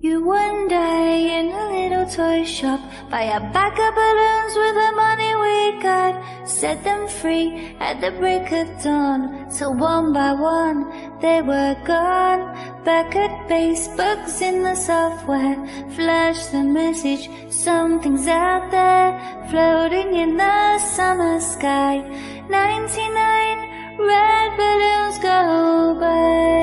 You one day in a little toy shop, buy a pack of balloons with the money we got, set them free at the break of dawn, till one by one they were gone. Back at base, bugs in the software flash the message, something's out there, floating in the summer sky. 99 red balloons go by.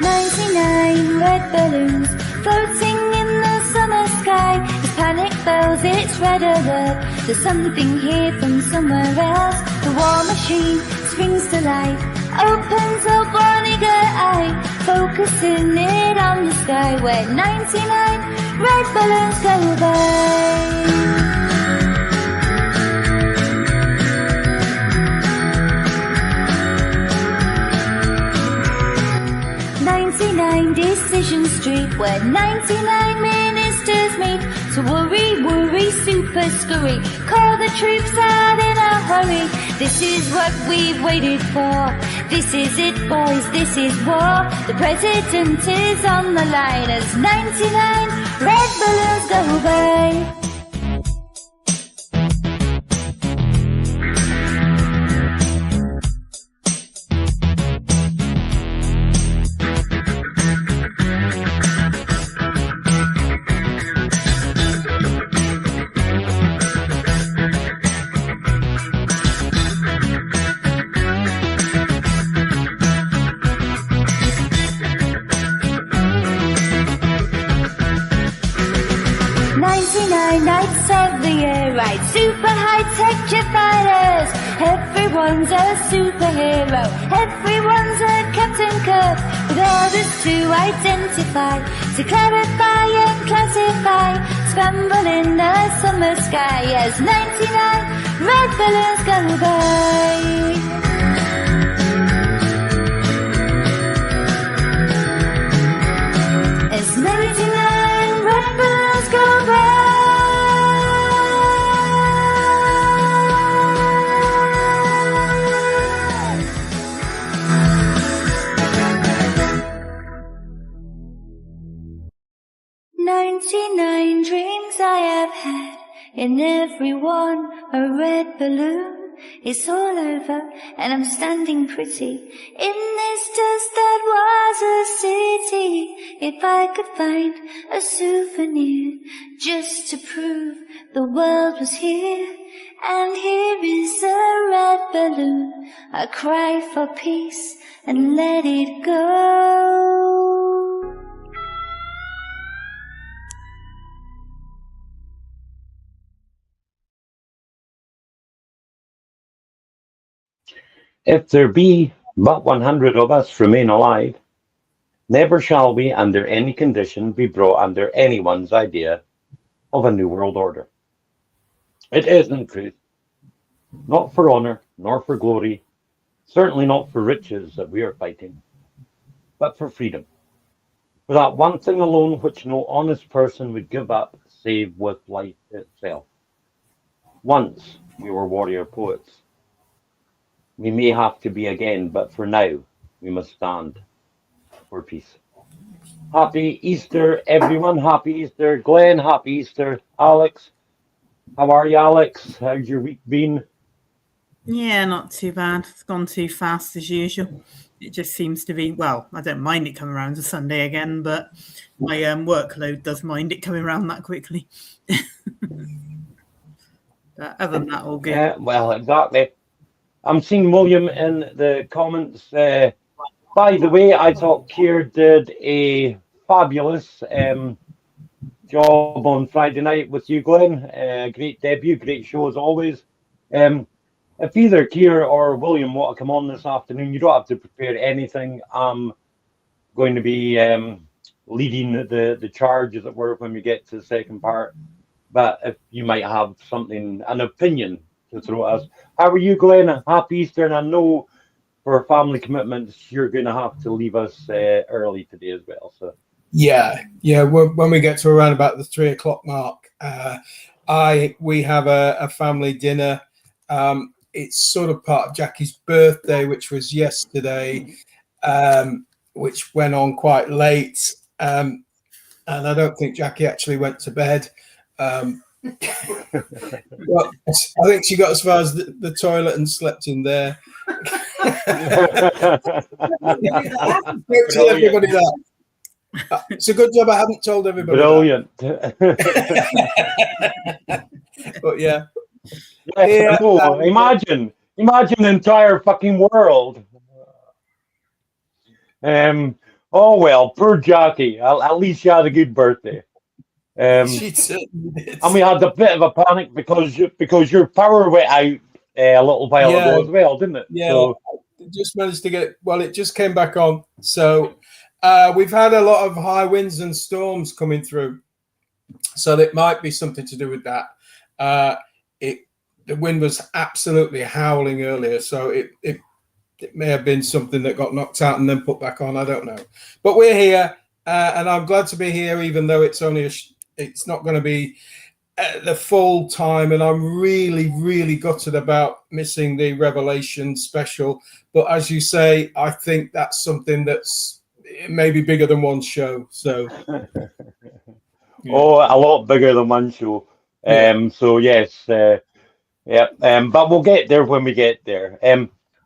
99 red balloons floating in the summer sky. It's panic bells, it's red alert. There's something here from somewhere else. The war machine springs to life, opens up one eager eye, focusing it on the sky where 99 red balloons go by. 99 Decision Street, where 99 ministers meet to worry, super scurry, call the troops out in a hurry. This is what we've waited for, this is it boys, this is war. The president is on the line as 99 red balloons go by. 99 nights of the year, right? Super high-tech jet fighters. Everyone's a superhero, everyone's a Captain Kirk, with orders to identify, to clarify and classify, scramble in the summer sky as 99 red balloons go by. As 99 red balloons go by. 99 dreams I have had, in every one a red balloon. It's all over and I'm standing pretty in this dust that was a city. If I could find a souvenir just to prove the world was here, and here is a red balloon, I cry for peace and let it go. If there be but 100 of us remain alive, never shall we under any condition be brought under anyone's idea of a new world order. It is in truth not for honor nor for glory, certainly not for riches that we are fighting, but for freedom, for that one thing alone which no honest person would give up save with life itself. Once we were warrior poets. We may have to be again, but for now, we must stand for peace. Happy Easter, everyone. Happy Easter. Glenn, happy Easter. Alex, how are you, Alex? How's your week been? Yeah, not too bad. It's gone too fast as usual. It just seems to be, well, I don't mind it coming around to Sunday again, but my workload does mind it coming around that quickly. But other than that, all good. Yeah, well, exactly. I'm seeing William in the comments. By the way, I thought Keir did a fabulous job on Friday night with you, Glenn. Great debut, great show as always. If either Keir or William want to come on this afternoon, you don't have to prepare anything. I'm going to be leading the charge, as it were, when we get to the second part. But if you might have something, an opinion to throw at us. How are you, Glenn? Happy Easter, and I know for family commitments, you're going to have to leave us early today as well. So yeah. When we get to around about the 3 o'clock mark, we have a family dinner. It's sort of part of Jackie's birthday, which was yesterday, which went on quite late, and I don't think Jackie actually went to bed. Well, I think she got as far as the toilet and slept in there. Tell everybody that. It's a good job I haven't told everybody. Brilliant. But yeah. Yes, no, imagine the entire fucking world. Oh well, poor Jackie. At least she had a good birthday. She certainly did. And we had a bit of a panic because your power went out a little while ago as well, didn't it? Yeah, so, just managed to get. Well, it just came back on. So we've had a lot of high winds and storms coming through, so it might be something to do with that. The wind was absolutely howling earlier, so it may have been something that got knocked out and then put back on. I don't know, but we're here, and I'm glad to be here, even though it's only it's not going to be the full time, and I'm really, really gutted about missing the Revelation special. But as you say, I think that's something that's maybe bigger than one show. So, Oh, a lot bigger than one show. So yes, but we'll get there when we get there.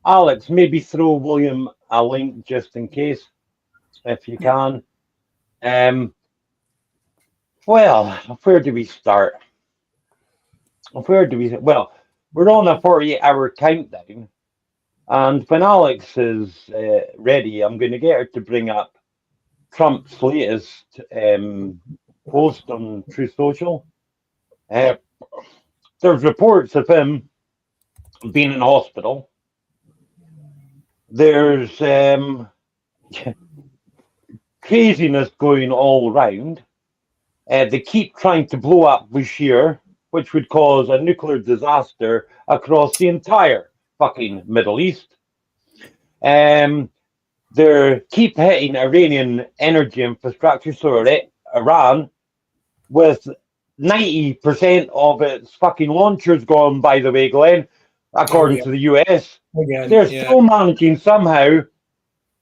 Alex, maybe throw William a link just in case, if you can. Well, where do we start? Well, we're on a 48-hour countdown, and when Alex is ready, I'm going to get her to bring up Trump's latest post on Truth Social. There's reports of him being in hospital. There's craziness going all around. They keep trying to blow up Bashir, which would cause a nuclear disaster across the entire fucking Middle East. They keep hitting Iranian energy infrastructure, so Iran, with 90% of its fucking launchers gone, by the way, Glenn, according to the US. They're still managing somehow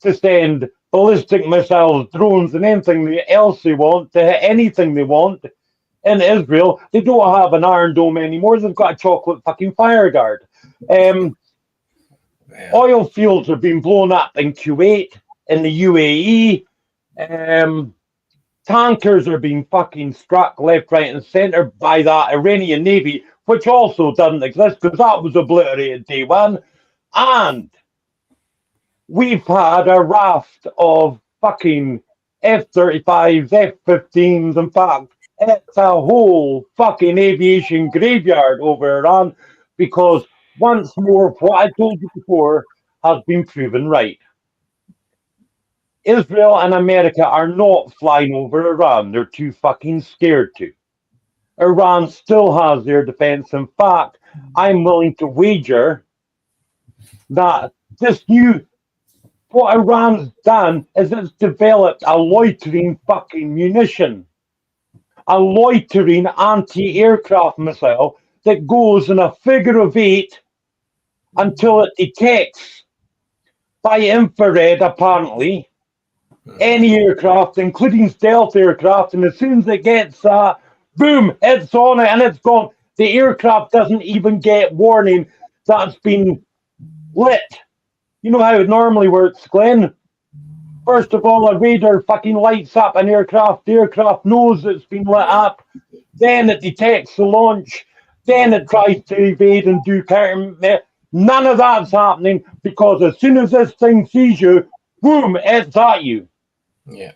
to send ballistic missiles, drones, and anything else they want to hit anything they want in Israel. They don't have an Iron Dome anymore. They've got a chocolate fucking fire guard. Oil fields are being blown up in Kuwait, in the UAE. Tankers are being fucking struck left, right, and centre by that Iranian Navy, which also doesn't exist because that was obliterated day one. And we've had a raft of fucking F-35s, F-15s. In fact, it's a whole fucking aviation graveyard over Iran because once more, what I told you before has been proven right. Israel and America are not flying over Iran. They're too fucking scared to. Iran still has their defense. In fact, I'm willing to wager that what Iran's done is it's developed a loitering fucking munition, a loitering anti-aircraft missile that goes in a figure of 8 until it detects by infrared, apparently, any aircraft, including stealth aircraft, and as soon as it gets that, boom, it's on it and it's gone. The aircraft doesn't even get warning that's been lit. You know how it normally works, Glenn? First of all, a radar fucking lights up an aircraft. The aircraft knows it's been lit up. Then it detects the launch. Then it tries to evade and do counter. None of that's happening because as soon as this thing sees you, boom, it's at you. Yeah.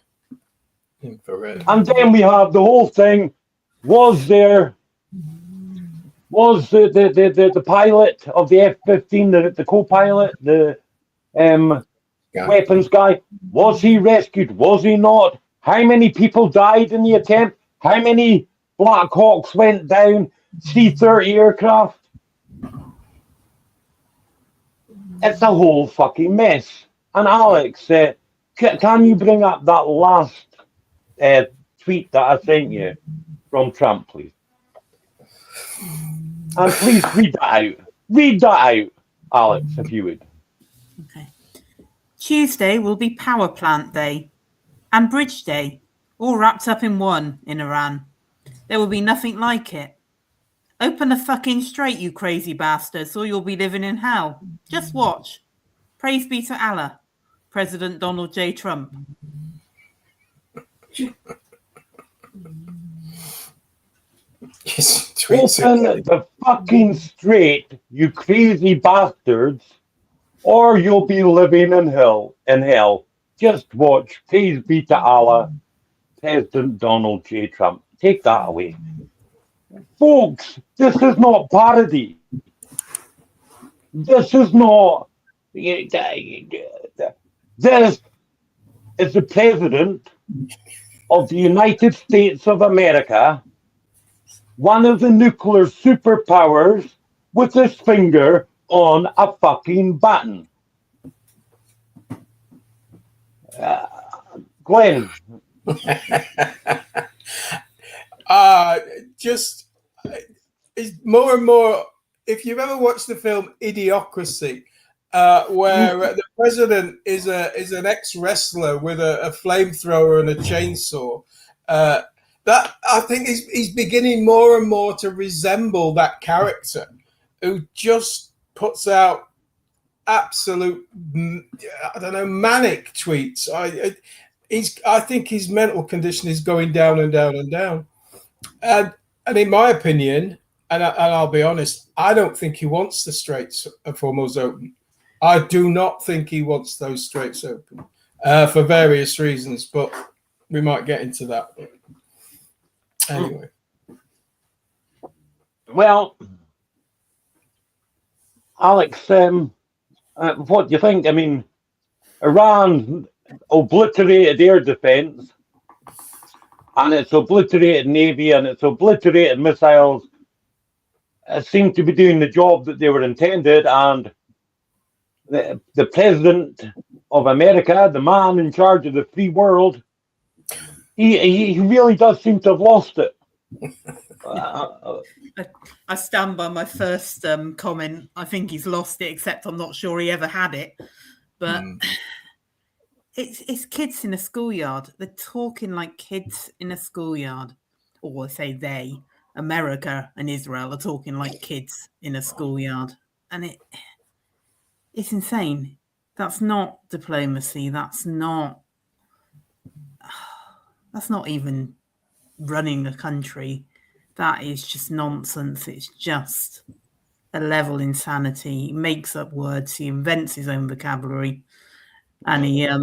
Infrared. And then we have the whole thing. Was there Was the pilot of the F-15, the co-pilot, the weapons guy, was he rescued? Was he not? How many people died in the attempt? How many Black Hawks went down? C-30 aircraft? It's a whole fucking mess. And Alex, can you bring up that last tweet that I sent you from Trump, please? And please read that out. Read that out, Alex, if you would. Okay. Tuesday will be Power Plant Day and Bridge Day, all wrapped up in one in Iran. There will be nothing like it. Open the fucking strait, you crazy bastards, or you'll be living in hell. Just watch. Praise be to Allah. President Donald J. Trump. Open the fucking strait, you crazy bastards, or you'll be living in hell. Just watch. Praise be to Allah. President Donald J. Trump. Take that away. Folks, this is not parody. This is not. This is the President of the United States of America, one of the nuclear superpowers, with his finger on a fucking button. Glenn. Just more and more. If you've ever watched the film Idiocracy, where the president is an ex-wrestler with a flamethrower and a chainsaw, that I think he's beginning more and more to resemble that character, who just puts out absolute, I don't know, manic tweets. I think his mental condition is going down and down and down. And in my opinion, and I'll be honest, I don't think he wants the Straits of Hormuz open. I do not think he wants those straits open for various reasons, but we might get into that. Anyway. Well, Alex, what do you think? I mean, Iran obliterated air defense, and it's obliterated navy, and it's obliterated missiles. It seemed to be doing the job that they were intended, and the president of America, the man in charge of the free world, he really does seem to have lost it. I stand by my first comment. I think he's lost it, except I'm not sure he ever had it. But it's kids in a schoolyard. They're talking like kids in a schoolyard. Or I say they, America and Israel are talking like kids in a schoolyard. And it's insane. That's not diplomacy. That's not even running a country. That is just nonsense. It's just a level insanity. He makes up words. He invents his own vocabulary, and he I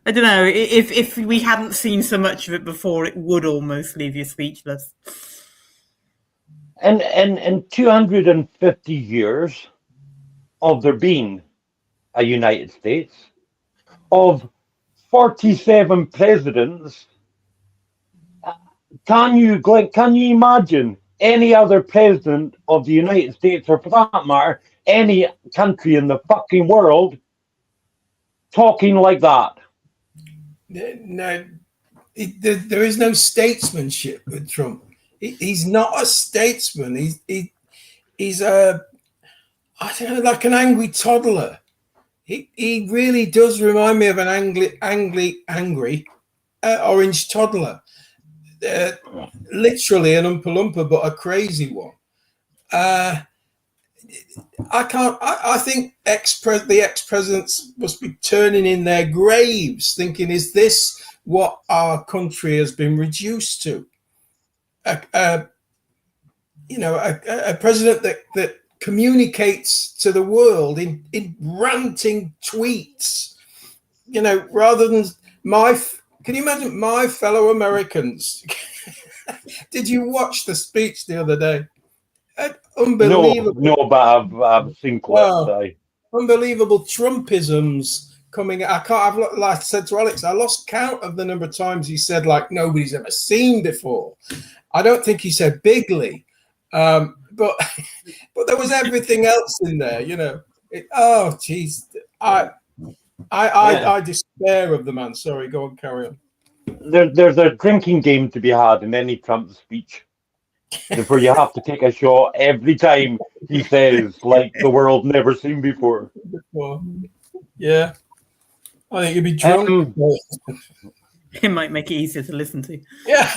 don't know. If we hadn't seen so much of it before, it would almost leave you speechless. And in 250 years of there being a United States, of 47 presidents, can you imagine any other president of the United States, or for that matter, any country in the fucking world, talking like that? No, there is no statesmanship with Trump. He's not a statesman. He's a, I don't know, like an angry toddler. He really does remind me of an angry orange toddler. Literally an Oompa Loompa, but a crazy one. I think the ex-presidents must be turning in their graves, thinking, is this what our country has been reduced to? A president that communicates to the world in ranting tweets, rather than can you imagine my fellow Americans Did you watch the speech the other day? Unbelievable. No, but I've seen clips. Wow. Unbelievable Trumpisms coming. I can't. Like I said to Alex, I lost count of the number of times he said like nobody's ever seen before. I don't think he said bigly, but there was everything else in there. You know. Oh, jeez. I despair of the man. Sorry, go on, carry on. There's a drinking game to be had in any Trump speech, where you have to take a shot every time he says like the world never seen before. Yeah, I think you'd be drunk. It might make it easier to listen to. Yeah,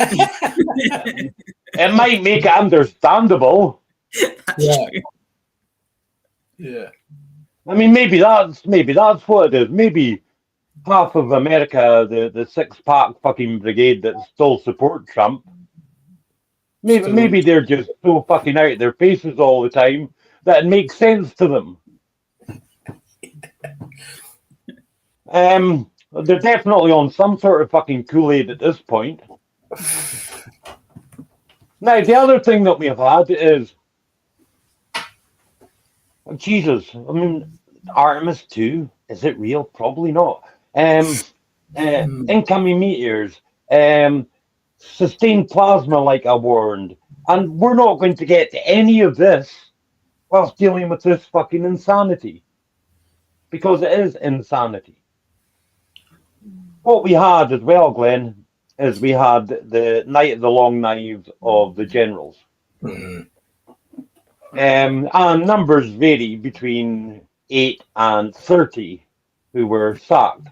it might make it understandable. Yeah. Yeah. I mean, maybe that's what it is. Maybe half of America, the six-pack fucking brigade that still support Trump, maybe they're just so fucking out of their faces all the time that it makes sense to them. They're definitely on some sort of fucking Kool-Aid at this point. Now, the other thing that we have had is, Jesus, I mean, Artemis 2, is it real? Probably not. Incoming meteors, sustained plasma like I warned. And we're not going to get to any of this whilst dealing with this fucking insanity. Because it is insanity. What we had as well, Glenn, is we had the Night of the Long Knives of the generals. Mm-hmm. And numbers vary between 8 and 30 who were sacked.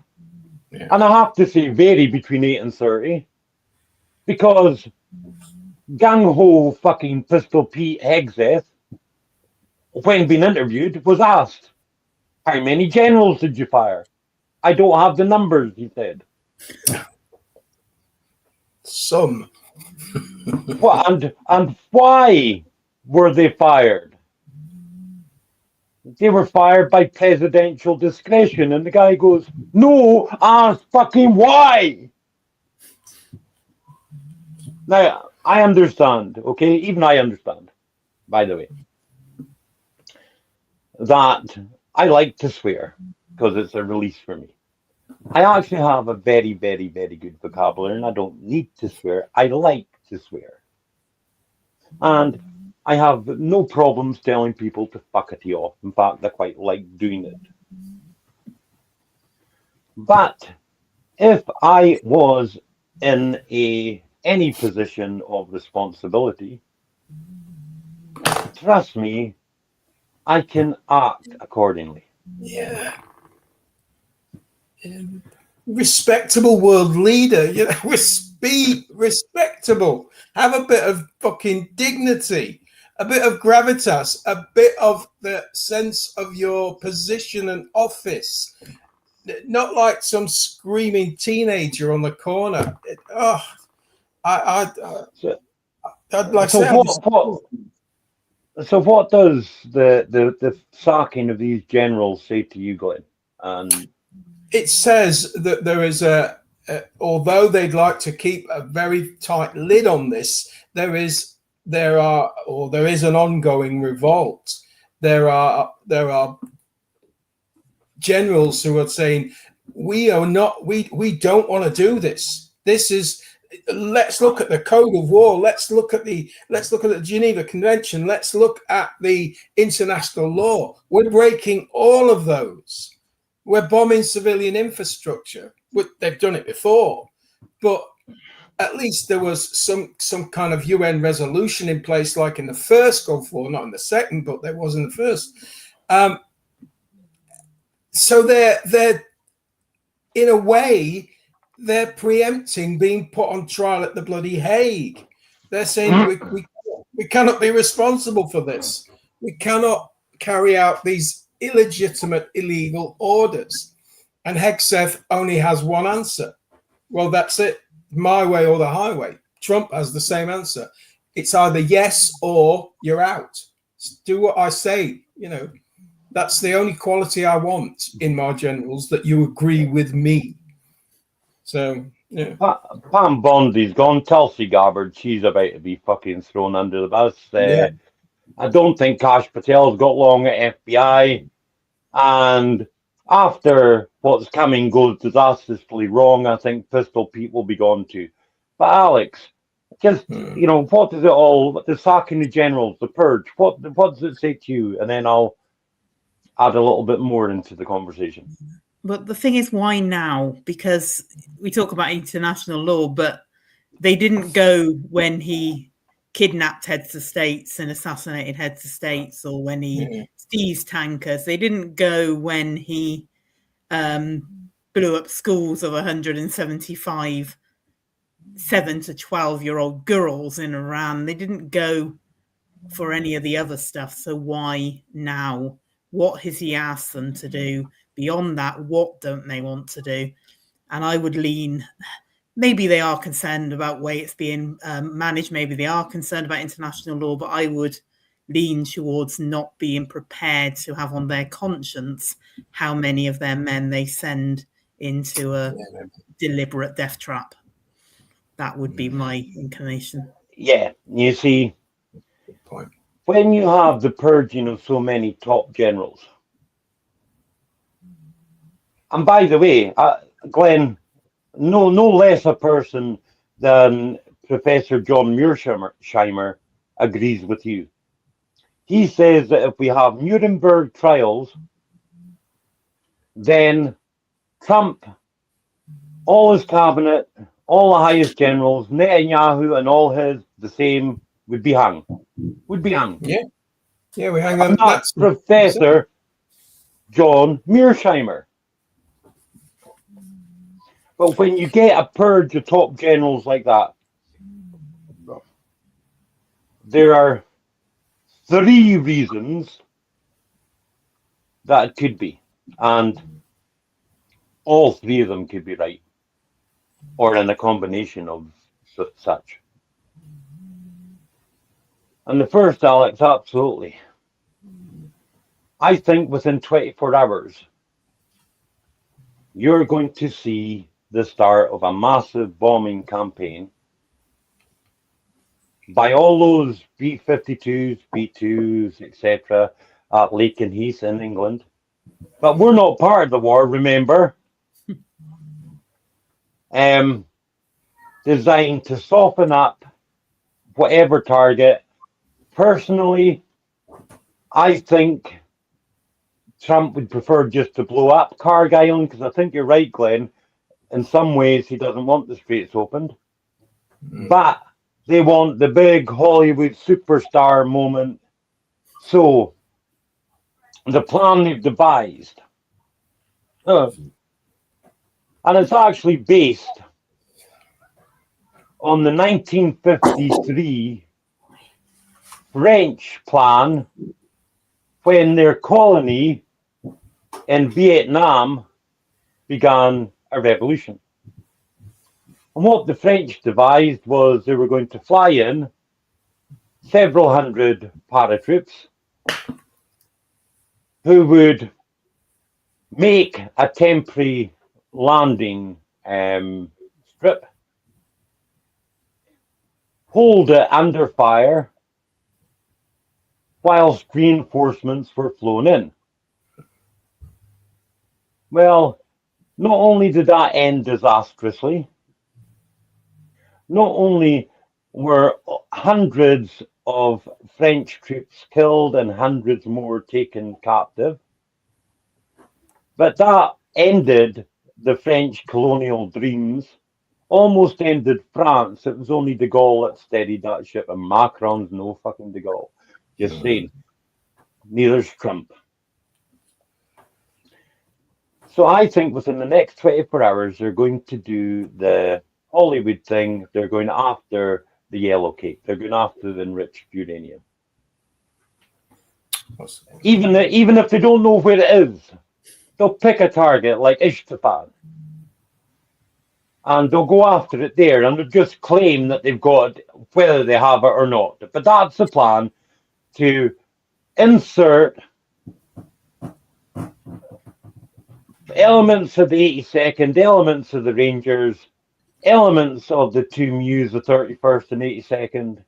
Yeah. And I have to say vary between 8 and 30 because gang-ho fucking Pistol Pete Hegseth, when being interviewed, was asked, how many generals did you fire? I don't have the numbers, he said. Some. Well, and why were they fired? They were fired by presidential discretion. And the guy goes, no, ask fucking why. Now, I understand, okay? Even I understand, by the way, that I like to swear because it's a release for me. I actually have a very, very, very good vocabulary and I don't need to swear. I like to swear. And I have no problems telling people to fuck it off. In fact, I quite like doing it. But if I was in any position of responsibility, trust me, I can act accordingly. Yeah. Respectable world leader, you know, be respectable. Have a bit of fucking dignity, a bit of gravitas, a bit of the sense of your position and office. Not like some screaming teenager on the corner. I'd like so to say. So what does the sacking of these generals say to you, Glenn? It says that there is although they'd like to keep a very tight lid on this, there is an ongoing revolt. There are generals who are saying we don't want to do this. This is, let's look at the Code of War. Let's look at the Geneva Convention. Let's look at the international law. We're breaking all of those. We're bombing civilian infrastructure. They've done it before, but at least there was some kind of UN resolution in place, like in the first Gulf War, not in the second, but there was in the first. So they're in a way they're preempting being put on trial at the bloody Hague. They're saying we cannot be responsible for this. We cannot carry out these illegitimate, illegal orders. And Hegseth only has one answer. Well, that's it. My way or the highway. Trump has the same answer. It's either yes or you're out. Do what I say. You know, that's the only quality I want in my generals, that you agree with me. So, Yeah. Pam Bondi's gone. Tulsi Gabbard, she's about to be fucking thrown under the bus. Yeah. I don't think Kash Patel's got long at FBI. And after what's coming goes disastrously wrong, I think Pistol Pete will be gone too. But Alex, just, what does it all, the sacking the generals, the purge, what does it say to you? And then I'll add a little bit more into the conversation. But the thing is, why now? Because we talk about international law, but they didn't go when he kidnapped heads of states and assassinated heads of states, or when he seized tankers. They didn't go when he blew up schools of 175 7 to 12-year-old girls in Iran. They didn't go for any of the other stuff. So why now? What has he asked them to do? Beyond that, what don't they want to do? And I would lean, maybe they are concerned about the way it's being managed. Maybe they are concerned about international law, but I would lean towards not being prepared to have on their conscience how many of their men they send into a deliberate death trap. That would be my inclination. Yeah, you see, when you have the purging of so many top generals, and by the way, Glenn, no less a person than Professor John Mearsheimer agrees with you. He says that if we have Nuremberg trials, then Trump, all his cabinet, all the highest generals, Netanyahu and all the same, would be hung. Yeah. Yeah, we hang on. That's Professor John Mearsheimer. But when you get a purge of top generals like that, there are 3 reasons that it could be. And all 3 of them could be right. Or in a combination of such. And the first, Alex, absolutely. I think within 24 hours, you're going to see the start of a massive bombing campaign by all those B-52s, B-2s, etc. at Lakenheath in England. But we're not part of the war, remember? Designed to soften up whatever target. Personally, I think Trump would prefer just to blow up Carg Island, because I think you're right, Glenn. In some ways, he doesn't want the straits opened. But they want the big Hollywood superstar moment. So, the plan they've devised, and it's actually based on the 1953 French plan when their colony in Vietnam began a revolution. And what the French devised was they were going to fly in several hundred paratroops who would make a temporary landing strip, hold it under fire whilst reinforcements were flown in. Well, not only did that end disastrously, not only were hundreds of French troops killed and hundreds more taken captive, but that ended the French colonial dreams, almost ended France. It was only de Gaulle that steadied that ship, and Macron's no fucking de Gaulle. Just saying. Neither's Trump. So I think within the next 24 hours, they're going to do the Hollywood thing. They're going after the yellow cake. They're going after the enriched uranium. Even if they don't know where it is, they'll pick a target like Ishtafan. And they'll go after it there, and they'll just claim that they've got it, whether they have it or not. But that's the plan, to insert elements of the 82nd, elements of the Rangers, elements of the two Mews, the 31st and 82nd,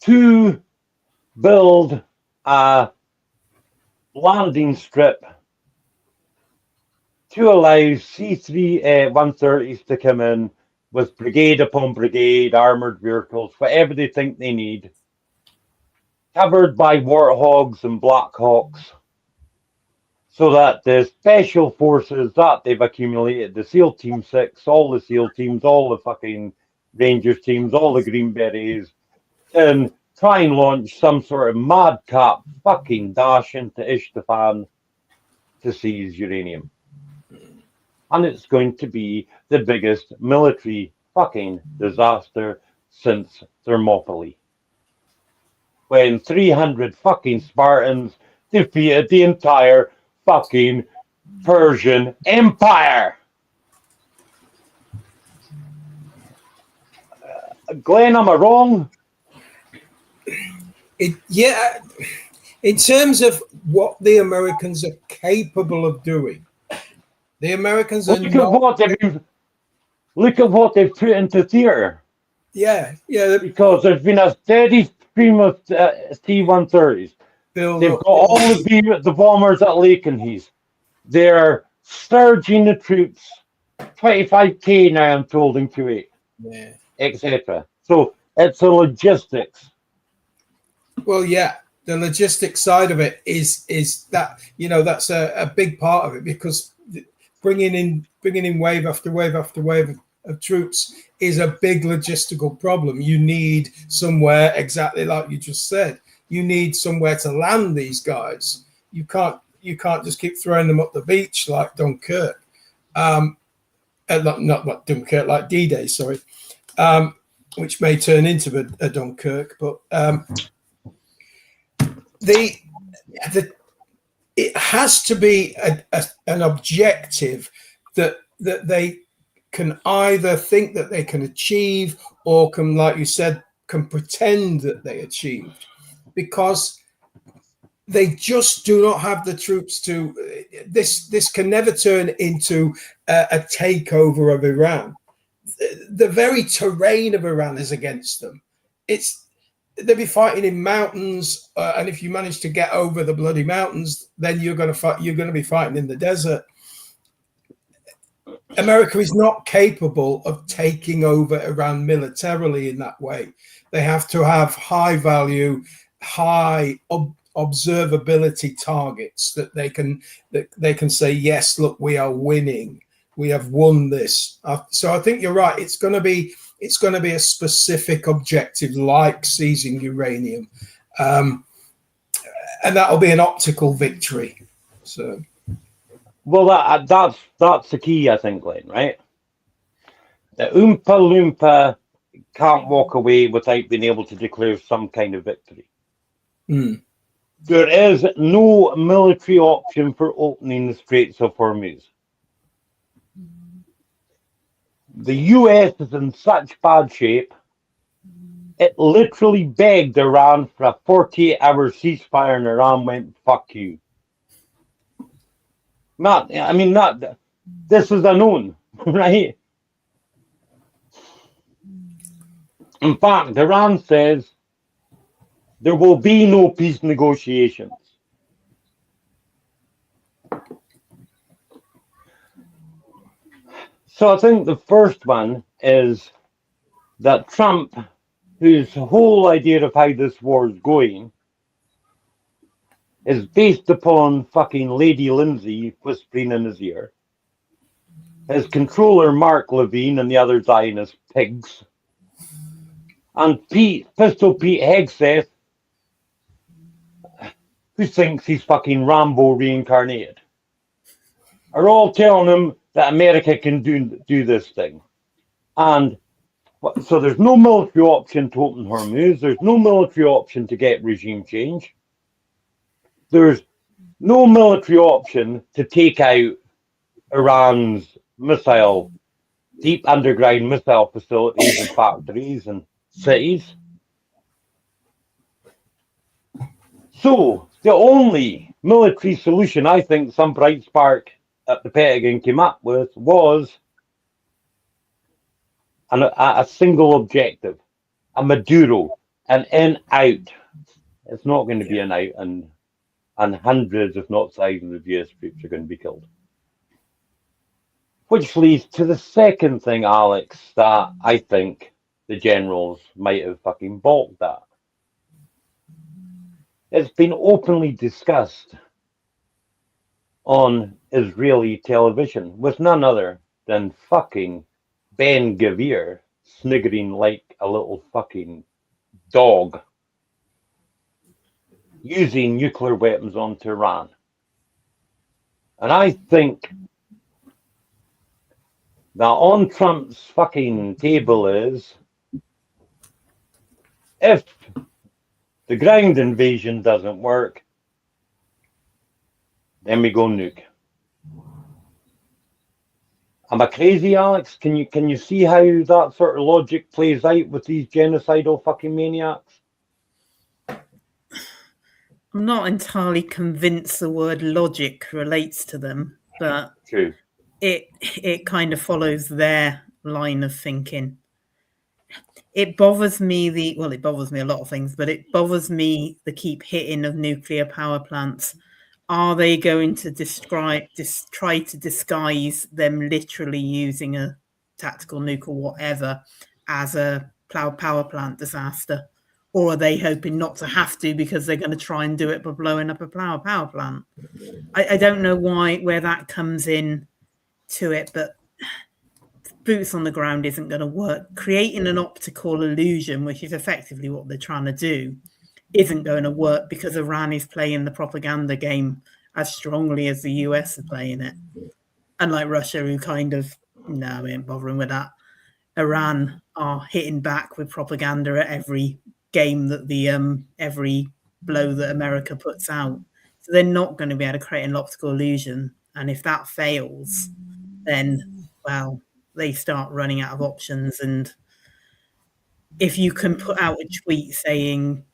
to build a landing strip to allow C3 130s to come in with brigade upon brigade, armoured vehicles, whatever they think they need, covered by Warthogs and Blackhawks, so that the special forces that they've accumulated, the SEAL Team 6, all the SEAL teams, all the fucking Rangers teams, all the Green Berets, can try and launch some sort of madcap fucking dash into Ishtafan to seize uranium. And it's going to be the biggest military fucking disaster since Thermopylae, when 300 fucking Spartans defeated the entire fucking Persian Empire. Glenn, am I wrong? Yeah, in terms of what the Americans are capable of doing, the Americans are Look at what they've put into theatre. Yeah. Because there's been a steady stream of T-130s. They've got all the bombers at Lakenheath. They're surging the troops, 25k now, I'm told, in Kuwait, etc. So it's a logistics. Well, yeah, the logistics side of it is that, that's a big part of it, because bringing in wave after wave after wave of troops is a big logistical problem. You need somewhere, exactly like you just said. You need somewhere to land these guys. You can't just keep throwing them up the beach like Dunkirk. Not like Dunkirk, like D-Day, sorry, which may turn into a Dunkirk. But it has to be an objective that they can either think that they can achieve, or can, like you said, can pretend that they achieved, because they just do not have the troops to. This can never turn into a takeover of Iran. The very terrain of Iran is against them. They'll be fighting in mountains, and if you manage to get over the bloody mountains, then you're going to be fighting in the desert. America is not capable of taking over Iran militarily in that way. They have to have high value, high observability targets that they can say, yes, look, we are winning. We have won this. So I think you're right. It's going to be a specific objective, like seizing uranium, and that'll be an optical victory. So. Well, that's the key, I think, Glenn, right? The Oompa Loompa can't walk away without being able to declare some kind of victory. There is no military option for opening the Straits of Hormuz. The US is in such bad shape, it literally begged Iran for a 48-hour ceasefire, and Iran went, fuck you. This is unknown, right? In fact, Iran says there will be no peace negotiations. So I think the first one is that Trump, whose whole idea of how this war is going is based upon fucking Lady Lindsay whispering in his ear, his controller Mark Levine and the other Zionist pigs, and Pistol Pete Hegseth, who thinks he's fucking Rambo reincarnated, are all telling him that America can do this thing. And so there's no military option to open Hormuz. There's no military option to get regime change. There's no military option to take out Iran's deep underground missile facilities and factories and cities. So the only military solution I think some bright spark at the Pentagon came up with was and a single objective, a Maduro, an in out. It's not going to be an out, and hundreds, if not thousands, of US troops are going to be killed. Which leads to the second thing, Alex, that I think the generals might have fucking balked at. It's been openly discussed on Israeli television with none other than fucking Ben Gavir sniggering like a little fucking dog using nuclear weapons on Tehran. And I think that on Trump's fucking table is, if the ground invasion doesn't work, then we go nuke. Am I crazy, Alex? Can you see how that sort of logic plays out with these genocidal fucking maniacs? I'm not entirely convinced the word logic relates to them, but True. It kind of follows their line of thinking. It bothers me it bothers me a lot of things, but it bothers me the keep hitting of nuclear power plants. Are they going to try to disguise them literally using a tactical nuke or whatever as a power plant disaster? Or are they hoping not to have to because they're going to try and do it by blowing up a power plant? I don't know where that comes in to it, but boots on the ground isn't going to work. Creating an optical illusion, which is effectively what they're trying to do, isn't going to work because Iran is playing the propaganda game as strongly as the US is playing it. Unlike Russia, who kind of, no, we ain't bothering with that. Iran are hitting back with propaganda at every game that every blow that America puts out. So they're not going to be able to create an optical illusion. And if that fails, then, well, they start running out of options. And if you can put out a tweet saying,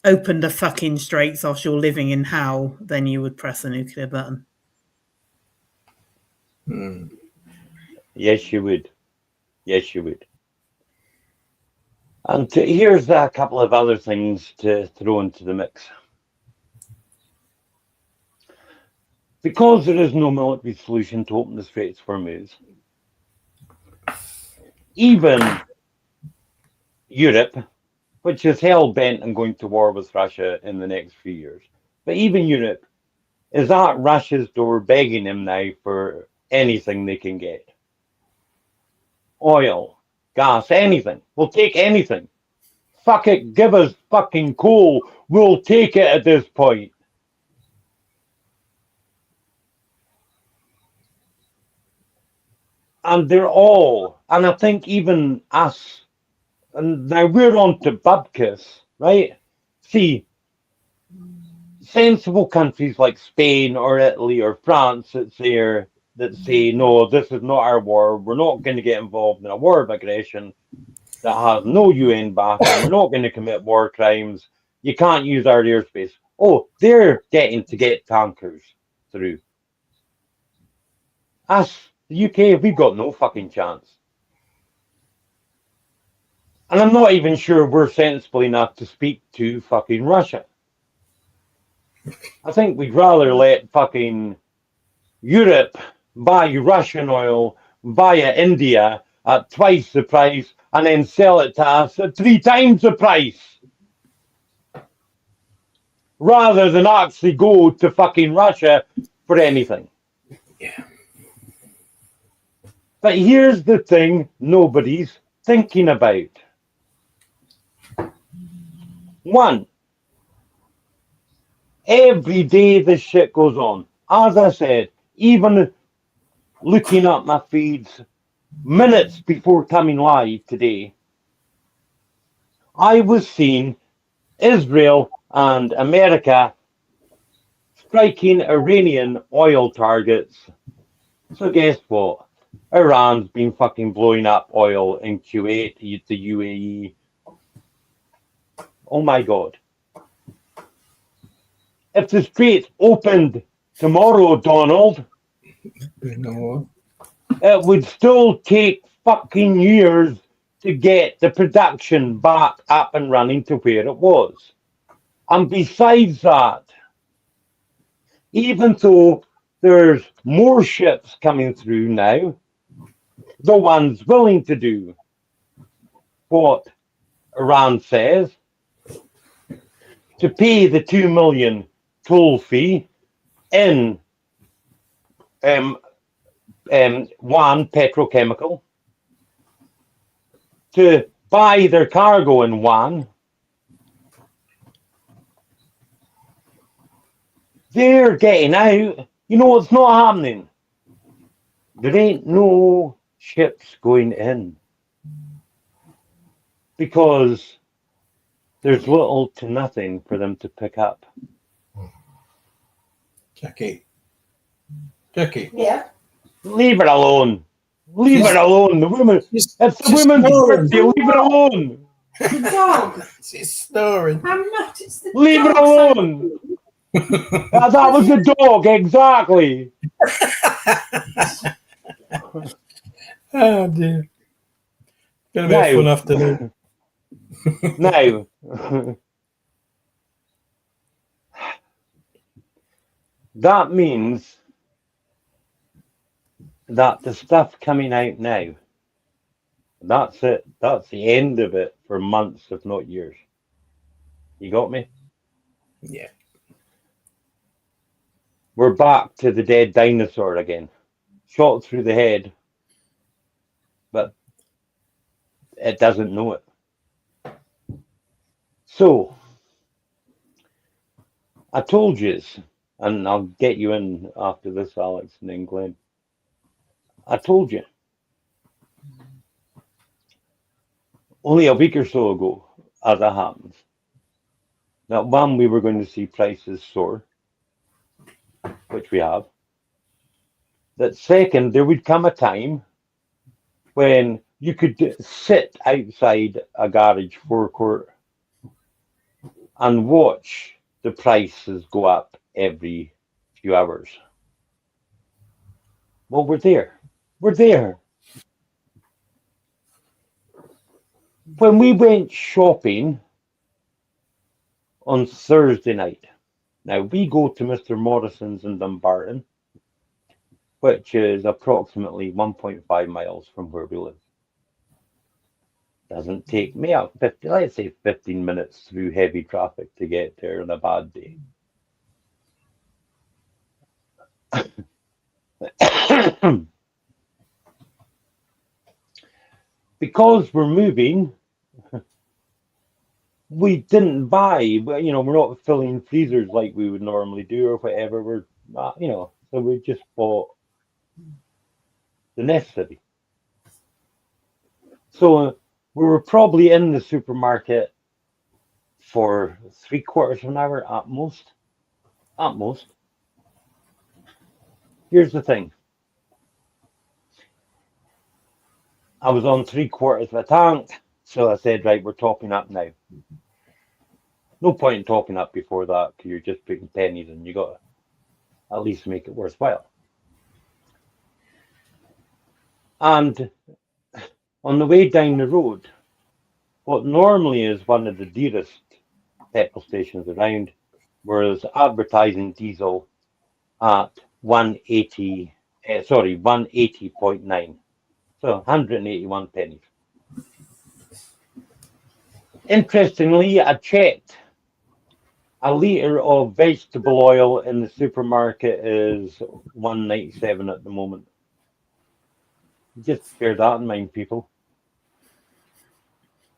open the fucking straits or you're living in hell, then you would press the nuclear button. Yes, you would. Yes, you would. And here's a couple of other things to throw into the mix. Because there is no military solution to open the Straits for Hormuz, even Europe, which is hell-bent on going to war with Russia in the next few years, but even Europe is at Russia's door begging him now for anything they can get. Oil, gas, anything. We'll take anything. Fuck it, give us fucking coal. We'll take it at this point. And they're all, and I think even us, and now we're on to Bubkiss, right? See, sensible countries like Spain or Italy or France that say, no, this is not our war. We're not going to get involved in a war of aggression that has no UN backing. We're not going to commit war crimes. You can't use our airspace. Oh, they're getting to get tankers through. Us, the UK, we've got no fucking chance. And I'm not even sure we're sensible enough to speak to fucking Russia. I think we'd rather let fucking Europe buy Russian oil via India at twice the price and then sell it to us at 3 times the price. Rather than actually go to fucking Russia for anything. Yeah. But here's the thing nobody's thinking about. One, every day this shit goes on. As I said, even looking at my feeds minutes before coming live today, I was seeing Israel and America striking Iranian oil targets. So guess what? Iran's been fucking blowing up oil in Kuwait, the UAE. Oh my God. If the Straits opened tomorrow, Donald, it would still take fucking years to get the production back up and running to where it was. And besides that, even though there's more ships coming through now, the ones willing to do what Iran says, to pay the 2 million toll fee in one petrochemical, to buy their cargo in one, they're getting out. You know what's not happening? There ain't no ships going in because there's little to nothing for them to pick up. Jackie. Yeah. Leave it alone. Leave She's- it alone. The woman. It's the she's women's snoring. birthday. Leave it alone. The dog. She's snoring. I'm not. It's the Leave it dog. alone. That was the dog, exactly. Oh dear. Gonna be a fun afternoon. Now, that means that the stuff coming out now, that's it. That's the end of it for months, if not years. You got me? Yeah. We're back to the dead dinosaur again. Shot through the head, but it doesn't know it. So, I told you, and I'll get you in after this, Alex, and then Glenn. I told you only a week or so ago, as it happens, that one, we were going to see prices soar, which we have. That second, there would come a time when you could sit outside a garage forecourt and watch the prices go up every few hours. Well, we're there. We're there. When we went shopping on Thursday night, now we go to Mr. Morrison's in Dumbarton, which is approximately 1.5 miles from where we live. Doesn't take me out 50, let's say 15 minutes through heavy traffic to get there on a bad day. Because we're moving, we didn't buy, we're not filling freezers like we would normally do or whatever. We're not, so we just bought the necessary. So we were probably in the supermarket for 3/4 of an hour at most. At most. Here's the thing. I was on 3/4 of a tank, so I said, right, we're topping up now. No point in topping up before that because you're just putting pennies and you got to at least make it worthwhile. And on the way down the road, what normally is one of the dearest petrol stations around was advertising diesel at 180.9. So 181 pennies. Interestingly, I checked. A litre of vegetable oil in the supermarket is 197 at the moment. Just bear that in mind, people.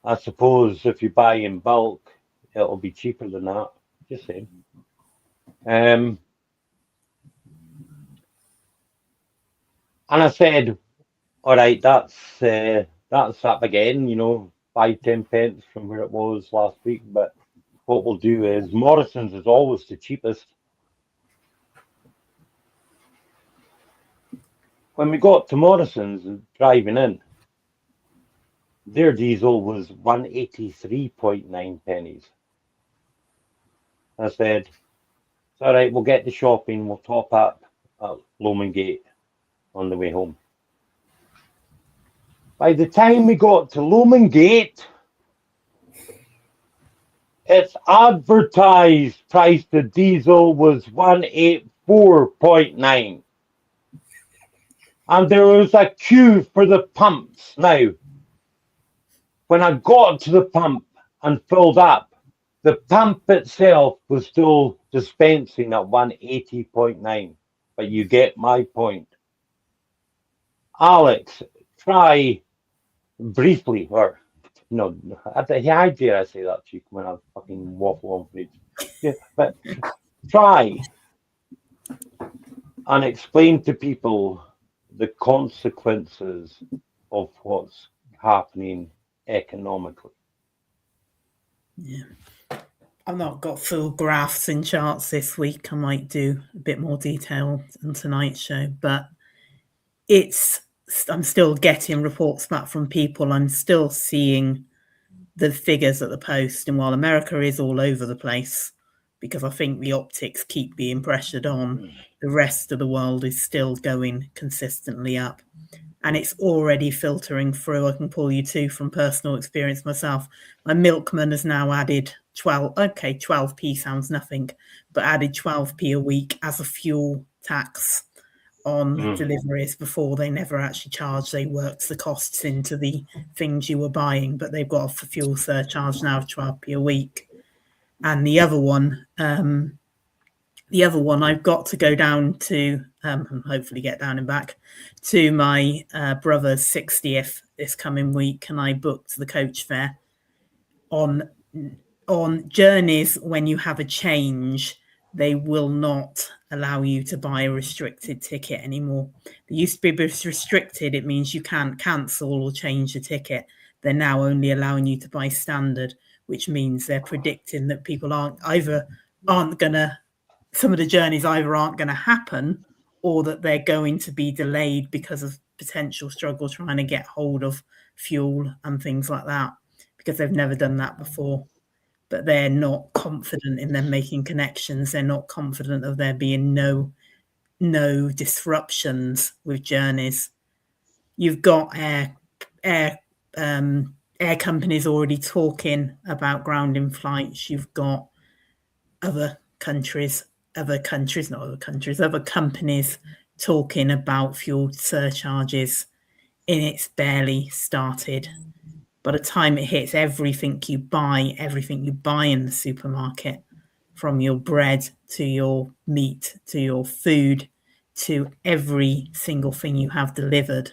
I suppose if you buy in bulk, it'll be cheaper than that. Just saying. And I said, all right, that's up again, 5-10 pence from where it was last week. But what we'll do is Morrison's is always the cheapest. When we got to Morrison's and driving in, their diesel was 183.9 pennies. I said, it's all right, we'll get the shopping, we'll top up at Lomond Gate on the way home. By the time we got to Lomond Gate, its advertised price of diesel was 184.9. And there was a queue for the pumps. Now, when I got to the pump and filled up, the pump itself was still dispensing at 180.9. But you get my point. Alex, try briefly, or no, how dare I say that to you when I fucking waffle on for it. Yeah, but try and explain to people the consequences of what's happening economically. Yeah. I've not got full graphs and charts this week. I might do a bit more detail on tonight's show, but I'm still getting reports back from people. I'm still seeing the figures at the post. And while America is all over the place, because I think the optics keep being pressured on, the rest of the world is still going consistently up. And it's already filtering through. I can pull you two from personal experience myself. My milkman has now added 12p sounds nothing, but added 12p a week as a fuel tax on deliveries. Before, they never actually charged. They worked the costs into the things you were buying, but they've got a fuel surcharge now of 12p a week. And the other one, I've got to go down to, and hopefully get down and back to my brother's 60th this coming week, and I booked the coach fare. On journeys when you have a change, they will not allow you to buy a restricted ticket anymore. They used to be restricted. It means you can't cancel or change the ticket. They're now only allowing you to buy standard, which means they're predicting that people some of the journeys either aren't going to happen, or that they're going to be delayed because of potential struggle trying to get hold of fuel and things like that, because they've never done that before. But they're not confident in them making connections. They're not confident of there being no disruptions with journeys. You've got air companies already talking about grounding flights. You've got other companies talking about fuel surcharges, and it's barely started. By the time it hits everything you buy in the supermarket, from your bread to your meat to your food to every single thing you have delivered,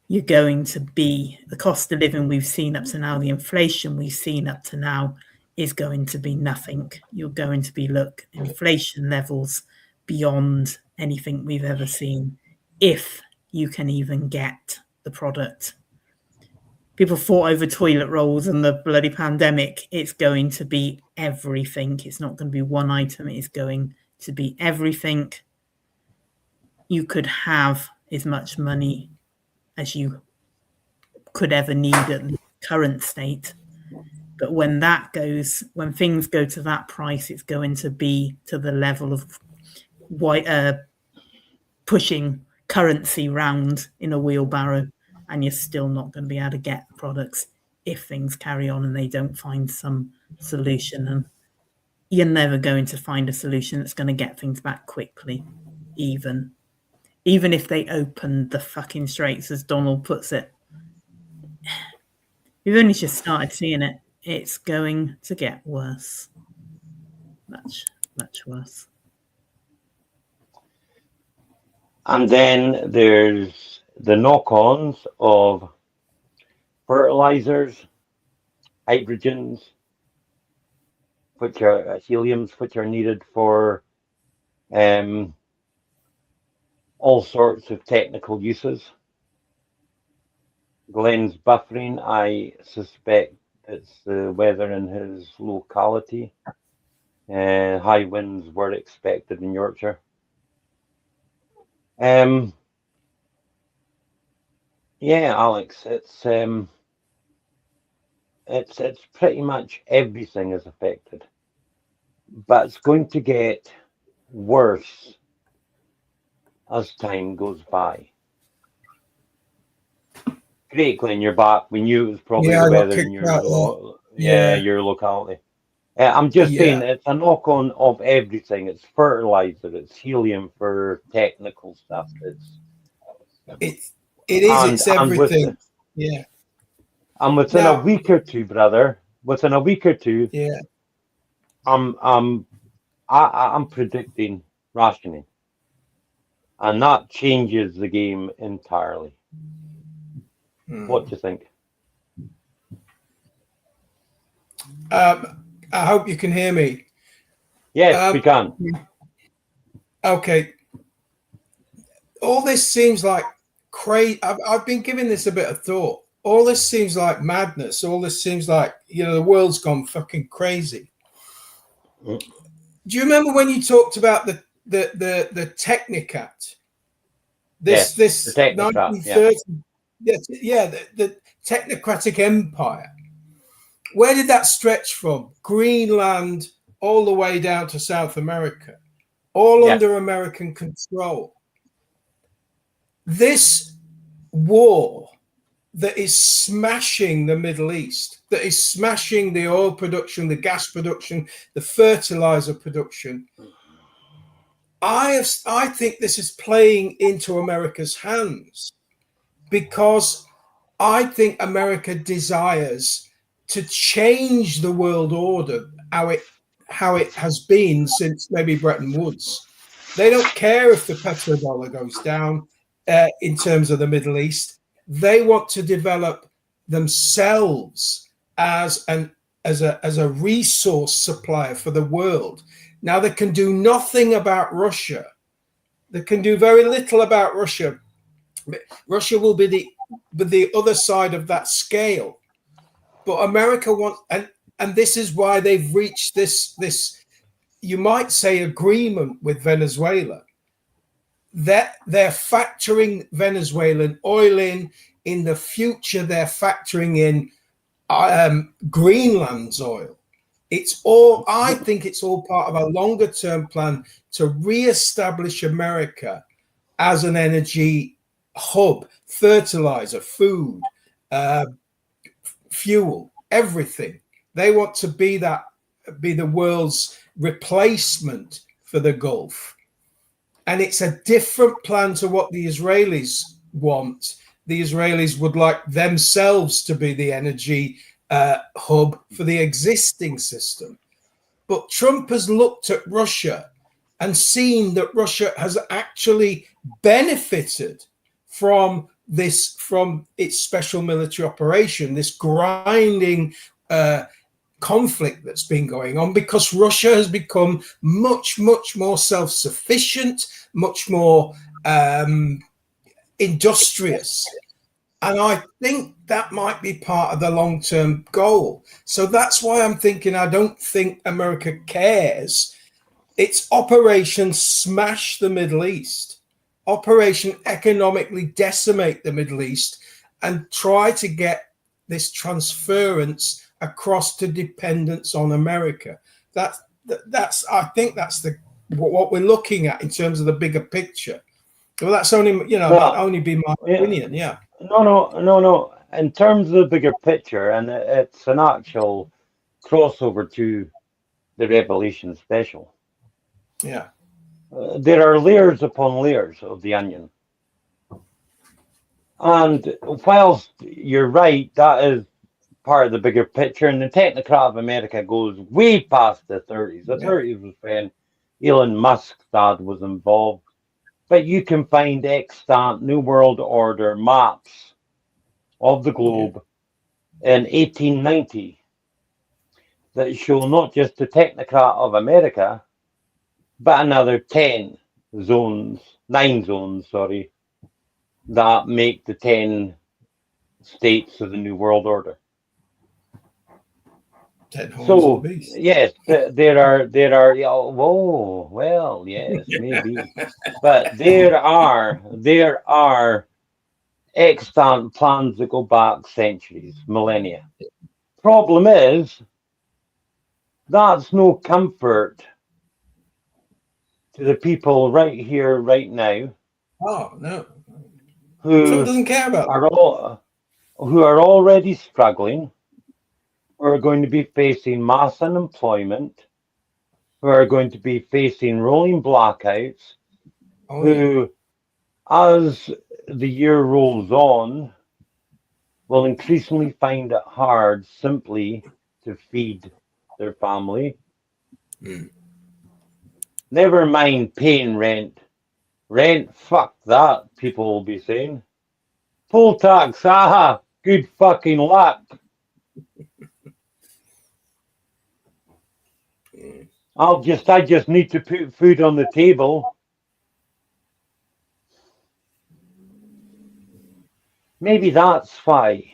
you're going to be, the cost of living we've seen up to now, the inflation we've seen up to now, is going to be nothing. You're going to be inflation levels beyond anything we've ever seen, if you can even get the product. People fought over toilet rolls and the bloody pandemic. It's going to be everything. It's not going to be one item. It's going to be everything. You could have as much money as you could ever need at the current state. But when things go to that price, it's going to be to the level of pushing currency round in a wheelbarrow, and you're still not going to be able to get the products if things carry on and they don't find some solution. And you're never going to find a solution that's going to get things back quickly, even if they open the fucking straits, as Donald puts it. We've only just started seeing it. It's going to get worse. Much, much worse. And then there's the knock-ons of fertilizers, hydrogens, which are heliums, which are needed for all sorts of technical uses. Glenn's buffering, I suspect it's the weather in his locality. High winds were expected in Yorkshire. Yeah, Alex, it's pretty much everything is affected, but it's going to get worse as time goes by. Great clean your back. We knew it was probably Yeah, the I got weather in kicked your out there. yeah, Yeah, your locality. I'm just saying yeah. it's a knock on of everything. It's fertilizer, it's helium for technical stuff. It it is. And It's and with everything. Yeah. and within a Now, week or two, brother, within a week or two, yeah. I'm I'm I'm predicting rationing, and that changes the game entirely. What Hmm. do you think? I hope you can hear me. Yes, we Um, can. okay. All this seems like crazy. I've been giving this a bit of thought. All this seems like madness. All this seems like, the world's gone fucking crazy. Mm. Do you remember when you talked about the Technicat? This Yes, the this technocrat. Yeah, 1930, yes, yeah, the technocratic empire. Where did that stretch from? Greenland all the way down to South America, all yes. under American control. This war that is smashing the Middle East, that is smashing the oil production, the gas production, the fertilizer production. I think this is playing into America's hands because I think America desires to change the world order how it has been since maybe Bretton Woods. They don't care if the petrodollar goes down in terms of the Middle East. They want to develop themselves as a resource supplier for the world. Now they can do nothing about Russia. They can do very little about Russia. Russia will be the other side of that scale. But America wants, and this is why they've reached this you might say agreement with Venezuela. That they're factoring Venezuelan oil in the future. They're factoring in Greenland's oil. It's all. I think it's all part of a longer term plan to re-establish America as an energy hub, fertilizer, food, uh, fuel, everything. They want to be the world's replacement for the Gulf. And it's a different plan to what the Israelis want. The Israelis would like themselves to be the energy hub for the existing system. But Trump has looked at Russia and seen that Russia has actually benefited from its special military operation, this grinding conflict that's been going on, because Russia has become much, much more self-sufficient, much more industrious. And I think that might be part of the long-term goal. So that's why I'm thinking I don't think America cares. It's Operation Smash the Middle East, Operation Economically Decimate the Middle East, and try to get this transference across to dependence on America. That's I think that's what we're looking at in terms of the bigger picture. Well, that's only that Well, only be my yeah, opinion. Yeah, no. In terms of the bigger picture, and it's an actual crossover to the Revelation special. yeah, There are layers upon layers of the onion. And whilst you're right, that is part of the bigger picture, and the technocrat of America goes way past the 30s. The yeah, 30s was when Elon Musk's dad was involved. But you can find extant New World Order maps of the yeah. globe in 1890 that show not just the technocrat of America, but another 9 zones, sorry, that make the 10 states of the New World Order. 10 horns of the So beast. yes, there are. Yeah, whoa, well, yes, maybe, but there are extant plans that go back centuries, millennia. Problem is, that's no comfort to the people right here, right now, Oh no, Trump who doesn't care about are all. who are already struggling, who are going to be facing mass unemployment, who are going to be facing rolling blackouts, Oh, yeah. who, as the year rolls on, will increasingly find it hard simply to feed their family. Mm. Never mind paying rent. Rent, fuck that, people will be saying. Poll tax, haha, good fucking luck. I just need to put food on the table. Maybe that's why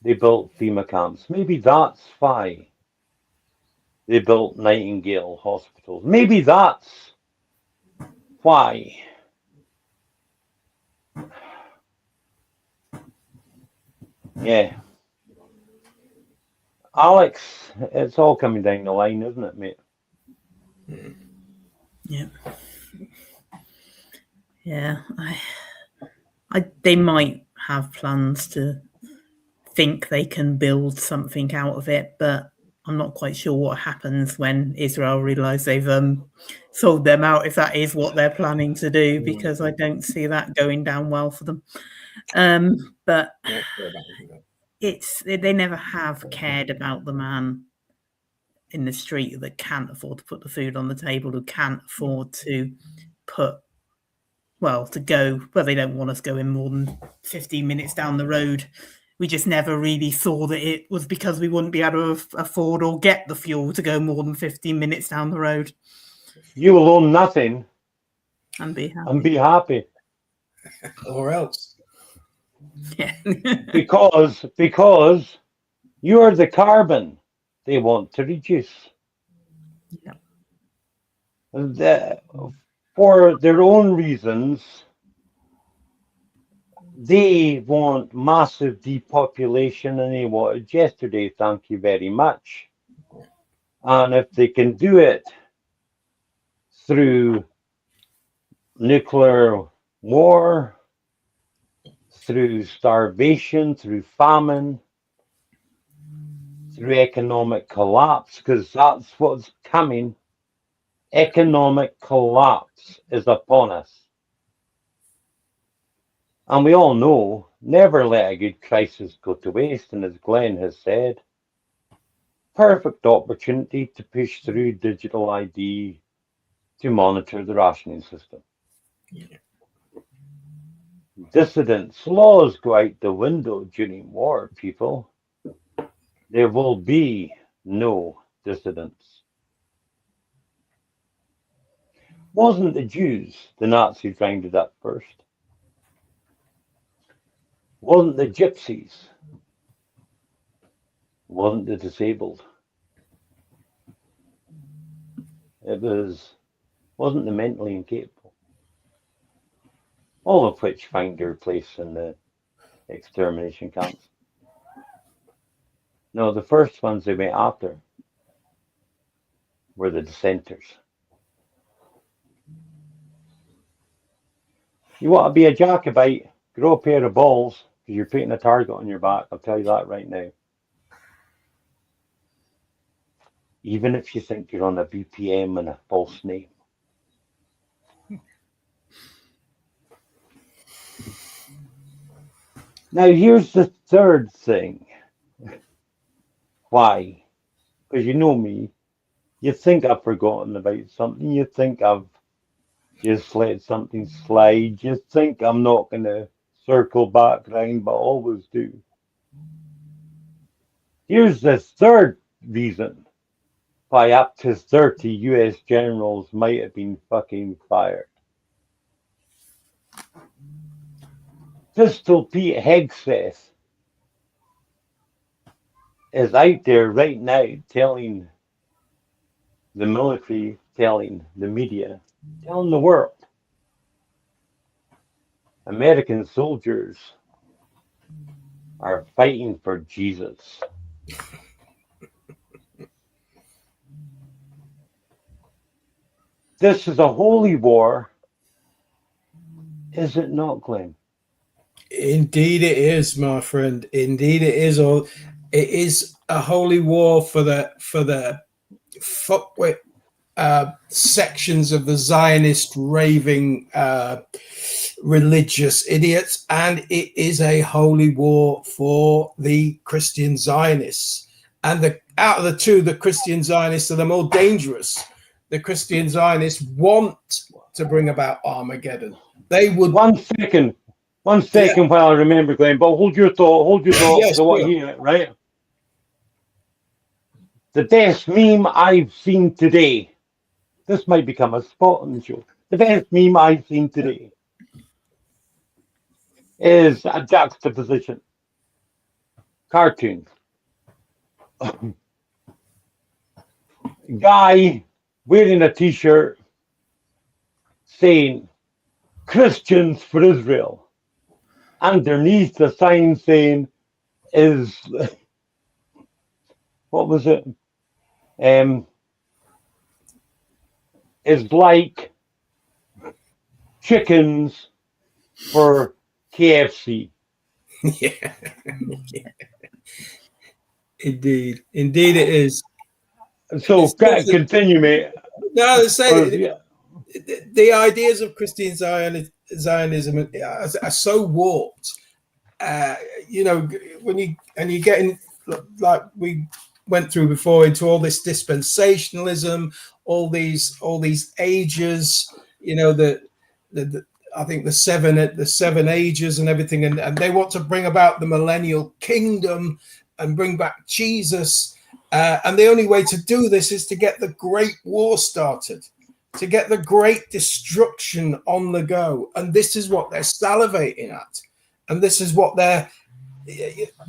they built FEMA camps. Maybe that's why they built Nightingale hospitals. Maybe that's why. Yeah. Alex, it's all coming down the line, isn't it, mate? Yeah. Yeah. They might have plans to think they can build something out of it, but I'm not quite sure what happens when Israel realise they've sold them out, if that is what they're planning to do, because I don't see that going down well for them. But they never have cared about the man in the street that can't afford to put the food on the table, who can't afford to they don't want us going more than 15 minutes down the road. We just never really saw that it was because we wouldn't be able to afford or get the fuel to go more than 15 minutes down the road. You will own nothing And be happy. and be happy. Or else. Yeah. because you are the carbon they want to reduce. Yeah. And for their own reasons, they want massive depopulation, and they wanted yesterday, thank you very much. And if they can do it through nuclear war, through starvation, through famine, through economic collapse, because that's what's coming. Economic collapse is upon us. And we all know, never let a good crisis go to waste. And as Glenn has said, perfect opportunity to push through digital ID to monitor the rationing system. Yeah. Dissidents, laws go out the window during war, people. There will be no dissidents. Wasn't the Jews the Nazis rounded up first? Wasn't the gypsies? Wasn't the disabled? Wasn't the mentally incapable? All of which find their place in the extermination camps. No, the first ones they went after were the dissenters. You want to be a Jacobite, grow a pair of balls, because you're putting a target on your back. I'll tell you that right now. Even if you think you're on a BPM and a false name. Now, here's the third thing. Why? Because you know me. You think I've forgotten about something. You think I've just let something slide. You think I'm not going to circle back round, but I always do. Here's the third reason why up to 30 US generals might have been fucking fired. Pistol Pete Hegseth is out there right now telling the military, telling the media, telling the world, American soldiers are fighting for Jesus. This is a holy war, is it not, Glenn? Indeed, it is, my friend. Indeed, it is. All it is a holy war for the fuckwit sections of the Zionist raving religious idiots, and it is a holy war for the Christian Zionists. And out of the two, the Christian Zionists are the more dangerous. The Christian Zionists want to bring about Armageddon. They would. One second while I remember, Glenn, but hold your thought Yes, to what here, right? The best meme I've seen today. This might become a spot on the show. The best meme I've seen today is a juxtaposition. Cartoon. Guy wearing a t-shirt saying Christians for Israel. Underneath the sign saying is what was it? Is like chickens for KFC. Yeah. Indeed it is. So continue, mate. No, the ideas of Christian Zionism are so warped. When you get in, like we went through before, into all this dispensationalism, all these ages, I think the seven ages and everything, and they want to bring about the millennial kingdom and bring back Jesus. And the only way to do this is to get the great war started, to get the great destruction on the go. And this is what they're salivating at. And this is what they're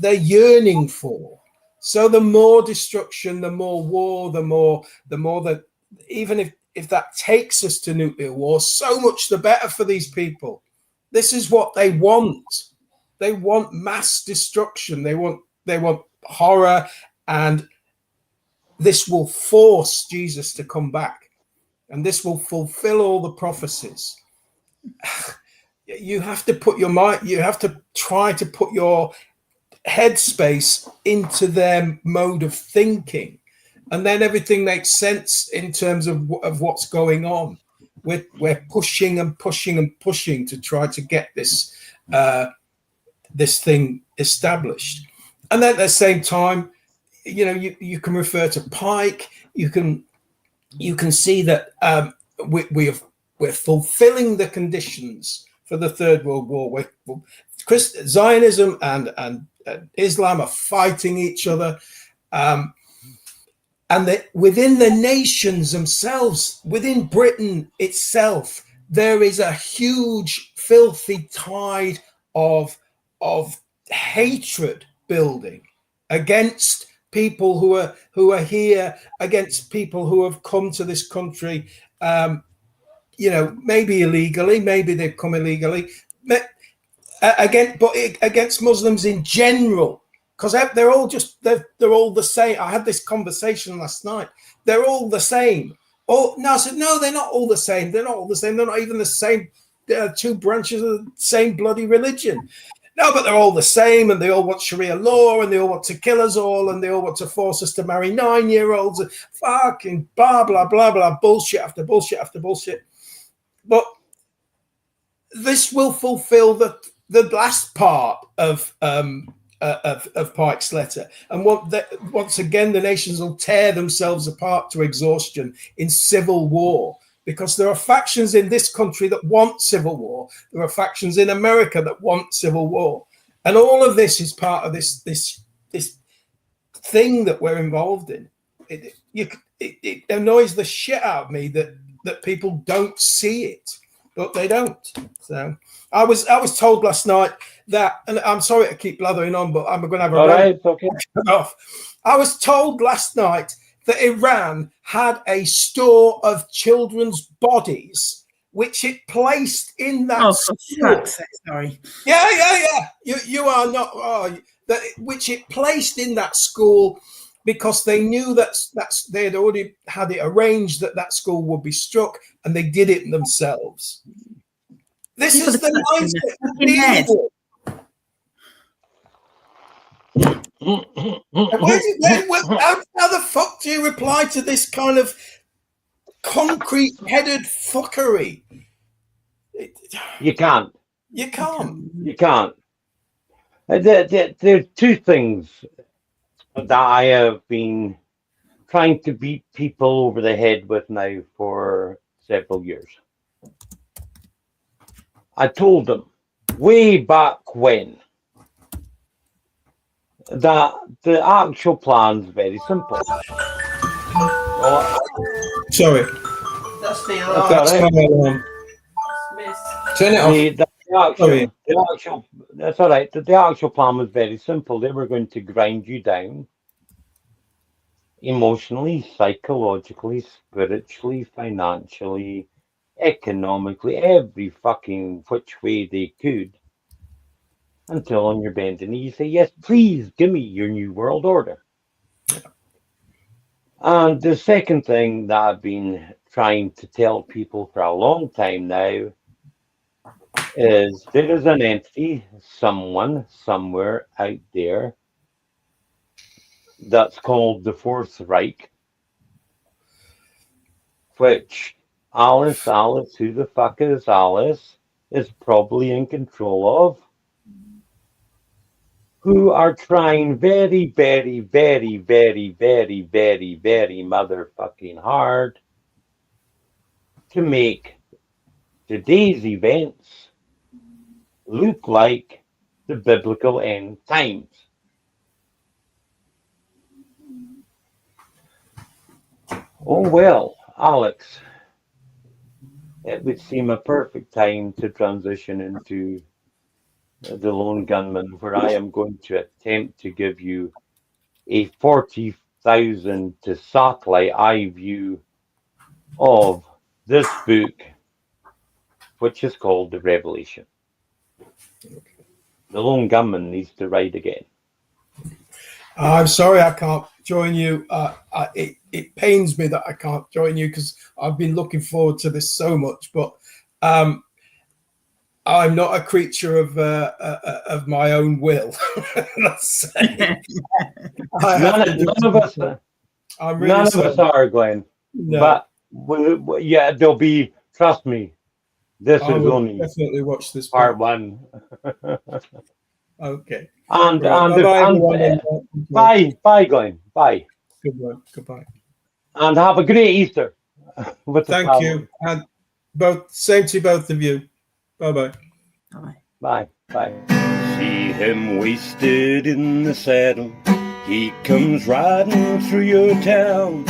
yearning for. So the more destruction, the more war, the more that, even if that takes us to nuclear war, so much the better for these people. This is what they want. They want mass destruction. They want horror, and this will force Jesus to come back, and this will fulfill all the prophecies. You have to put your mind, you have to try to put your headspace into their mode of thinking, and then everything makes sense in terms of what's going on. We're pushing and pushing and pushing to try to get this thing established. And then at the same time, you can refer to Pike. You can see that we're fulfilling the conditions for the Third World War. Zionism and Islam are fighting each other, and within the nations themselves, within Britain itself, there is a huge, filthy tide of hatred building against people who are here, against people who have come to this country, maybe illegally, maybe they've come illegally, but against Muslims in general, because they're all the same. I had this conversation last night. They're all the same. I said, no, they're not all the same. They're not all the same. They're not even the same. Two branches of the same bloody religion. No, but they're all the same, and they all want Sharia law, and they all want to kill us all, and they all want to force us to marry 9-year-olds, and fucking blah, blah, blah, blah, bullshit after bullshit after bullshit. But this will fulfill the last part of Pike's letter. And once again, the nations will tear themselves apart to exhaustion in civil war. Because there are factions in this country that want civil war. There are factions in America that want civil war. And all of this is part of this thing that we're involved in. It annoys the shit out of me that people don't see it, but they don't. So I was told last night that, and I'm sorry to keep blathering on, but I'm going to have a all right, okay. off. I was told last night that Iran had a store of children's bodies, which it placed in that. Oh, for fuck's sake, sorry. Yeah. You are not. Which it placed in that school because they knew that they had already had it arranged that school would be struck, and they did it themselves. This is the mindset. How the fuck do you reply to this kind of concrete-headed fuckery? You can't. You can't. You can't. There are two things that I have been trying to beat people over the head with now for several years. I told them way back when that the actual plan's very simple. Sorry. That's the That's all right. my alarm. Miss. Turn it off. The actual, that's all right. The actual plan was very simple. They were going to grind you down emotionally, psychologically, spiritually, financially, economically, every fucking which way they could, until on your bending knee you say, yes, please give me your new world order. And the second thing that I've been trying to tell people for a long time now is there is an entity, someone, somewhere out there that's called the Fourth Reich, which Alice, who the fuck is Alice, is probably in control of, who are trying very, very, very, very, very, very, very motherfucking hard to make today's events look like the biblical end times. Oh well, Alex, it would seem a perfect time to transition into the Lone Gunman, where I am going to attempt to give you a 40,000 to satellite eye view of this book, which is called The Revelation. The Lone Gunman needs to ride again. I'm sorry I can't join you. It pains me that I can't join you because I've been looking forward to this so much. But I'm not a creature of my own will. Let's say. None of us are, Glenn. No. But yeah, there'll be. Trust me. This I is will only definitely watch this part one. Okay. And Right. bye, Glenn. Bye. Goodbye. And have a great Easter. With the Thank family. you. And same to both of you. Bye-bye. Bye. See him wasted in the saddle. He comes riding through your town.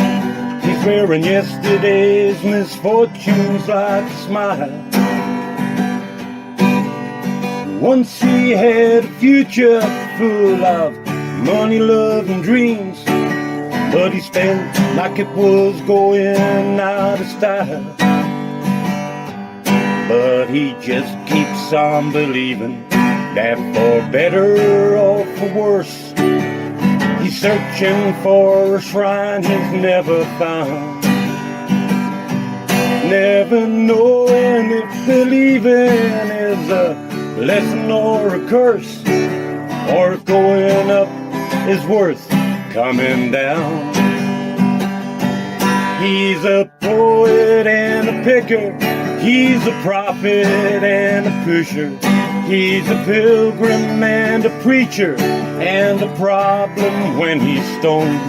He's wearing yesterday's misfortunes like a smile. Once he had a future full of money, love, and dreams, but he spent like it was going out of style. But he just keeps on believing that for better or for worse, he's searching for a shrine he's never found. Never knowing if believing is a blessing or a curse, or if going up is worth coming down. He's a poet and a picker. He's a prophet and a pusher. He's a pilgrim and a preacher, and a problem when he's stoned.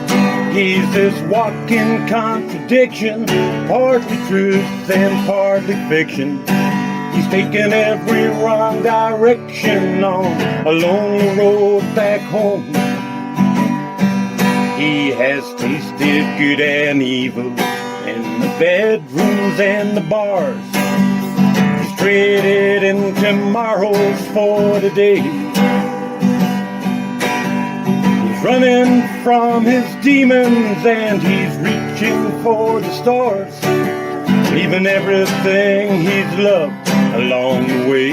He's this walking contradiction, partly truth and partly fiction. He's taken every wrong direction on a lonely road back home. He has tasted good and evil in the bedrooms and the bars. He's traded in tomorrows for today. He's running from his demons and he's reaching for the stars, leaving everything he's loved along the way.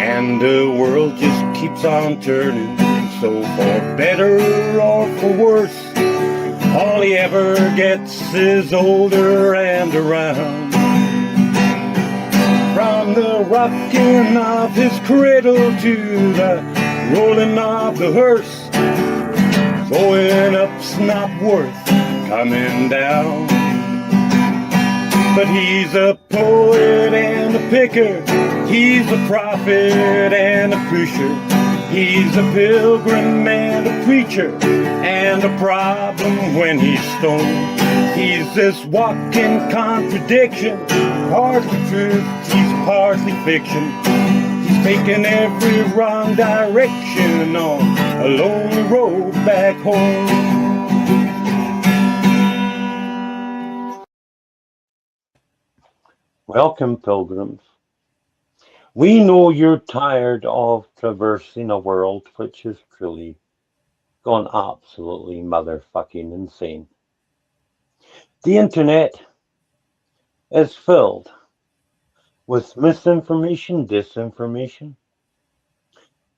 And the world just keeps on turning, so for better or for worse, all he ever gets is older and around. From the rocking of his cradle to the rolling off the hearse, going up Snopworth, coming down. But he's a poet and a picker, he's a prophet and a preacher, he's a pilgrim and a preacher, and a problem when he's stoned. He's this walking contradiction, partly truth, he's partly fiction. He's taking every wrong direction on a lonely road back home. Welcome, pilgrims. We know you're tired of traversing a world which has truly gone absolutely motherfucking insane. The internet is filled with misinformation, disinformation,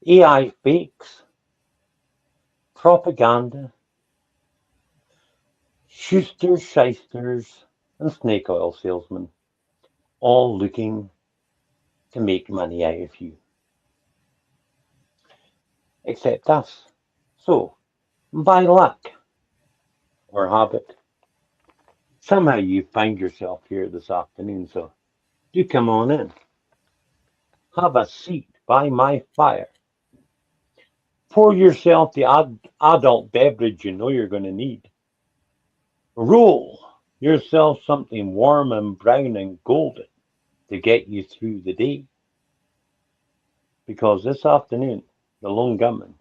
AI fakes, propaganda, shoosters, shysters, and snake oil salesmen, all looking to make money out of you. Except us. So, by luck or habit, somehow you find yourself here this afternoon, so do come on in. Have a seat by my fire. Pour yourself the adult beverage you know you're going to need. Roll yourself something warm and brown and golden to get you through the day. Because this afternoon, the lone gunman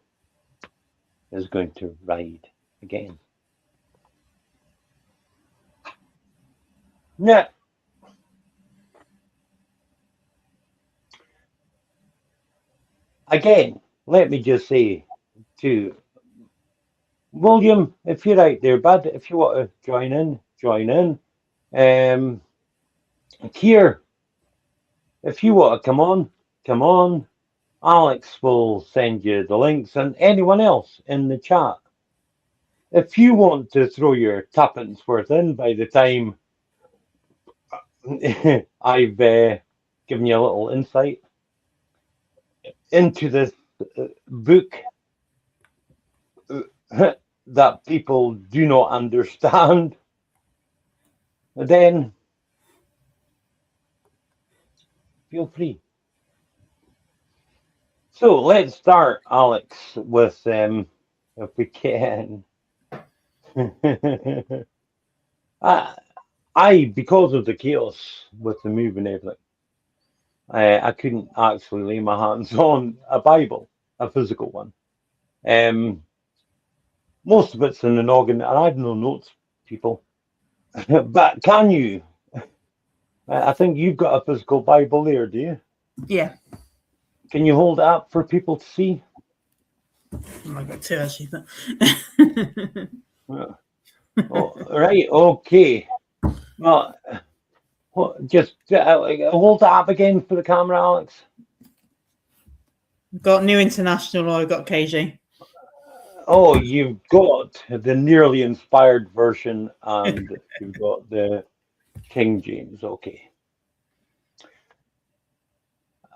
is going to ride again. Now, again, let me just say to William, if you're out there, bud, if you want to join in, join in. Kier, if you want to come on, come on. Alex will send you the links, and anyone else in the chat. If you want to throw your tuppence worth in by the time I've given you a little insight into this book that people do not understand, then feel free. So let's start, Alex, with if we can. Because of the chaos with the move and everything, I couldn't actually lay my hands on a Bible, a physical one. Most of it's in the noggin, and I have no notes, people. But can you? I think you've got a physical Bible there, do you? Yeah. Can you hold it up for people to see? I've got two actually, but Oh, right, okay. Well, just hold it up again for the camera, Alex. got New International or I've got KJ. Oh, you've got the nearly inspired version and you've got the King James, okay.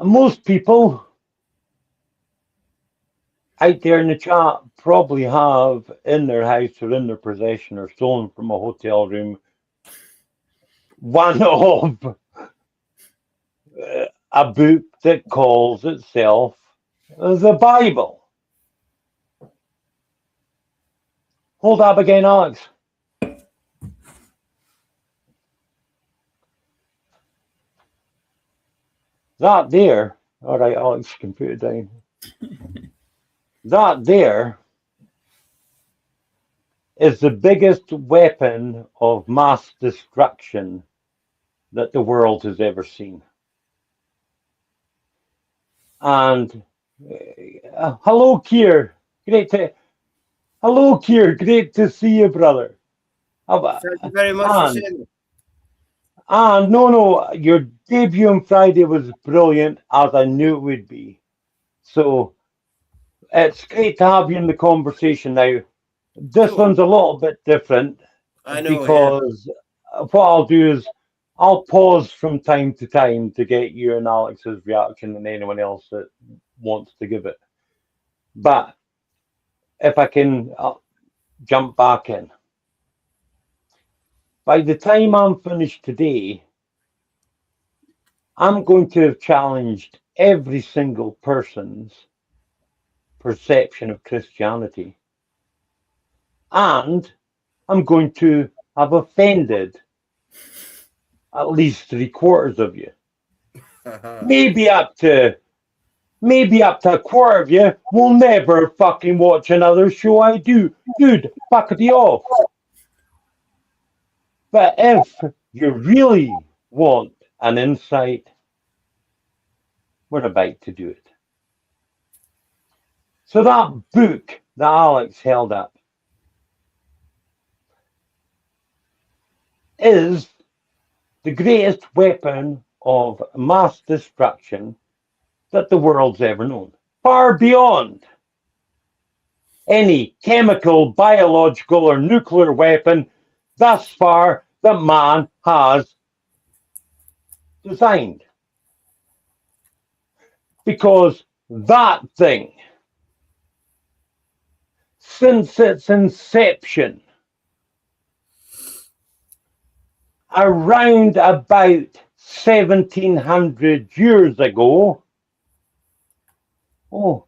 Most people out there in the chat probably have in their house or in their possession or stolen from a hotel room one of a book that calls itself the Bible. Hold up again, Alex. That there, all right, Alex can put it down. That there is the biggest weapon of mass destruction that the world has ever seen. And hello, Keir. Hello, Keir. Great to see you, brother. Thank you very much for saying it. And no, your debut on Friday was brilliant, as I knew it would be. So it's great to have you in the conversation now. This one's a little bit different. I know, because what I'll do is I'll pause from time to time to get you and Alex's reaction and anyone else that wants to give it. But if I can jump back in, by the time I'm finished today, I'm going to have challenged every single person's perception of Christianity. And I'm going to have offended at least 3/4 of you. Maybe up to a quarter of you will never fucking watch another show I do. Dude, fuck it off. But if you really want an insight, we're about to do it. So that book that Alex held up is the greatest weapon of mass destruction that the world's ever known. Far beyond any chemical, biological, or nuclear weapon thus far that man has designed. Because that thing, since its inception, around about 1700 years ago, oh,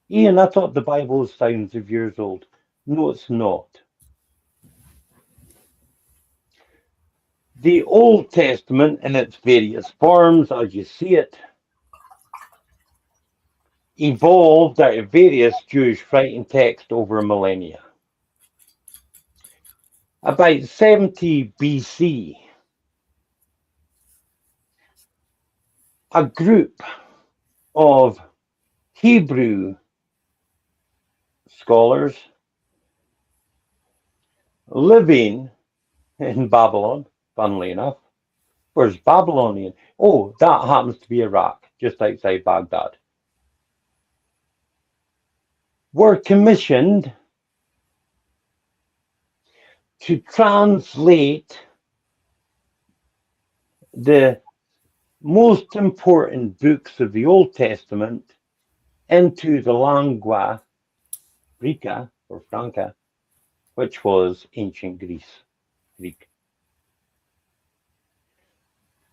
Ian, I thought the Bible was thousands of years old. No, it's not. The Old Testament in its various forms, as you see it, evolved out of various Jewish writing texts over millennia. About 70 BC, a group of Hebrew scholars living in Babylon, funnily enough. Where's Babylonian? Oh, that happens to be Iraq, just outside Baghdad. Were commissioned to translate the most important books of the Old Testament into the lingua franca, or franca, which was ancient Greek.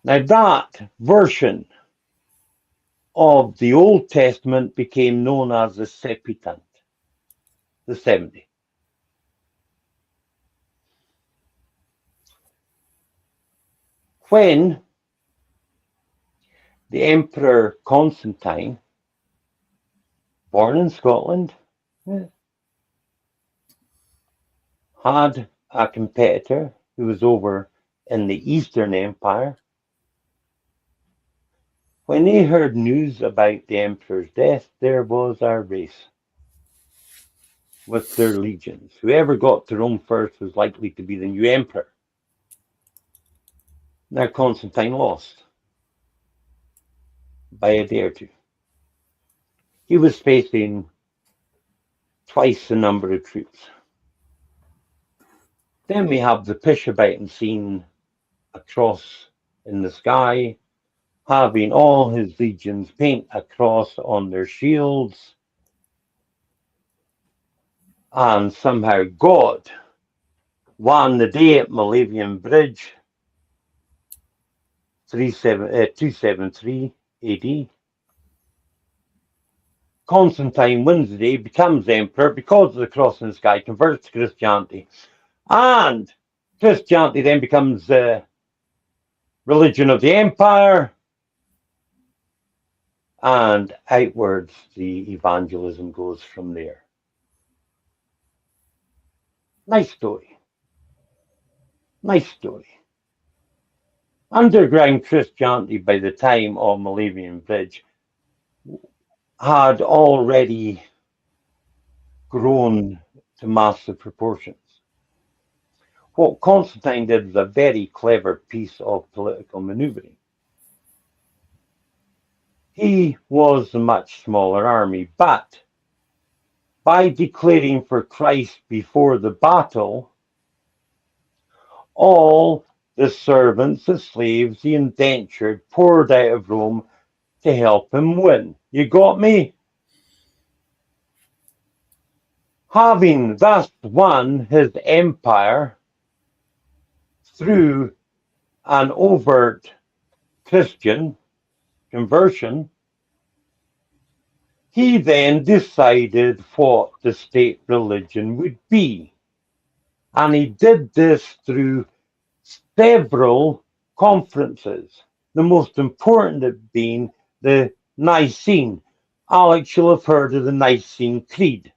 Now that version of the Old Testament became known as the Septuagint, the 70. When the Emperor Constantine, born in Scotland, had a competitor who was over in the Eastern Empire. When they heard news about the emperor's death, there was a race with their legions. Whoever got to Rome first was likely to be the new emperor. Now Constantine lost by a day or two. He was facing twice the number of troops. Then we have the Pishabitan seen a cross in the sky, having all his legions paint a cross on their shields, and somehow God won the day at Malavian Bridge, 273 AD. Constantine wins the day, becomes emperor because of the cross in the sky, converts to Christianity, and Christianity then becomes the religion of the empire, and outwards the evangelism goes from there. Nice story. Nice story. Underground Christianity by the time of Malavian Bridge had already grown to massive proportions. What Constantine did was a very clever piece of political maneuvering. He was a much smaller army, but by declaring for Christ before the battle, all the servants, the slaves, the indentured poured out of Rome to help him win. You got me? having thus won his empire through an overt Christian conversion, he then decided what the state religion would be. And he did this through several conferences, the most important being the Nicene. Alex, you'll have heard of the Nicene Creed.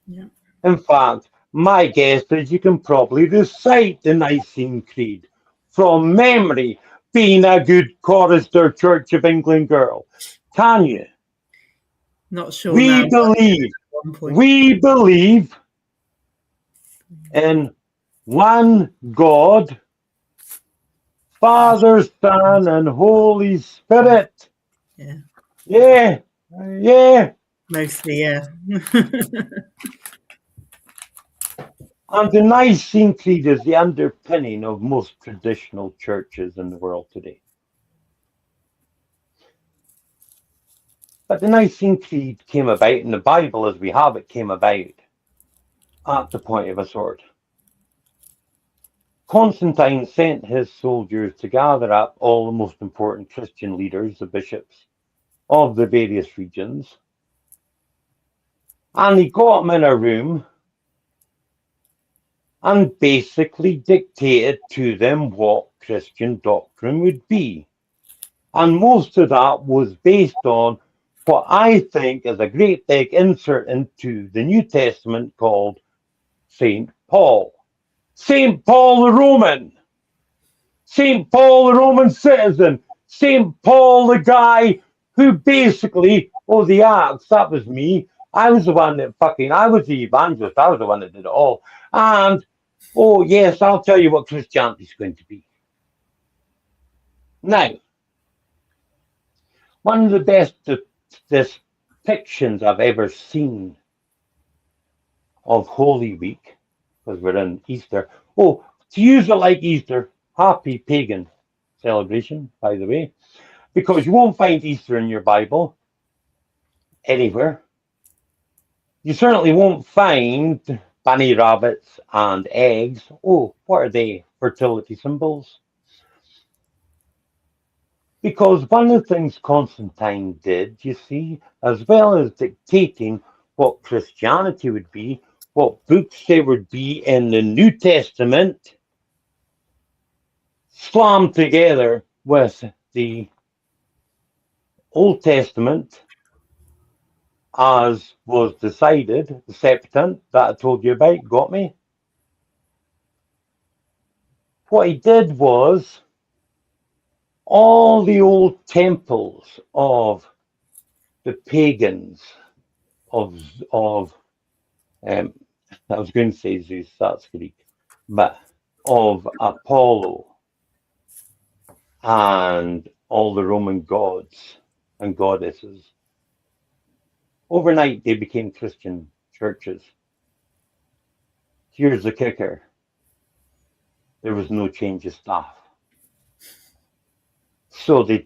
Yeah. In fact, my guess is you can probably recite the Nicene Creed from memory, being a good chorister Church of England girl. Can you? Not sure We now. believe, At one point. we believe in one God, Father, Son, and Holy Spirit. Yeah. Yeah, yeah. Mostly, yeah. And the Nicene Creed is the underpinning of most traditional churches in the world today. But the Nicene Creed came about, and the Bible as we have it came about at the point of a sword. Constantine sent his soldiers to gather up all the most important Christian leaders, the bishops of the various regions, and he got them in a room and basically dictated to them what Christian doctrine would be. And most of that was based on what I think is a great big insert into the New Testament called St. Paul. St. Paul the Roman. St. Paul the Roman citizen. St. Paul the guy who basically, the Acts, that was me. I was the one that I was the evangelist. I was the one that did it all. And, yes, I'll tell you what Christianity is going to be. Now, one of the best depictions I've ever seen of Holy Week, because we're in Easter. To use it like Easter, happy pagan celebration, by the way, because you won't find Easter in your Bible anywhere. You certainly won't find bunny rabbits and eggs. What are they? Fertility symbols? Because one of the things Constantine did, you see, as well as dictating what Christianity would be, what books there would be in the New Testament, slammed together with the Old Testament, as was decided, the Septuagint that I told you about, got me? What he did was, all the old temples of the pagans, of I was going to say Zeus, that's Greek, but of Apollo and all the Roman gods and goddesses. Overnight, they became Christian churches. Here's the kicker. There was no change of staff. So the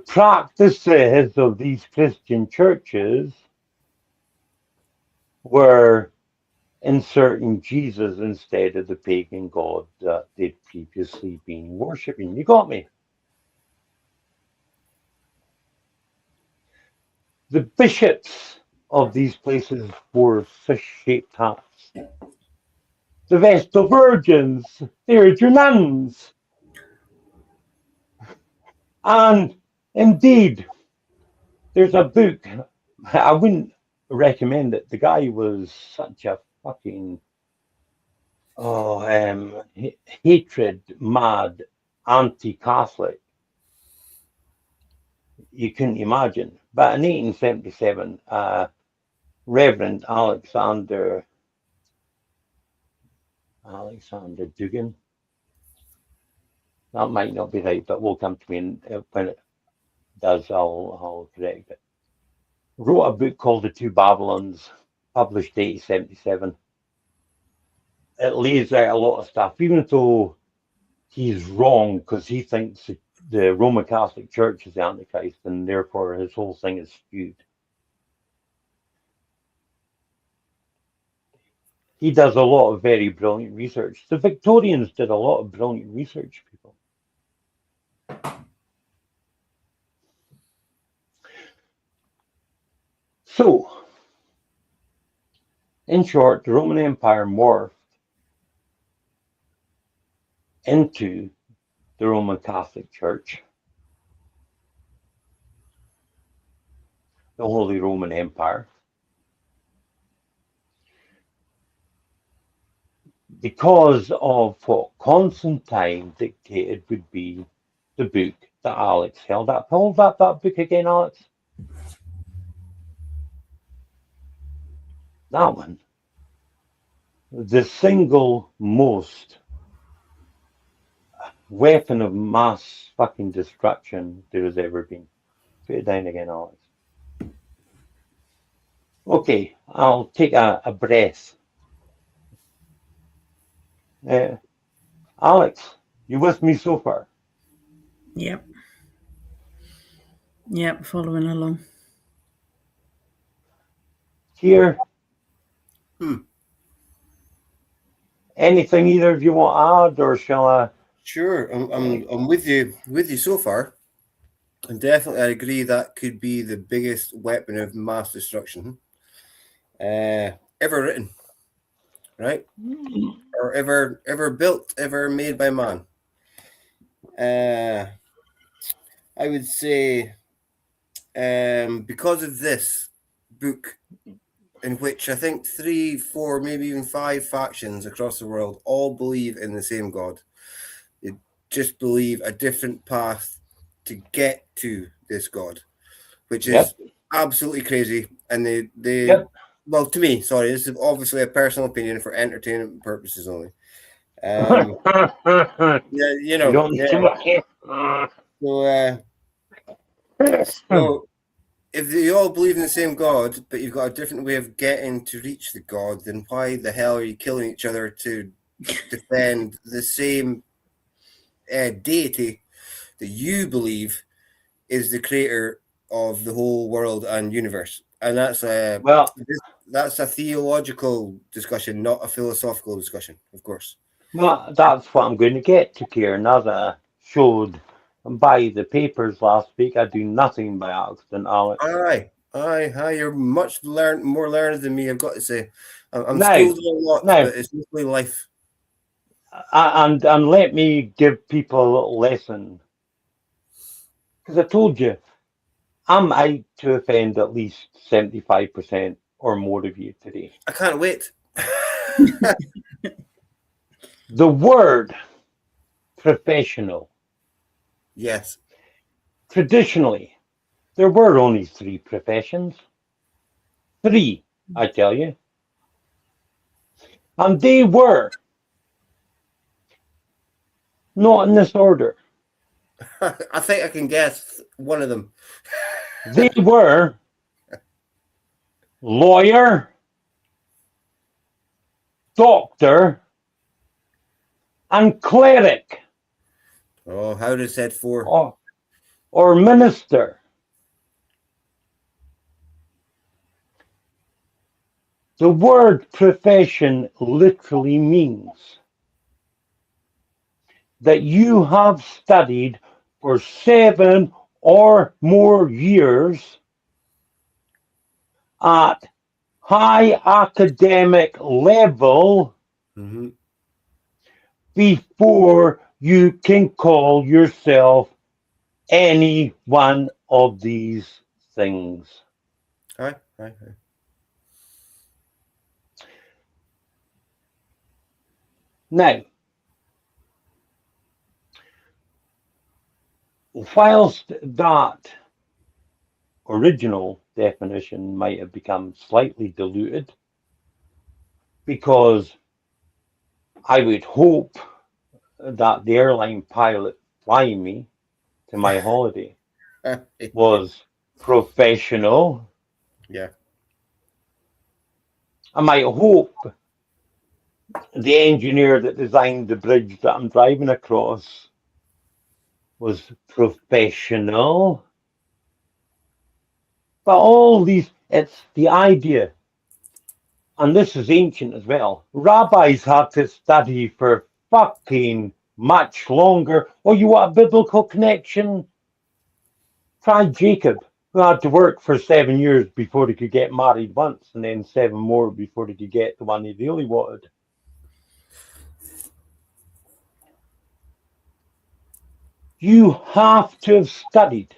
practices of these Christian churches were inserting Jesus instead of the pagan god that they'd previously been worshipping. You got me? The bishops of these places wore fish-shaped hats. The Vestal Virgins, they're your nuns. And indeed, there's a book, I wouldn't recommend it. The guy was such a fucking hatred, mad, anti-Catholic. You couldn't imagine. But in 1877, Reverend Alexander Dugan, that might not be right, but will come to me, and when it does, I'll correct it. Wrote a book called The Two Babylons, published 1877. It lays out a lot of stuff, even though he's wrong, because he thinks the Roman Catholic Church is the Antichrist, and therefore his whole thing is skewed. He does a lot of very brilliant research. The Victorians did a lot of brilliant research, people. So, in short, the Roman Empire morphed into the Roman Catholic Church, the Holy Roman Empire, because of what Constantine dictated would be the book that Alex held up. Hold up that book again, Alex. That one. The single most weapon of mass fucking destruction there has ever been. Put it down again, Alex. Okay, I'll take a breath. Alex, you with me so far? Yep. Yep, following along. Here? Anything either of you want to add, or shall I? Sure, I'm with you so far, and definitely I agree that could be the biggest weapon of mass destruction ever written, right? Or ever built, ever made by man. I would say, because of this book, in which I think 3, 4, maybe even 5 factions across the world all believe in the same God. They just believe a different path to get to this God, which is absolutely crazy. And they well, to me, sorry, this is obviously a personal opinion for entertainment purposes only. Yeah, you know. You don't Yeah. So if they all believe in the same God, but you've got a different way of getting to reach the God, then why the hell are you killing each other to defend the same deity that you believe is the creator of the whole world and universe? And that's a theological discussion, not a philosophical discussion, of course. Well, that's what I'm going to get to, Kieran. As I showed by the papers last week, I do nothing by accident, Alex. Aye, you're much more learned than me, I've got to say. I'm still doing a lot, but it's mostly life. And let me give people a little lesson. Because I told you, I'm out to offend at least 75% or more of you today. I can't wait. The word professional. Yes. Traditionally, there were only 3 professions. 3, I tell you. And they were not in this order. I think I can guess one of them. They were lawyer, doctor, and cleric. Oh, how does that for? Or minister. The word profession literally means that you have studied for 7 or more years at high academic level before you can call yourself any one of these things. Aye. Now, whilst that original definition might have become slightly diluted, because I would hope that the airline pilot flying me to my holiday was professional. Yeah. I might hope the engineer that designed the bridge that I'm driving across was professional. But all these, it's the idea and this is ancient as well, rabbis had to study for fucking much longer. Oh, you want a biblical connection? Try Jacob, who had to work for 7 years before he could get married once, and then 7 more before he could get the one he really wanted. You have to have studied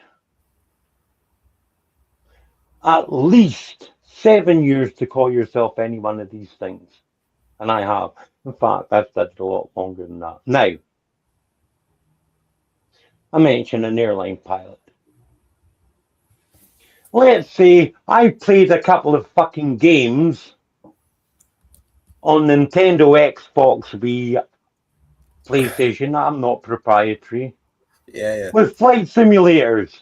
at least 7 years to call yourself any one of these things. And I have. In fact, I've studied a lot longer than that. Now, I mentioned an airline pilot. Let's say I played a couple of fucking games on Nintendo, Xbox, Wii, PlayStation. I'm not proprietary. Yeah. With flight simulators.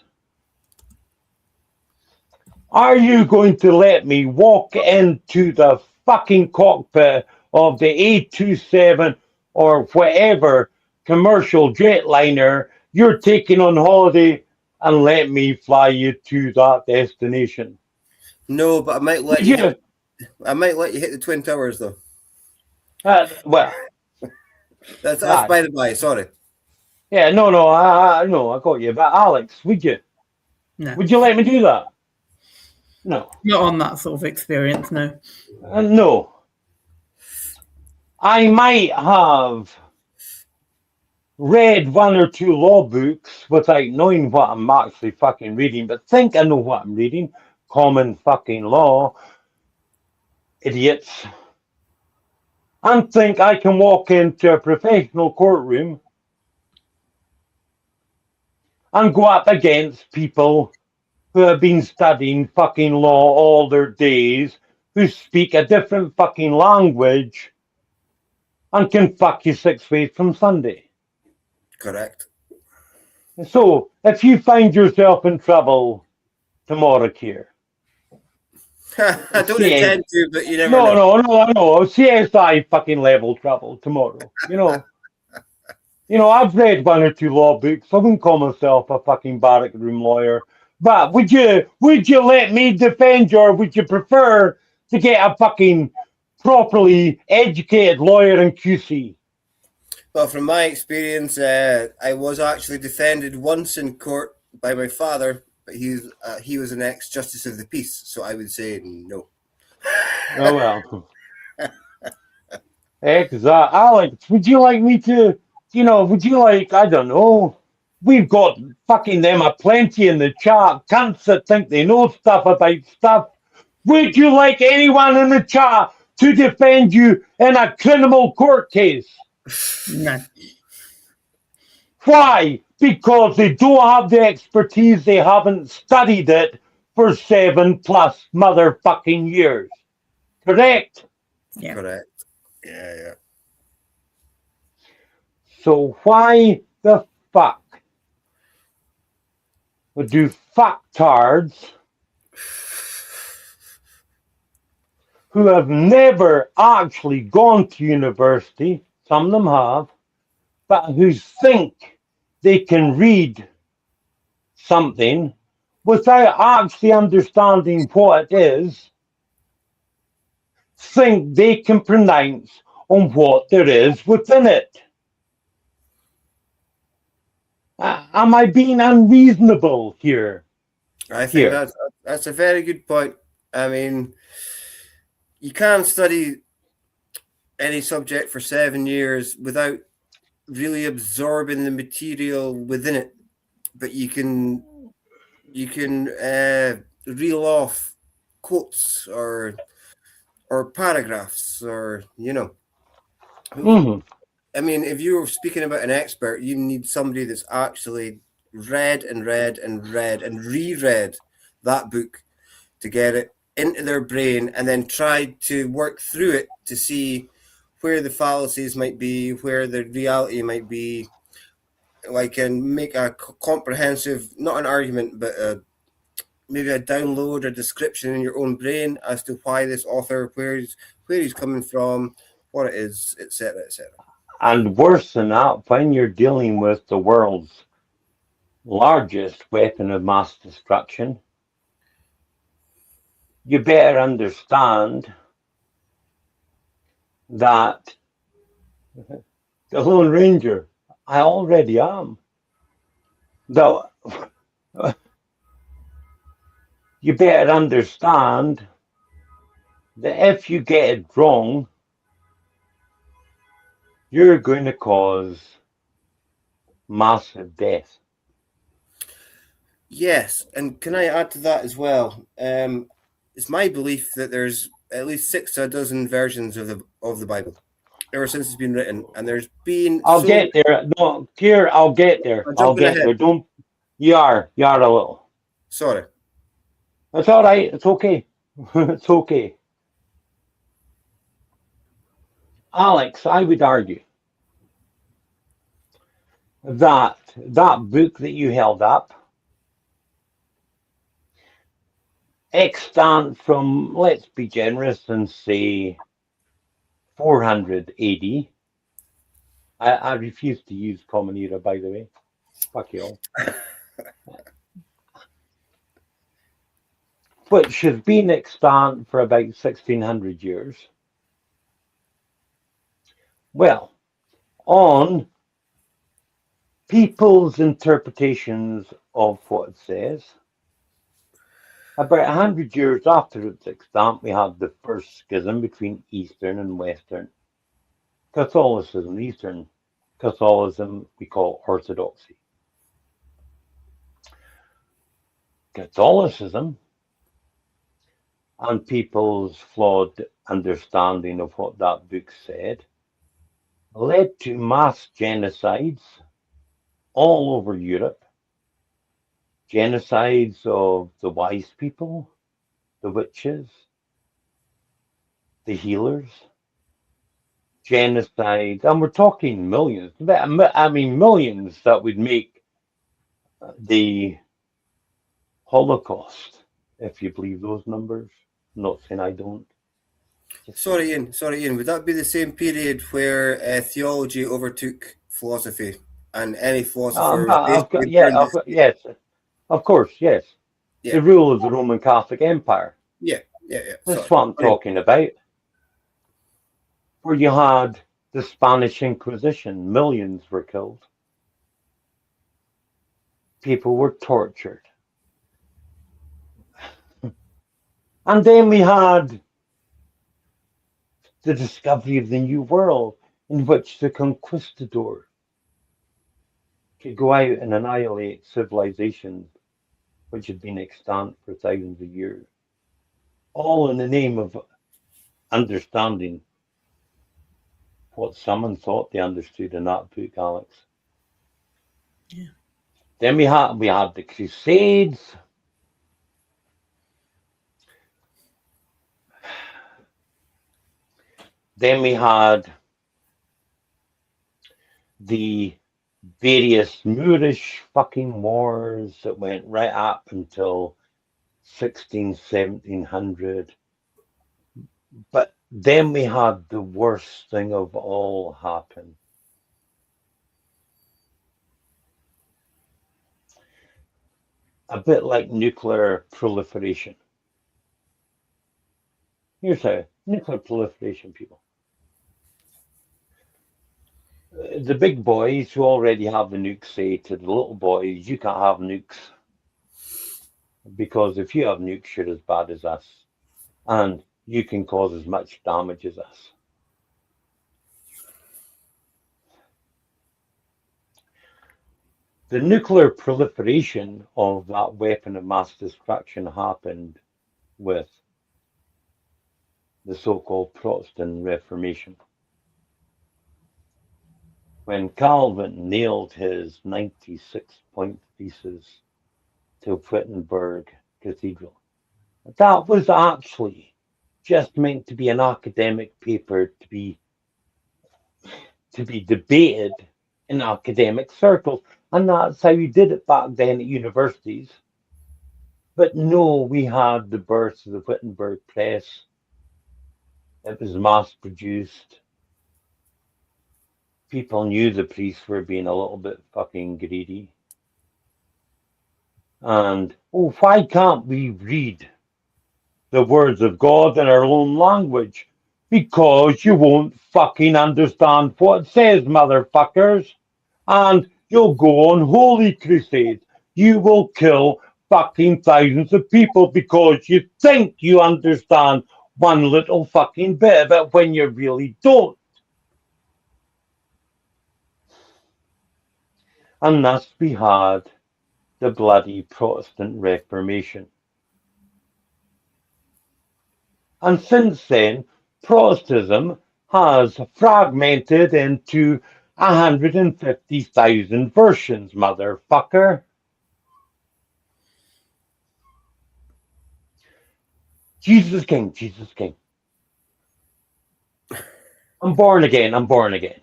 Are you going to let me walk into the fucking cockpit of the A27 or whatever commercial jetliner you're taking on holiday and let me fly you to that destination? No, but I might let Would you. you? I might let you hit the Twin Towers, though. Well, That's Aye. by the by. Sorry. yeah, no, I got you. But Alex, would you? No, Would you let me do that? No. not on that sort of experience. No. No. I might have read one or two law books without knowing what I'm actually fucking reading, but think I know what I'm reading. Common fucking law. Idiots. And think I can walk into a professional courtroom and go up against people who have been studying fucking law all their days, who speak a different fucking language and can fuck you 6 ways from Sunday. Correct. So, if you find yourself in trouble tomorrow, Keir, I don't CS intend to, but you never know. no, CSI fucking level trouble tomorrow. I've read one or two law books. I wouldn't call myself a fucking barrack room lawyer. But would you let me defend you, or would you prefer to get a fucking properly educated lawyer in QC? Well, from my experience, I was actually defended once in court by my father, but he was an ex-justice of the peace, so I would say no. Oh well. Alex, would you like me to, would you like, I don't know, we've got fucking them aplenty in the chat, cunts that think they know stuff about stuff. Would you like anyone in the chat to defend you in a criminal court case? No. Why? Because they don't have the expertise, they haven't studied it for 7+ motherfucking years. Correct? Yeah. Correct. Yeah. So why the fuck do fucktards who have never actually gone to university, some of them have, but who think they can read something without actually understanding what it is, think they can pronounce on what there is within it? Am I being unreasonable here? I think that's a very good point. I mean, you can't study any subject for 7 years without really absorbing the material within it, but you can reel off quotes or paragraphs, or Mm-hmm. I mean, if you're speaking about an expert, you need somebody that's actually read and reread that book to get it into their brain, and then tried to work through it to see where the fallacies might be, where the reality might be, like, and make a comprehensive, not an argument, but maybe a download or description in your own brain as to why this author, where he's coming from, what it is, etc., etc. And worse than that, when you're dealing with the world's largest weapon of mass destruction, you better understand that the Lone Ranger, I already am. Though you better understand that if you get it wrong, you're going to cause massive death. Yes, and can I add to that as well? It's my belief that there's at least 6 to a dozen versions of the Bible ever since it's been written, and there's been I'll get there. No, here, I'll get there. I'm I'll jumping get ahead. there. Don't. You are a little. Sorry. It's all right. It's okay. It's okay. Alex, I would argue that that book that you held up, extant from, let's be generous and say 400 AD. I refuse to use Common Era, by the way. Fuck you all. Which has been extant for about 1600 years. Well, on people's interpretations of what it says, about 100 years after its extant, we had the first schism between Eastern and Western Catholicism. Eastern Catholicism we call Orthodoxy. Catholicism and people's flawed understanding of what that book said led to mass genocides all over Europe. Genocides of the wise people, the witches, the healers, genocide, and we're talking millions. I mean, millions that would make the Holocaust, if you believe those numbers. I'm not saying I don't. Sorry, Ian. Would that be the same period where theology overtook philosophy, and any philosopher was basically burned at stake? Yes, of course, yes. Yeah. The rule of the Roman Catholic Empire. Yeah. That's what I'm talking about. Where you had the Spanish Inquisition, millions were killed. People were tortured. And then we had the discovery of the New World, in which the conquistador could go out and annihilate civilizations which had been extant for thousands of years, all in the name of understanding what someone thought they understood in that book, Alex. Yeah. Then we had the Crusades. Then we had the various Moorish fucking wars that went right up until 1700. But then we had the worst thing of all happen. A bit like nuclear proliferation. Here's how nuclear proliferation, people. The big boys who already have the nukes say to the little boys, you can't have nukes. Because if you have nukes, you're as bad as us. And you can cause as much damage as us. The nuclear proliferation of that weapon of mass destruction happened with the so-called Protestant Reformation. When Calvin nailed his 96-point thesis to Wittenberg Cathedral, that was actually just meant to be an academic paper to be debated in academic circles, and that's how you did it back then at universities. But no, we had the birth of the Wittenberg Press. It was mass produced. People knew the priests were being a little bit fucking greedy. And, why can't we read the words of God in our own language? because you won't fucking understand what it says, motherfuckers. And you'll go on holy crusades. You will kill fucking thousands of people because you think you understand one little fucking bit of it when you really don't. And thus we had the bloody Protestant Reformation. And since then, Protestantism has fragmented into 150,000 versions, motherfucker. Jesus is King, Jesus is King. I'm born again, I'm born again.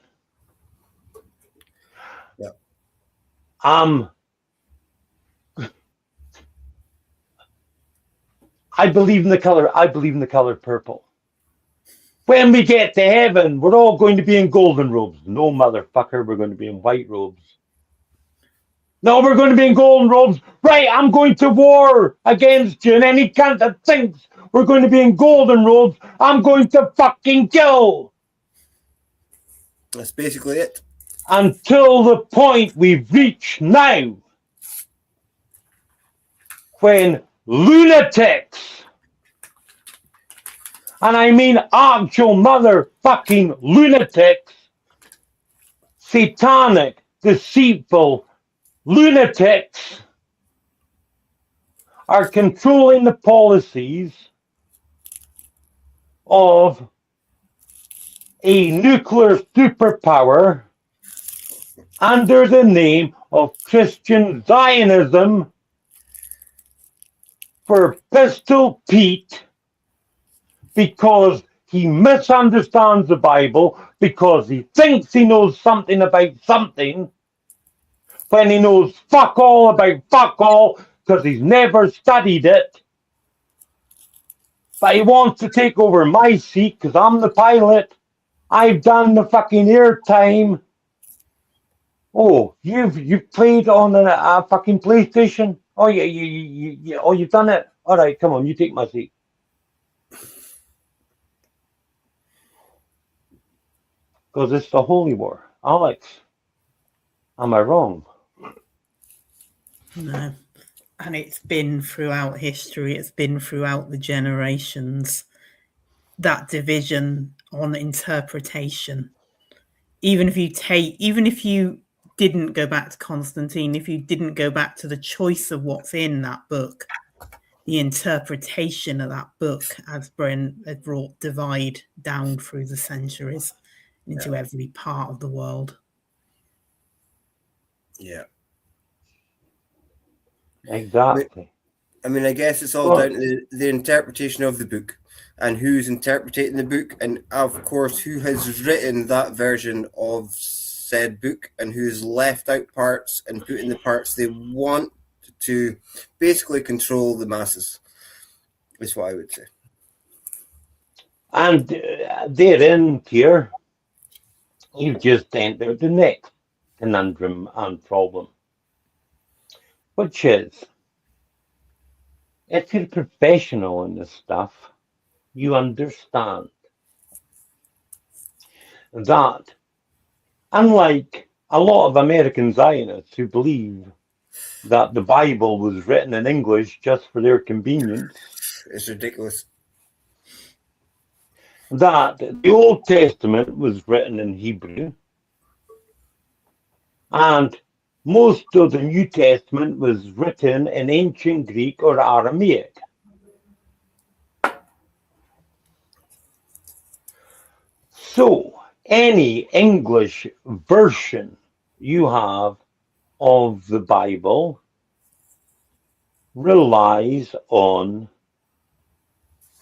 Yeah. I believe in the color purple. When we get to heaven, we're all going to be in golden robes. No, motherfucker, we're going to be in white robes. No, we're going to be in golden robes. Right, I'm going to war against you and any cunt that thinks we're going to be in golden robes, I'm going to fucking kill. That's basically it. Until the point we've reached now, when lunatics, and I mean actual motherfucking lunatics, satanic, deceitful lunatics, are controlling the policies of a nuclear superpower under the name of Christian Zionism for Pistol Pete, because he misunderstands the Bible, because he thinks he knows something about something, when he knows fuck all about fuck all, because he's never studied it. But he wants to take over my seat because I'm the pilot. I've done the fucking airtime. Oh, you've played on a fucking PlayStation? Oh, yeah, oh, you've done it? All right, come on, you take my seat. Because it's the holy war. Alex, am I wrong? No. And it's been throughout history, it's been throughout the generations, that division on interpretation. Even if you didn't go back to Constantine, if you didn't go back to the choice of what's in that book, the interpretation of that book has brought divide down through the centuries into every part of the world. Yeah. Exactly. I mean, I guess it's all down to the interpretation of the book and who's interpreting the book, and of course, who has written that version of said book and who's left out parts and put in the parts they want to basically control the masses, is what I would say. And therein, Pierre, you've just entered the next conundrum and problem, which is, if you're professional in this stuff, you understand that, unlike a lot of American Zionists who believe that the Bible was written in English just for their convenience, It's ridiculous. that the Old Testament was written in Hebrew, and most of the New Testament was written in ancient Greek or Aramaic. So, any English version you have of the Bible relies on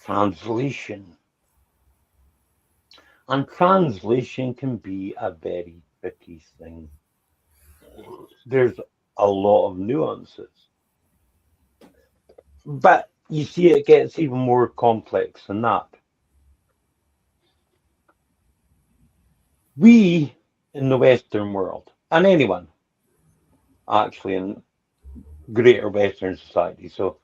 translation. And translation can be a very tricky thing. There's a lot of nuances. But you see, it gets even more complex than that. We in the Western world, and anyone actually in greater Western society, so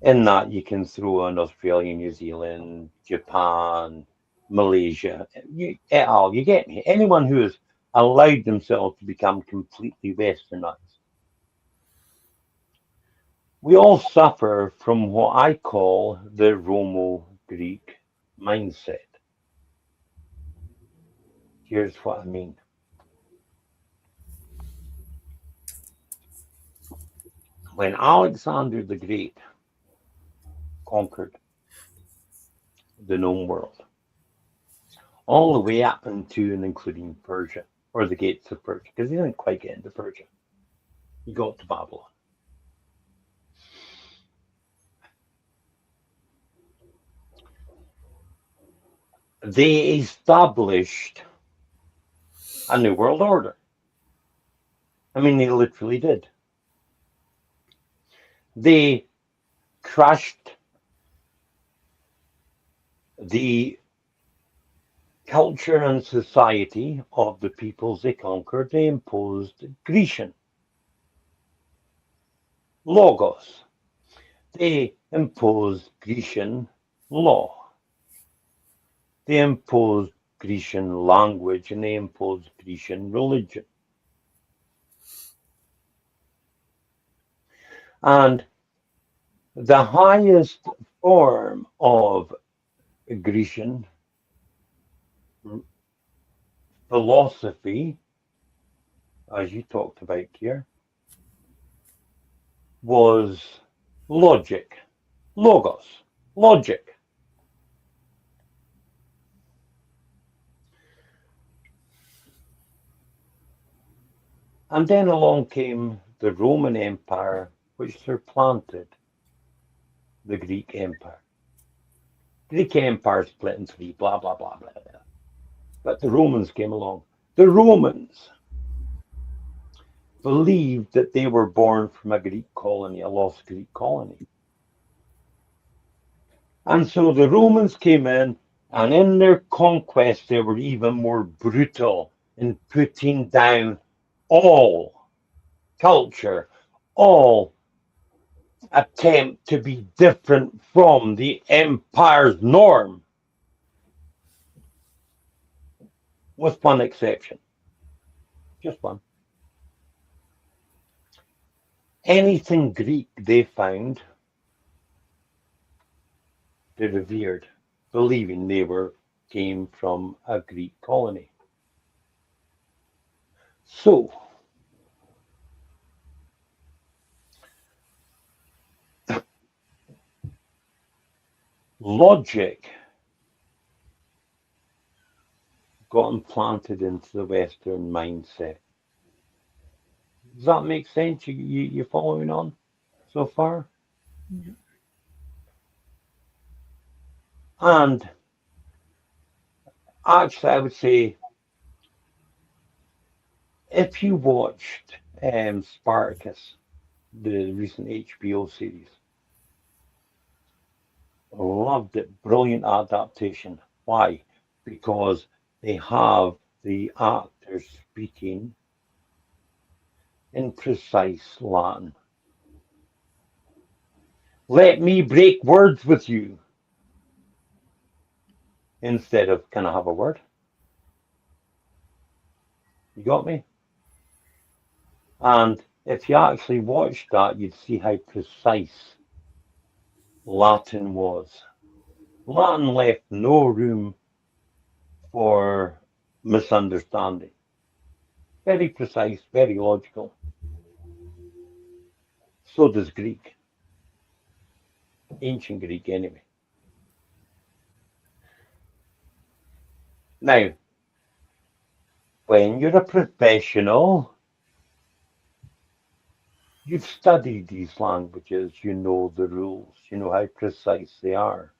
in that you can throw in Australia, New Zealand, Japan, Malaysia, et al. You get me? Anyone who has allowed themselves to become completely westernized. We all suffer from what I call the Romo-Greek mindset. Here's what I mean. When Alexander the Great conquered the known world, all the way up into and including Persia, or the gates of Persia, because he didn't quite get into Persia. He got to Babylon. They established a new world order. I mean, they literally did. They crushed the culture and society of the peoples they conquered. They imposed Grecian logos. They imposed Grecian law. They imposed Grecian language, and they imposed Grecian religion. And the highest form of Grecian philosophy, as you talked about here, was logic, logos, logic. And then along came the Roman Empire, which supplanted the Greek Empire. Greek Empire split in three, blah, blah, blah, blah, blah. But the Romans came along. The Romans believed that they were born from a Greek colony, a lost Greek colony. And so the Romans came in, and in their conquest, they were even more brutal in putting down all culture, all attempt to be different from the empire's norm, with one exception. Just one. Anything Greek they found, they revered, believing they came from a Greek colony. So, logic got implanted into the Western mindset. Does that make sense? You following on so far? Yeah. And actually, I would say if you watched Spartacus, the recent HBO series, loved it. Brilliant adaptation. Why? Because they have the actors speaking in precise Latin. Let me break words with you instead of can I have a word? You got me? And if you actually watched that, you'd see how precise Latin was. Latin left no room for misunderstanding. Very precise, very logical. So does Greek. Ancient Greek, anyway. Now, when you're a professional, you've studied these languages, you know the rules, you know how precise they are.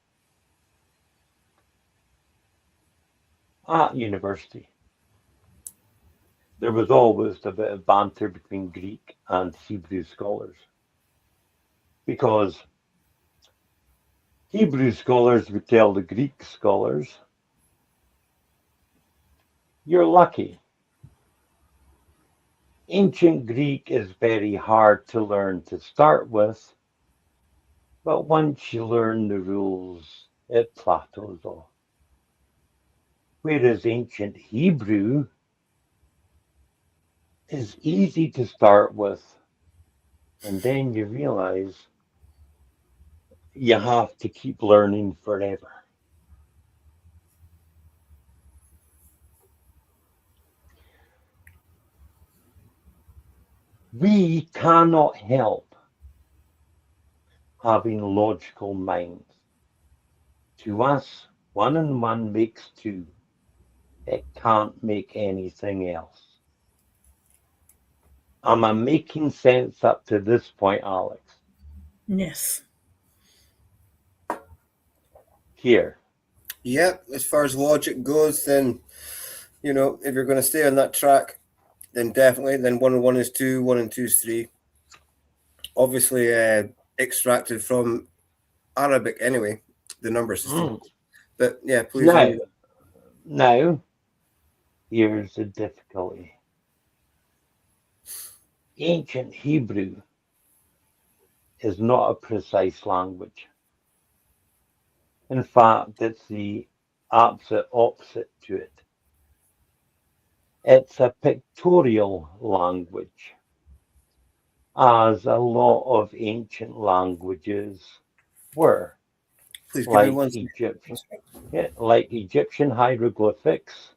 At university, there was always a bit of banter between Greek and Hebrew scholars, because Hebrew scholars would tell the Greek scholars, you're lucky. Ancient Greek is very hard to learn to start with, but once you learn the rules, it plateaus off. whereas ancient Hebrew is easy to start with, and then you realize you have to keep learning forever. We cannot help having logical minds. To us, 1 and 1 makes 2. It can't make anything else. Am I making sense up to this point, Alex? Yes. Here. Yeah, as far as logic goes, then, you know, if you're going to stay on that track, then definitely, then 1 and 1 is 2, 1 and 2 is 3. Obviously, extracted from Arabic anyway, the number system. Mm. But yeah, please. Now, here's the difficulty. Ancient Hebrew is not a precise language. In fact, it's the absolute opposite to it. It's a pictorial language, as a lot of ancient languages were, Please give me like one second. like Egyptian hieroglyphics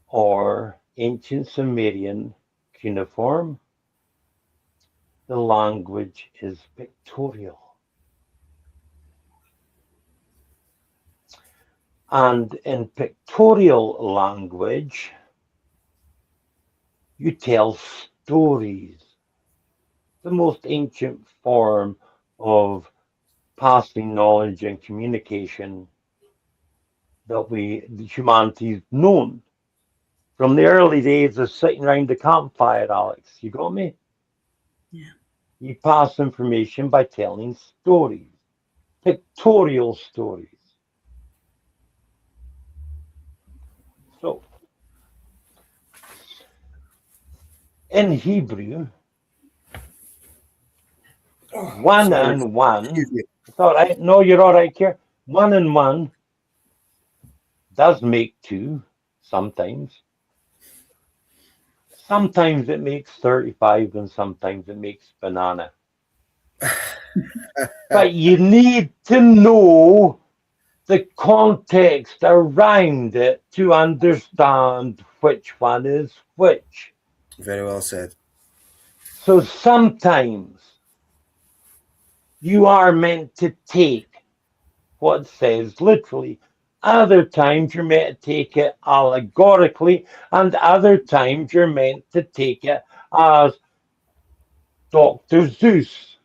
or ancient Sumerian cuneiform. The language is pictorial. And in pictorial language, you tell stories. The most ancient form of passing knowledge and communication that humanity's known. From the early days of sitting around the campfire, Alex, you got me? Yeah. You pass information by telling stories, pictorial stories. So, in Hebrew, one Sorry. and one, Excuse me. it's all right. No, you're all right here. 1 and 1 does make 2 sometimes. Sometimes it makes 35 and sometimes it makes banana. But you need to know the context around it to understand which one is which. Very well said. So sometimes you are meant to take what it says literally. Other times you're meant to take it allegorically, and other times you're meant to take it as Dr. Zeus.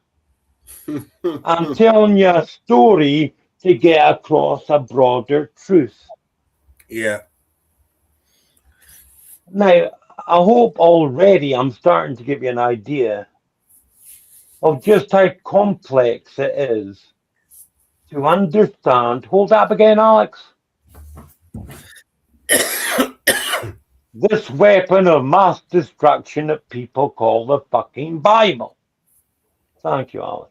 I'm telling you a story to get across a broader truth. Yeah. Now, I hope already I'm starting to give you an idea of just how complex it is to understand. Hold up again, Alex. This weapon of mass destruction that people call the fucking Bible. Thank you, Alex.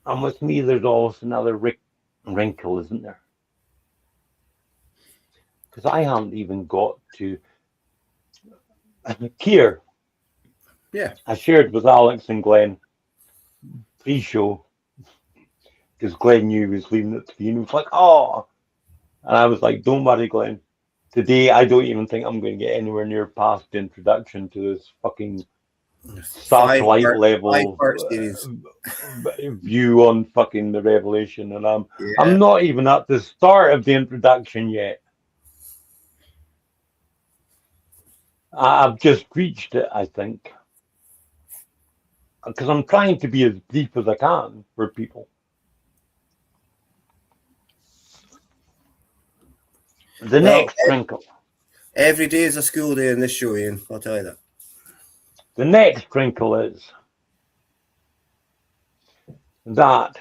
And with me, there's always another wrinkle, isn't there? Because I haven't even got to Kier. Yeah. I shared with Alex and Glenn pre-show because Glenn knew he was leaving it to me, and he was like, "Oh," and I was like, "Don't worry, Glenn. Today, I don't even think I'm going to get anywhere near past the introduction to this fucking satellite level five-part series. view on fucking the Revelation, and I'm Yeah. not even at the start of the introduction yet. I've just reached it, I think, because I'm trying to be as deep as I can for people. The next wrinkle. Every day is a school day in this show, Ian. I'll tell you that. The next wrinkle is that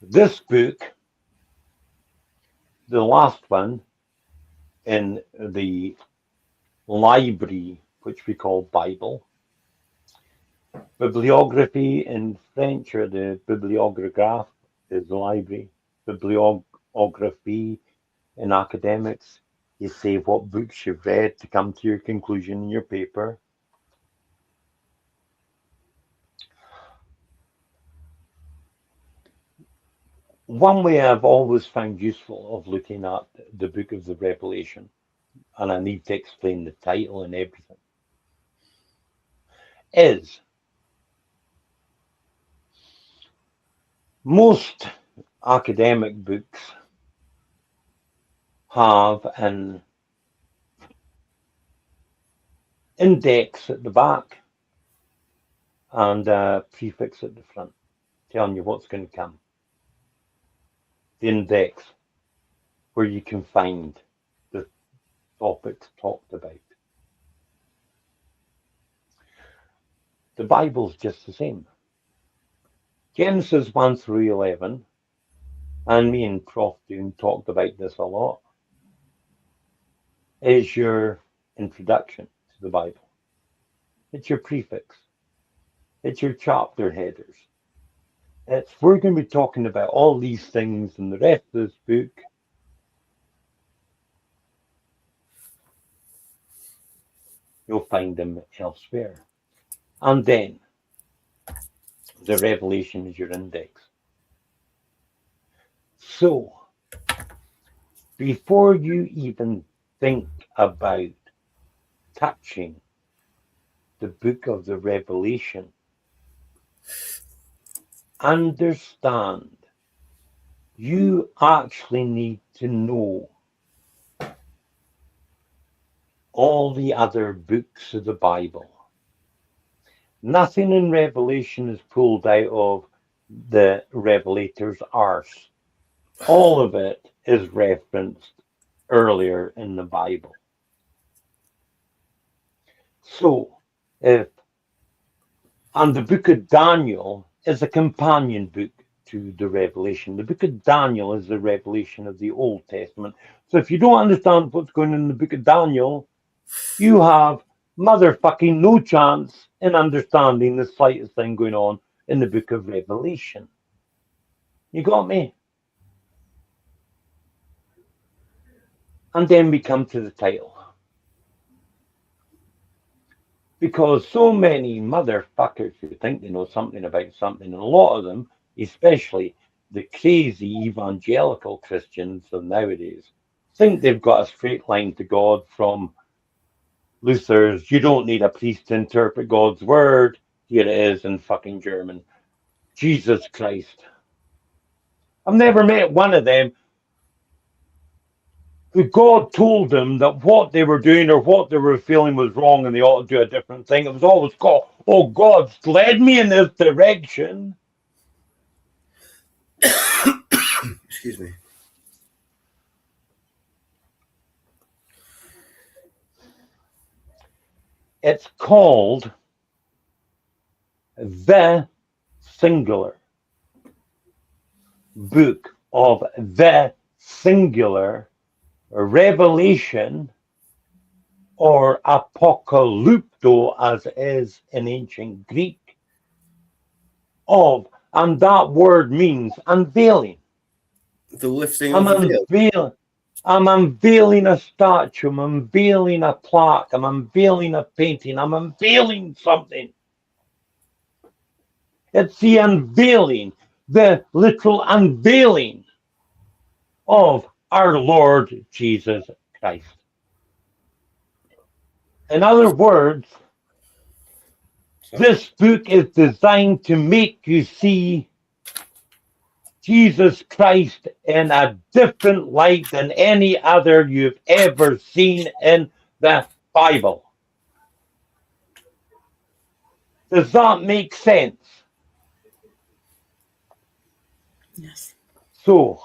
this book, the last one in the library, which we call Bible, Bibliography in French, or the bibliographe, is the library. Bibliography in academics, you say what books you've read to come to your conclusion in your paper. One way I've always found useful of looking at the book of the Revelation, and I need to explain the title and everything, is most academic books have an index at the back and a prefix at the front telling you what's going to come. The index, where you can find the topics talked about. The Bible's just the same. Genesis 1 through 11, and me and Prof. Doon talked about this a lot, is your introduction to the Bible. It's your prefix. It's your chapter headers. We're going to be talking about all these things in the rest of this book. You'll find them elsewhere. And then the Revelation is your index. So, before you even think about touching the book of the Revelation, understand you actually need to know all the other books of the Bible. Nothing in Revelation is pulled out of the Revelator's arse. All of it is referenced earlier in the Bible. So, and the book of Daniel is a companion book to the Revelation. The book of Daniel is the revelation of the Old Testament. So if you don't understand what's going on in the book of Daniel, you have motherfucking no chance in understanding the slightest thing going on in the book of Revelation. You got me? And then we come to the title. Because so many motherfuckers who think they know something about something, and a lot of them, especially the crazy evangelical Christians of nowadays, think they've got a straight line to God from Luther's, you don't need a priest to interpret God's word. Here it is in fucking German. Jesus Christ. I've never met one of them who God told them that what they were doing or what they were feeling was wrong and they ought to do a different thing. It was always God. Oh, God's led me in this direction. Excuse me. It's called the singular book of the singular revelation, or apocalypto as it is in ancient Greek, of, and that word means unveiling. The lifting of the veil. I'm unveiling a statue, I'm unveiling a plaque, I'm unveiling a painting, I'm unveiling something. It's the unveiling, the literal unveiling of our Lord Jesus Christ. In other words, this book is designed to make you see Jesus Christ in a different light than any other you've ever seen in the Bible. Does that make sense? Yes. So,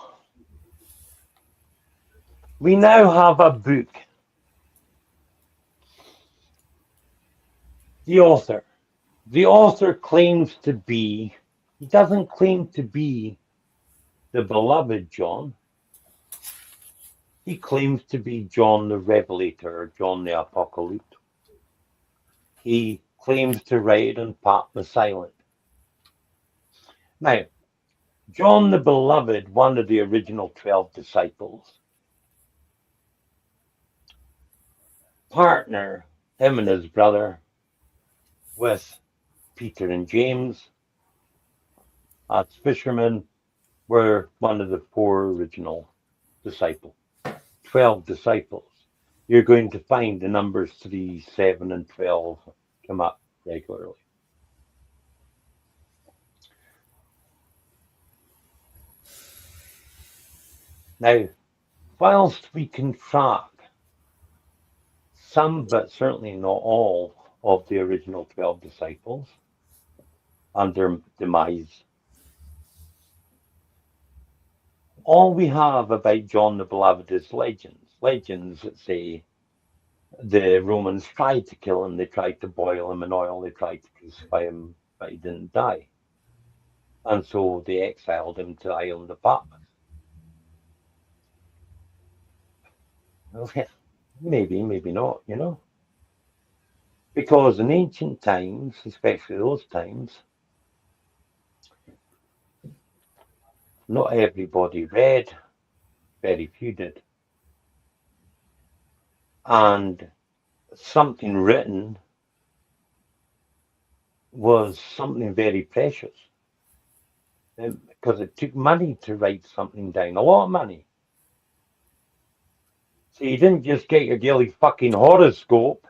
we now have a book. The author claims to be, he doesn't claim to be the beloved John. He claims to be John the Revelator, or John the Apocalypse. He claims to write on Patmos Island. Now, John the Beloved, one of the original 12 disciples, partner, him and his brother, with Peter and James, as fishermen, were one of the 4 original disciples. 12 disciples. You're going to find the numbers 3, 7, and 12 come up regularly. Now, whilst we can track some, but certainly not all, of the original 12 disciples and their demise, all we have about John the Beloved is legends. Legends that say the Romans tried to kill him, they tried to boil him in oil, they tried to crucify him, but he didn't die. And so they exiled him to the island of Patmos. Well, maybe, maybe not, you know. Because in ancient times, especially those times, not everybody read, very few did. And something written was something very precious. Because it took money to write something down, a lot of money. So you didn't just get your daily fucking horoscope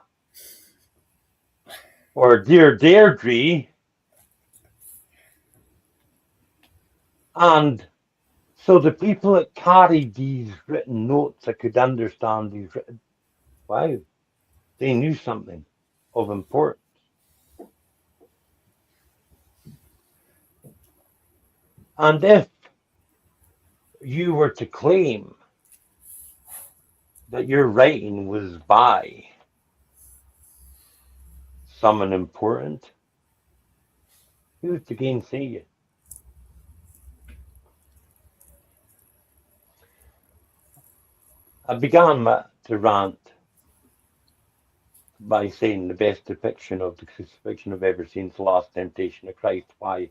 or Dear Deirdre and so the people that carried these written notes that could understand these written, wow, they knew something of importance. And if you were to claim that your writing was by someone important, who's to gainsay you? I began to rant by saying the best depiction of the crucifixion I've ever seen is The Last Temptation of Christ. Why?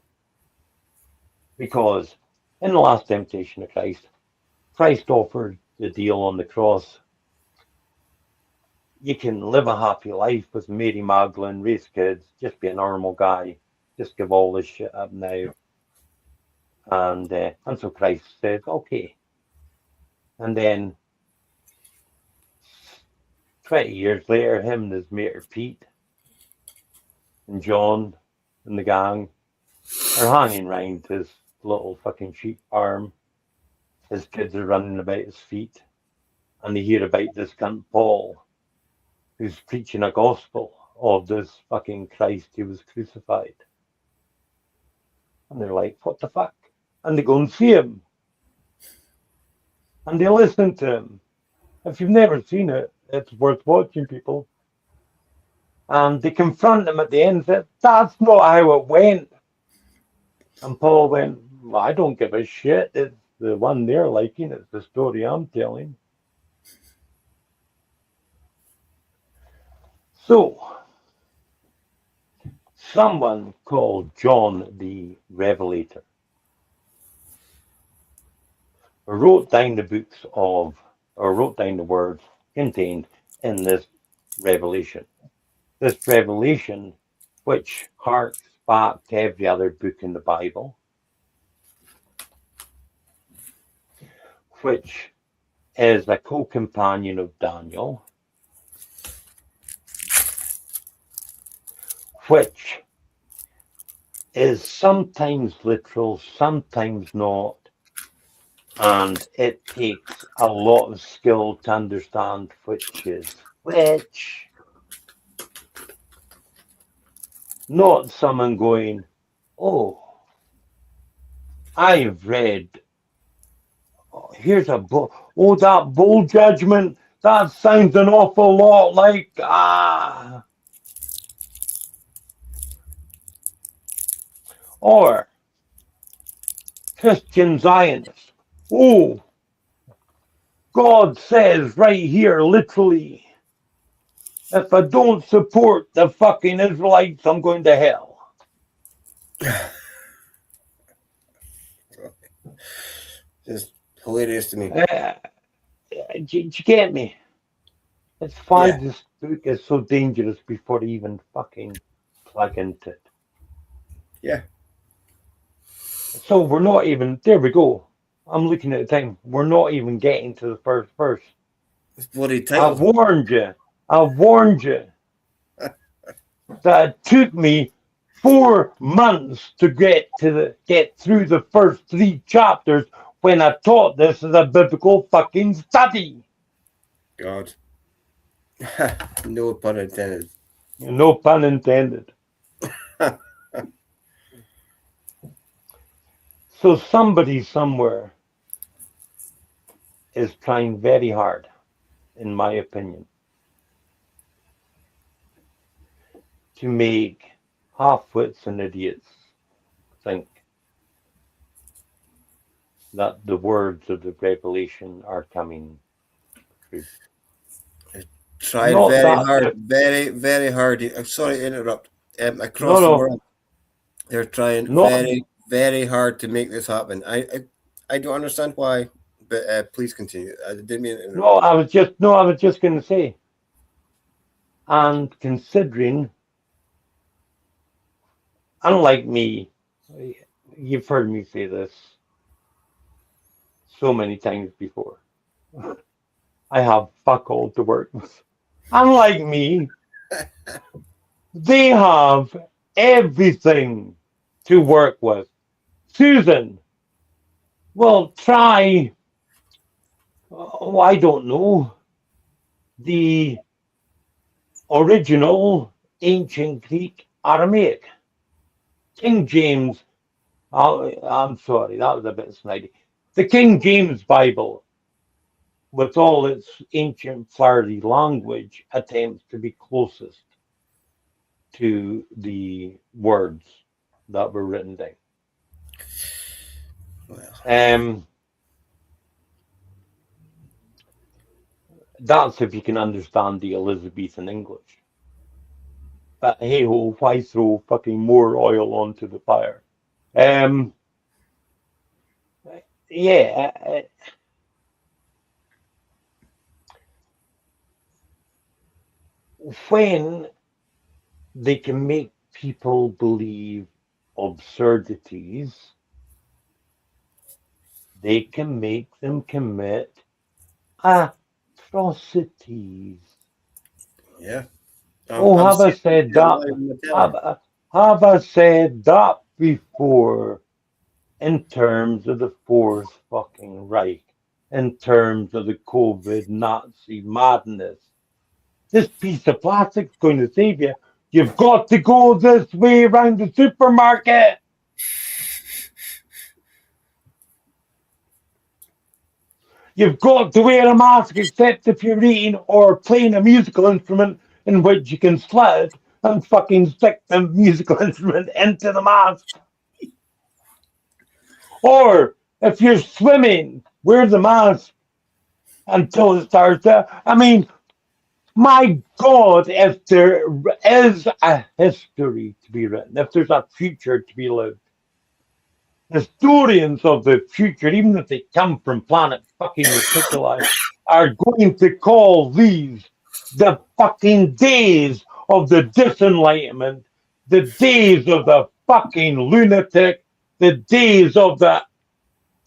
Because in The Last Temptation of Christ, Christ offered the deal on the cross. You can live a happy life with Mary Magdalene, raise kids, just be a normal guy, just give all this shit up now. And so Christ said, okay. And then 20 years later, him and his mate Pete and John and the gang are hanging around his little fucking sheep farm. His kids are running about his feet. And they hear about this cunt Paul, who's preaching a gospel of this fucking Christ who was crucified. And they're like, what the fuck? And they go and see him. And they listen to him. If you've never seen it, it's worth watching, people. And they confront him at the end and said, that's not how it went. And Paul went, well, I don't give a shit. It's the one they're liking. It's the story I'm telling. So, someone called John the Revelator wrote down the books of, or wrote down the words contained in this revelation. This revelation, which harks back to every other book in the Bible, which is a co-companion of Daniel, which is sometimes literal, sometimes not, and it takes a lot of skill to understand which is which. Not someone going, oh, I've read, here's a book, oh, that bowl judgment, that sounds an awful lot like, Or Christian Zionists, oh, God says right here, literally, If I don't support the fucking Israelites, I'm going to hell. Just hilarious to me. Do you get me? It's why this book is so dangerous before you even fucking plug into it. Yeah. So we're not even, there we go. I'm looking at the time. We're not even getting to the first verse. It's bloody I title. warned you. That it took me 4 months to get through the first 3 chapters when I taught this as a biblical fucking study. God. No pun intended. No pun intended. So somebody somewhere is trying very hard, in my opinion, to make half-wits and idiots think that the words of the revelation are coming true. Tried Not very that hard, very, very hard. I'm sorry to interrupt. Across the world, they're trying very, very hard to make this happen. I don't understand why, but please continue. I didn't mean to interrupt. No, I was just going to say, and considering, unlike me, you've heard me say this so many times before. I have fuck all to work with. Unlike me, they have everything to work with. Susan, well, try, oh, I don't know, the original ancient Greek Aramaic. King James, I'm sorry, that was a bit snidey. The King James Bible, with all its ancient flirty language, attempts to be closest to the words that were written down. That's if you can understand the Elizabethan English. But hey ho, why throw fucking more oil onto the fire? When they can make people believe absurdities, they can make them commit atrocities. Yeah. Have I said that? Have I said that before? In terms of the Fourth fucking Reich, in terms of the COVID Nazi madness, this piece of plastic's going to save you. You've got to go this way around the supermarket. You've got to wear a mask except if you're eating or playing a musical instrument in which you can slit and fucking stick the musical instrument into the mask. Or if you're swimming, wear the mask until it starts to. I mean, my God, if there is a history to be written, if there's a future to be lived, historians of the future, even if they come from planet fucking Reticuli, are going to call these the fucking days of the disenlightenment, the days of the fucking lunatic, the days of the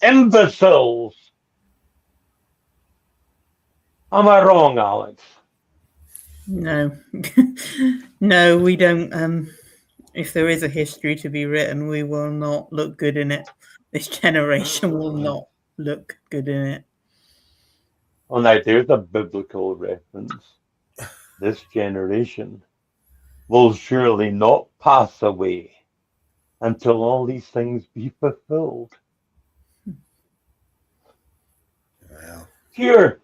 imbeciles. Am I wrong, Alex? No. No, we don't. If there is a history to be written, we will not look good in it. This generation will not look good in it. Well, now there's a biblical reference. This generation will surely not pass away until all these things be fulfilled. Well. Here,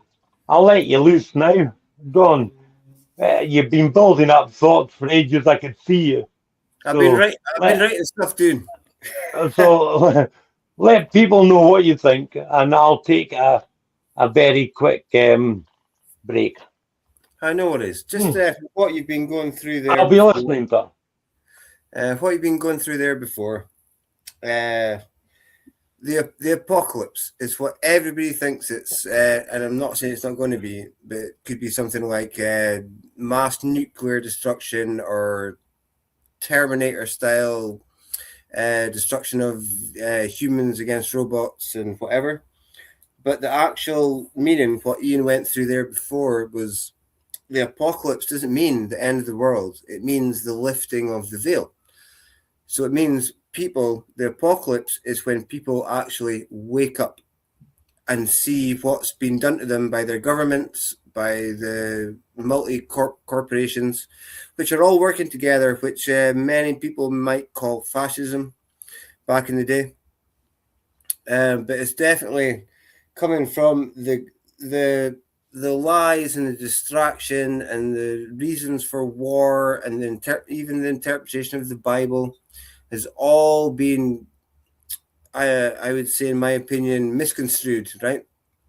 I'll let you loose now. Go on. You've been building up thoughts for ages. I could see you. I've been writing stuff down. So let people know what you think, and I'll take a very quick break. I know it is. Just what you've been going through there. I'll be listening, though. What you've been going through there before. The apocalypse is what everybody thinks it's, and I'm not saying it's not going to be, but it could be something like mass nuclear destruction or Terminator style destruction of humans against robots and whatever. But the actual meaning, what Ian went through there before, was the apocalypse doesn't mean the end of the world. It means the lifting of the veil. So it means the apocalypse is when people actually wake up and see what's been done to them by their governments, by the corporations, which are all working together, which many people might call fascism back in the day. But it's definitely coming from the lies and the distraction and the reasons for war and even the interpretation of the Bible has all been, I would say, in my opinion, misconstrued. Right?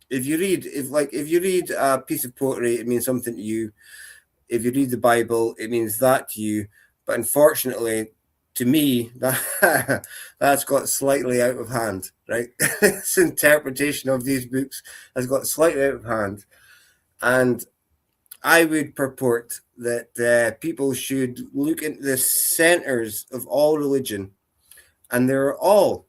If you read a piece of poetry, it means something to you. If you read the Bible, it means that to you. But unfortunately, to me, that's got slightly out of hand. Right? This interpretation of these books has got slightly out of hand, and I would purport that people should look into the centers of all religion, and they're all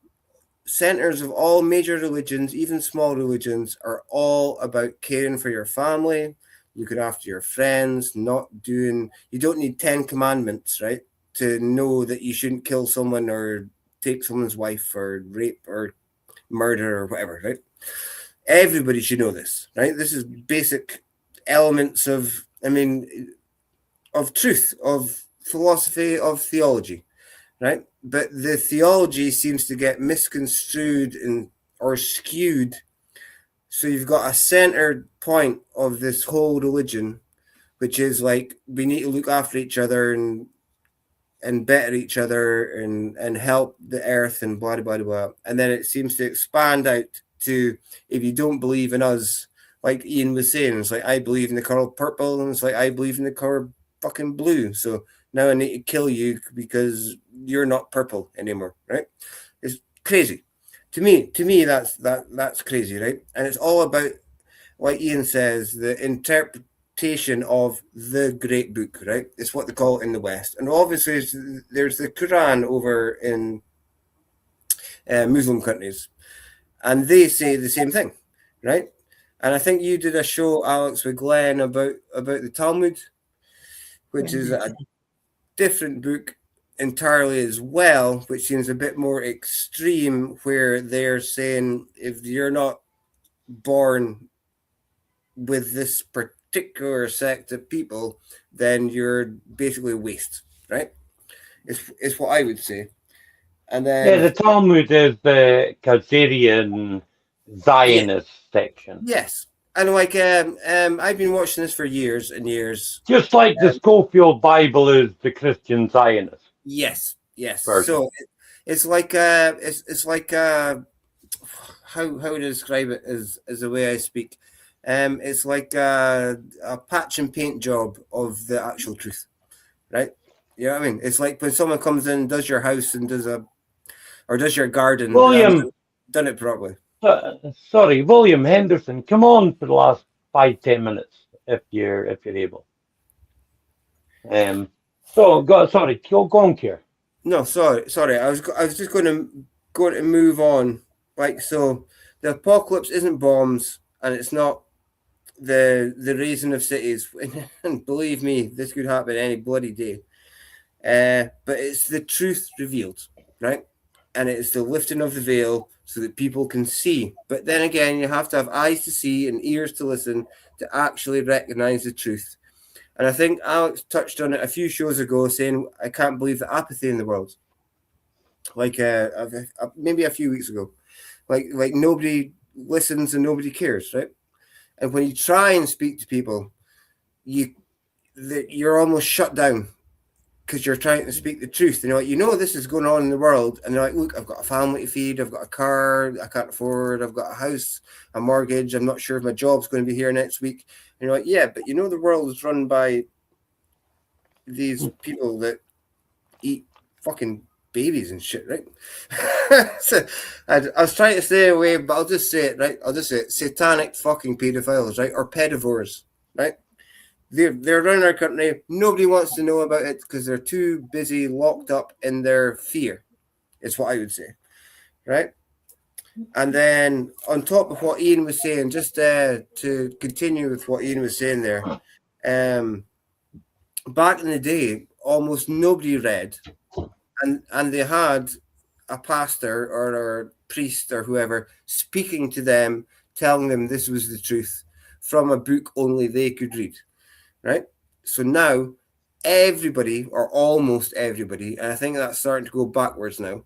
centers of all major religions, even small religions, are all about caring for your family, looking after your friends, you don't need 10 commandments, right, to know that you shouldn't kill someone or take someone's wife or rape or murder or whatever, right? Everybody should know this, right? This is basic elements of truth, of philosophy, of theology, right? But the theology seems to get misconstrued or skewed. So you've got a centered point of this whole religion, which is like, we need to look after each other and better each other and help the earth and blah, blah, blah, blah. And then it seems to expand out to, if you don't believe in us, like Ian was saying, it's like, I believe in the color purple, and it's like, I believe in the color fucking blue. So now I need to kill you because you're not purple anymore, right? It's crazy. To me, that's crazy, right? And it's all about, like Ian says, the interpretation of the great book, right? It's what they call it in the West. And obviously there's the Quran over in Muslim countries, and they say the same thing, right? And I think you did a show, Alex, with Glenn about the Talmud, which is a different book entirely as well, which seems a bit more extreme, where they're saying if you're not born with this particular sect of people, then you're basically waste, right? It's what I would say. And then the Talmud is the Khazarian Zionist section. Yes. And like I've been watching this for years and years. Just like the Schofield Bible is the Christian Zionist. Yes. version. So it's like how to describe it is the way I speak. It's like a patch and paint job of the actual truth, right? You know what I mean? It's like when someone comes in, does your house and does your garden. William, done it properly. Sorry, William Henderson, come on for the last 5-10 minutes if you're able. Go on, Kier. No, sorry. I was just going to move on. Like, so the apocalypse isn't bombs, and it's not the raising of cities. And believe me, this could happen any bloody day. But it's the truth revealed, right? And it's the lifting of the veil so that people can see. But then again, you have to have eyes to see and ears to listen to actually recognize the truth. And I think Alex touched on it a few shows ago, saying, I can't believe the apathy in the world. Like maybe a few weeks ago. Like nobody listens and nobody cares, right? And when you try and speak to people, you're almost shut down. because you're trying to speak the truth. And you know this is going on in the world, and they're like, look, I've got a family to feed, I've got a car I can't afford, I've got a house, a mortgage, I'm not sure if my job's going to be here next week. And you're like, yeah, but you know the world is run by these people that eat fucking babies and shit, right? So I was trying to stay away, but I'll just say it, right? I'll just say it. Satanic fucking pedophiles, right? Or pedivores, right? They're running our country. Nobody wants to know about it because they're too busy locked up in their fear. Is what I would say, right? And then on top of what Ian was saying, just to continue with what Ian was saying there, back in the day, almost nobody read, and they had a pastor or a priest or whoever speaking to them, telling them this was the truth from a book only they could read. Right? So now everybody, or almost everybody, and I think that's starting to go backwards now,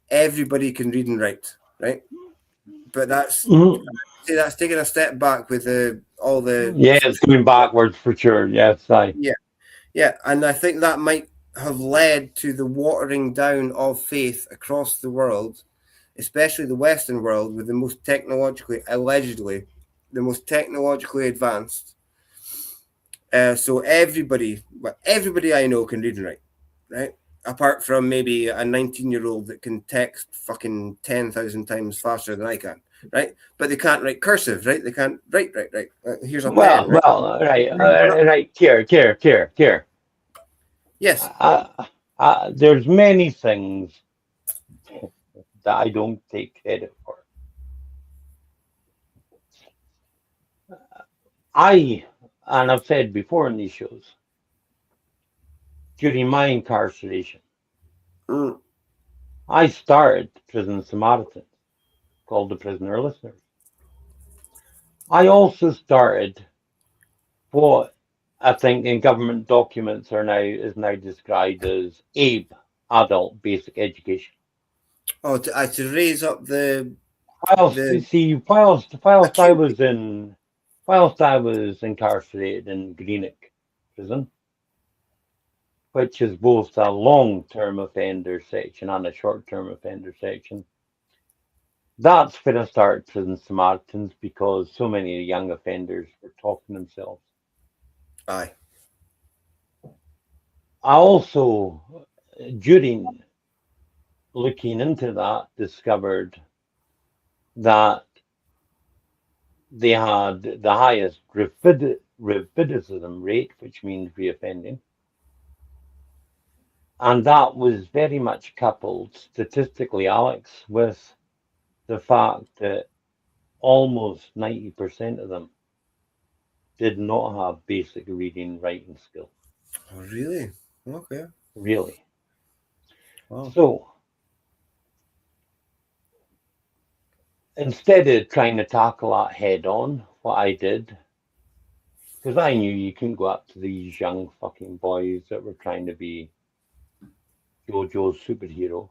everybody can read and write, right? But that's taking a step back with all the... Yeah, it's going backwards for sure. Yes, Yeah, and I think that might have led to the watering down of faith across the world, especially the Western world, with the most allegedly, the most technologically advanced. So everybody I know can read and write, right? Apart from maybe a 19-year-old that can text fucking 10,000 times faster than I can, right? But they can't write cursive, right? They can't write. Here's a pen. Right. Here. Yes. There's many things that I don't take credit for. And I've said before in these shows, during my incarceration, I started Prison Samaritans, called the Prisoner Listeners. I also started what I think in government documents is now described as ABE, Adult Basic Education. Oh, to raise up the... Whilst I was incarcerated in Greenock prison, which is both a long-term offender section and a short-term offender section. That's where I started Prison Samaritans, because so many young offenders were talking themselves. Aye. I also, during looking into that, discovered that they had the highest recidivism rate, which means reoffending. And that was very much coupled statistically, Alex, with the fact that almost 90% of them did not have basic reading, writing skills. Oh, really? Okay. Really. Wow. So, instead of trying to tackle that head on, what I did, because I knew you couldn't go up to these young fucking boys that were trying to be JoJo's superhero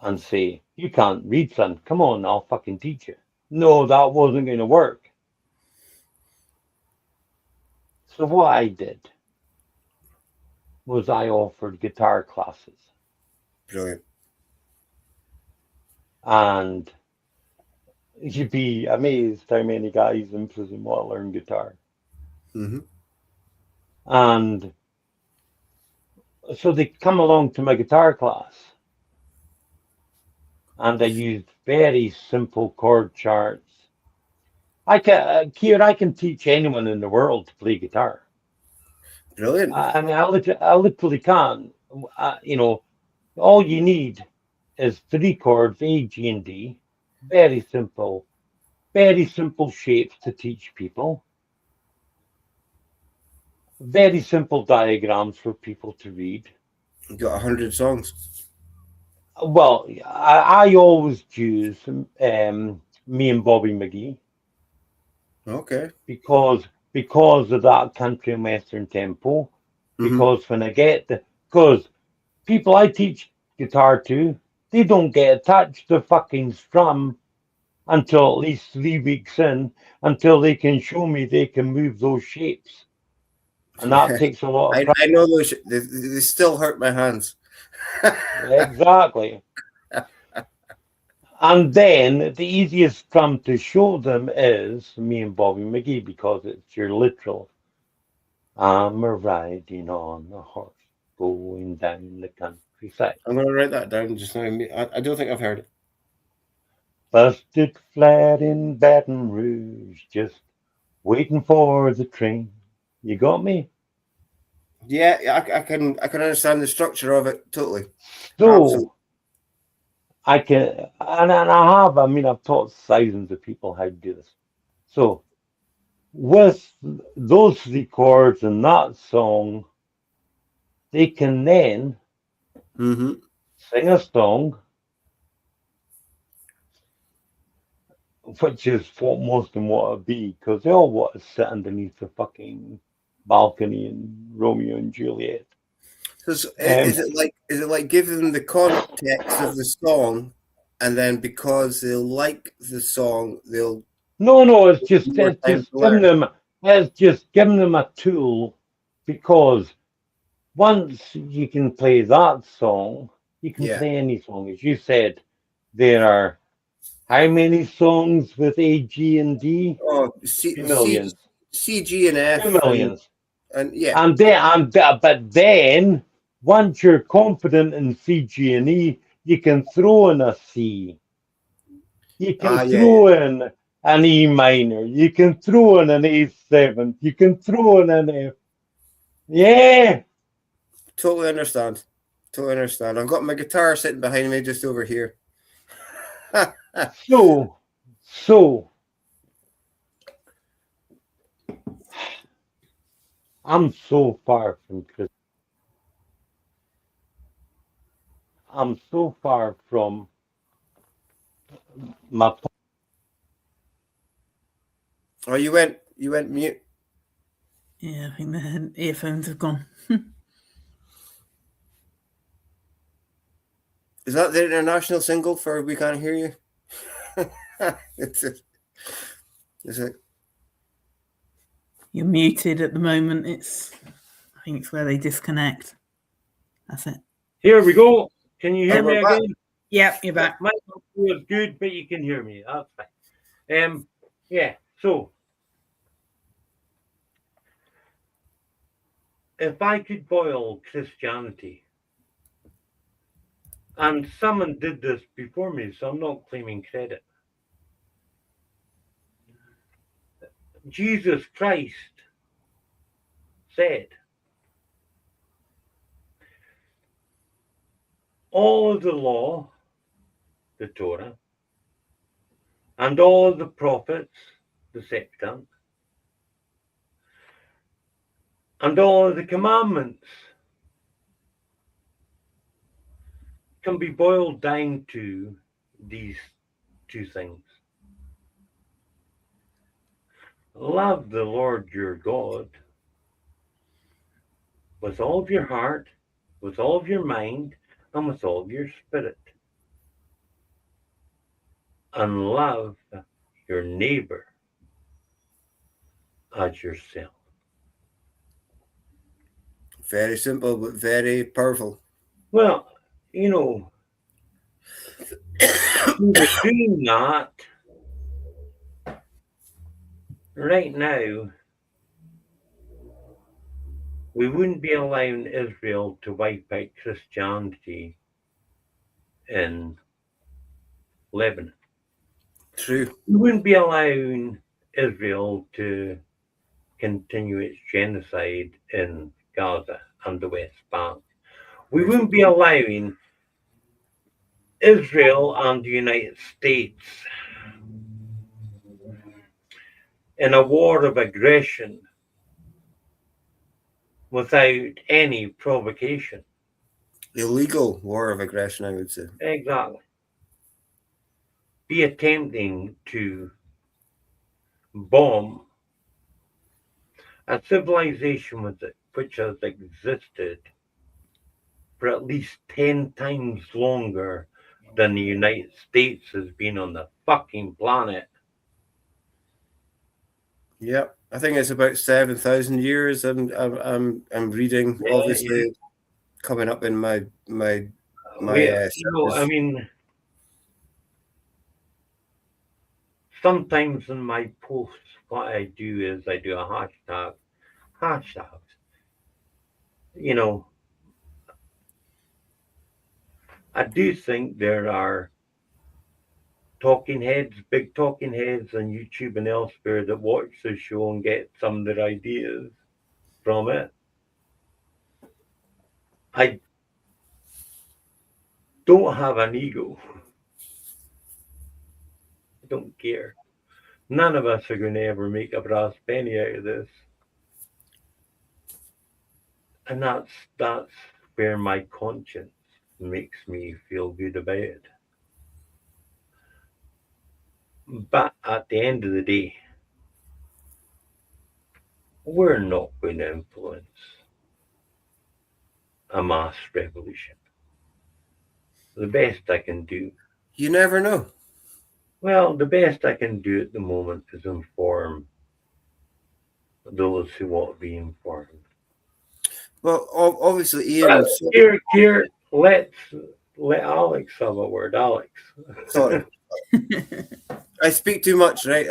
and say, you can't read, son. Come on, I'll fucking teach you. No, that wasn't going to work. So what I did was I offered guitar classes. Brilliant. And you'd be amazed how many guys in prison want to learn guitar. Mm-hmm. And so they come along to my guitar class, and I used very simple chord charts. I can teach anyone in the world to play guitar. Brilliant. I mean, I literally can. All you need is 3 chords, A, G, and D. Very simple shapes to teach people. Very simple diagrams for people to read. You got 100 songs. Well, I always use Me and Bobby McGee. Okay. Because of that country and western tempo. Mm-hmm. Because people I teach guitar to, they don't get attached to fucking strum until at least 3 weeks in, until they can show me they can move those shapes. And that takes a lot of practice. I know those. They still hurt my hands. Exactly. And then the easiest drum to show them is me and Bobby McGee, because it's your literal. I'm a riding on a horse going down the countryside. I'm going to write that down just now. I don't think I've heard it. Busted flat in Baton Rouge, just waiting for the train. You got me? Yeah, I can understand the structure of it totally. So Absolutely. I can, and I have, I mean, I've taught thousands of people how to do this. So with those three chords and that song, they can then Mm-hmm. sing a song, which is what most of them want to be, because they all want to sit underneath the fucking balcony in Romeo and Juliet. So is it like giving them the context of the song, and then because they like the song, they'll No, it's just more it's time just to giving learn. them it's just giving them a tool, because once you can play that song, you can Yeah. play any song. As you said, there are how many songs with A, G, and D? Oh, 2 million. C, G, and 2 F, millions. and yeah. But then once you're confident in C, G, and E, you can throw in a C. You can Yeah. throw in an E minor. You can throw in an A7. You can throw in an F. Yeah. Totally understand. Totally understand. I've got my guitar sitting behind me just over here. So I'm so far from Chris. I'm so far from my. Oh, you went mute. Yeah, I think the earphones have gone. Is that the international single for "We Can't Hear You"? Is it? You're muted at the moment. I think it's where they disconnect. That's it. Here we go. Can you hear And me we're back. again? Yeah, you're back. My audio is good, but you can hear me. That's fine. Yeah. So if I could boil Christianity, and someone did this before me, so I'm not claiming credit. Jesus Christ said, all of the law, the Torah, and all of the prophets, the Septuagint, and all of the commandments can be boiled down to these two things. Love the Lord your God with all of your heart, with all of your mind, and with all of your spirit. And love your neighbor as yourself. Very simple, but very powerful. Well, you know, we were doing that right now. We wouldn't be allowing Israel to wipe out Christianity in Lebanon. True. We wouldn't be allowing Israel to continue its genocide in Gaza and the West Bank. We wouldn't be allowing Israel and the United States in a war of aggression without any provocation. Illegal war of aggression, I would say. Exactly. Be attempting to bomb a civilization which has existed for at least 10 times longer than the United States has been on the fucking planet. Yeah, I think it's about 7,000 years. I'm reading, Yeah, obviously coming up in my I searches. mean, sometimes in my posts, what I do is I do a hashtags. You know, I do think there are talking heads, big talking heads on YouTube and elsewhere that watch the show and get some of their ideas from it. I don't have an ego. I don't care. None of us are going to ever make a brass penny out of this. And that's where my conscience makes me feel good about it. But at the end of the day, we're not going to influence a mass revolution. The best I can do, You never know. well, the best I can do at the moment is inform those who want to be informed. Well, obviously, Ian. Here, let Alex have a word. Alex. Sorry, I speak too much, right?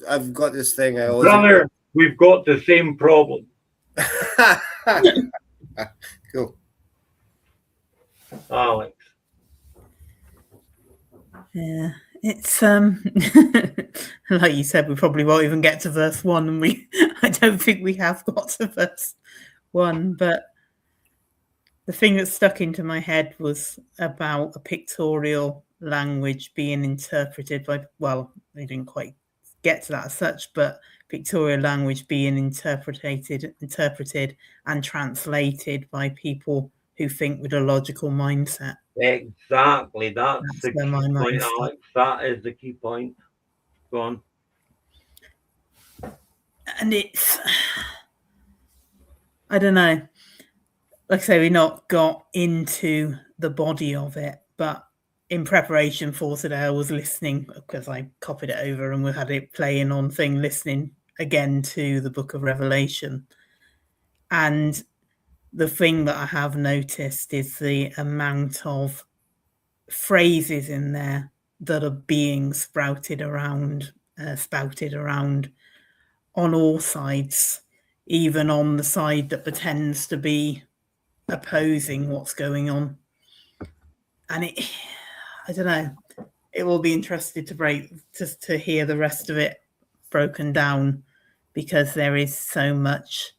I've got this thing. I always. Brother, we've got the same problem. Cool. Alex. Yeah, it's like you said, we probably won't even get to verse 1, and I don't think we have got to verse 1. But the thing that stuck into my head was about a pictorial language being interpreted by, well, they didn't quite get to that as such, but pictorial language being interpreted and translated by people who think with a logical mindset. Exactly. That's the where my key point, mind's Alex. That is the key point. Go on. And it's, I don't know. Like I say, we've not got into the body of it, but in preparation for today, I was listening because I copied it over and we had it playing on thing, listening again to the book of Revelation. And the thing that I have noticed is the amount of phrases in there that are being spouted around on all sides, even on the side that pretends to be opposing what's going on. And I don't know, it will be interesting to hear the rest of it broken down, because there is so much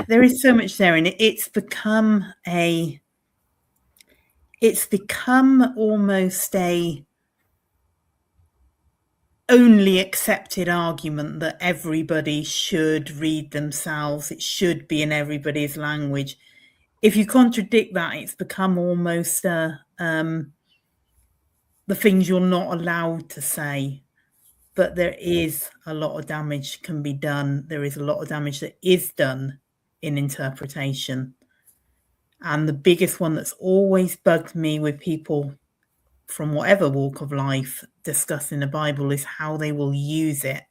there, and it's become almost a only accepted argument that everybody should read themselves. It should be in everybody's language. If you contradict that, it's become almost the things you're not allowed to say. But there is a lot of damage can be done. There is a lot of damage that is done in interpretation. And the biggest one that's always bugged me with people from whatever walk of life discussing the Bible is how they will use it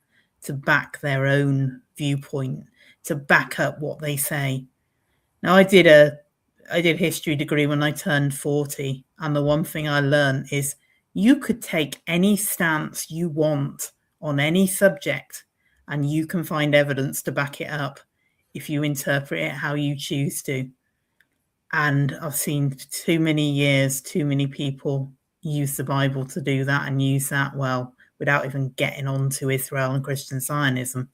to back their own viewpoint, to back up what they say. Now, I did a history degree when I turned 40, and the one thing I learned is you could take any stance you want on any subject and you can find evidence to back it up if you interpret it how you choose to. And I've seen too many people use the Bible to do that, and use that well without even getting on to Israel and Christian Zionism,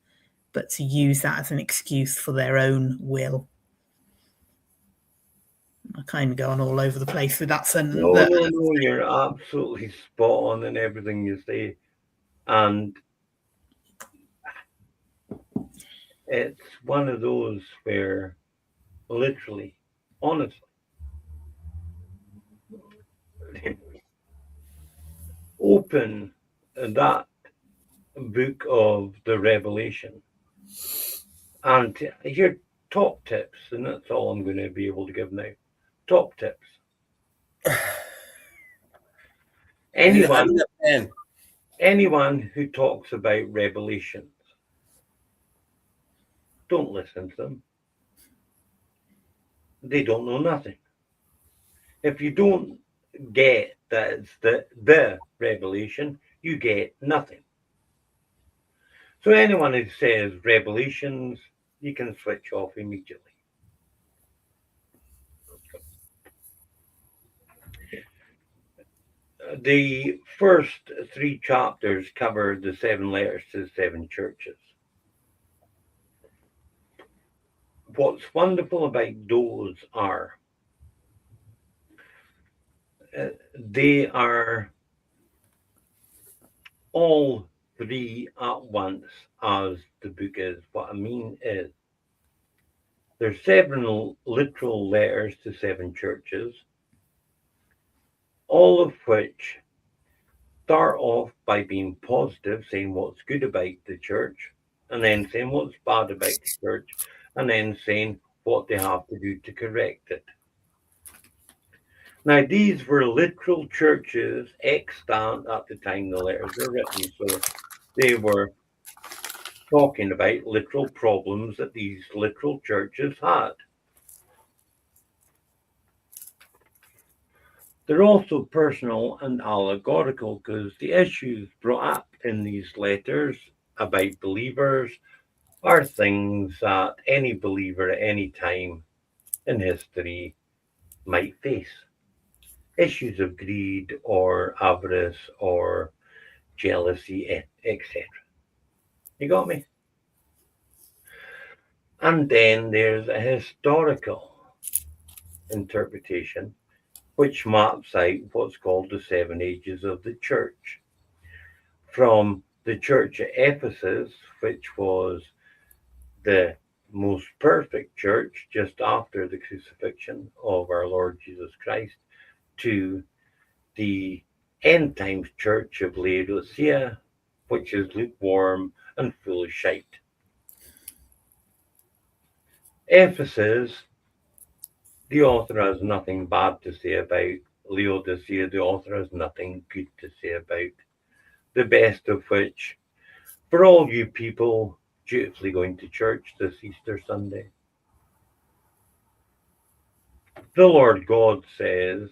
but to use that as an excuse for their own will. I kind of going all over the place with that sentence. No, you're absolutely spot on in everything you say. And it's one of those where, literally, honestly, open that book of the Revelation and your top tips, and that's all I'm going to be able to give now. Top tips. Anyone who talks about Revelation Don't listen to them. They don't know nothing. If you don't get that it's the revelation, you get nothing. So anyone who says revelations, you can switch off immediately. The first 3 chapters cover the 7 letters to the 7 churches. What's wonderful about those are they are all 3 at once, as the book is. What I mean is there's 7 literal letters to 7 churches, all of which start off by being positive, saying what's good about the church, and then saying what's bad about the church, and then saying what they have to do to correct it. Now, these were literal churches extant at the time the letters were written, so they were talking about literal problems that these literal churches had. They're also personal and allegorical because the issues brought up in these letters about believers are things that any believer at any time in history might face. Issues of greed or avarice or jealousy, etc. You got me? And then there's a historical interpretation which maps out what's called the 7 ages of the church. From the church at Ephesus, which was the most perfect church just after the crucifixion of our Lord Jesus Christ, to the end times church of Laodicea, which is lukewarm and full of shite. Ephesus, the author has nothing bad to say about. Laodicea, the author has nothing good to say about. The best of which, for all you people dutifully going to church this Easter Sunday, the Lord God says,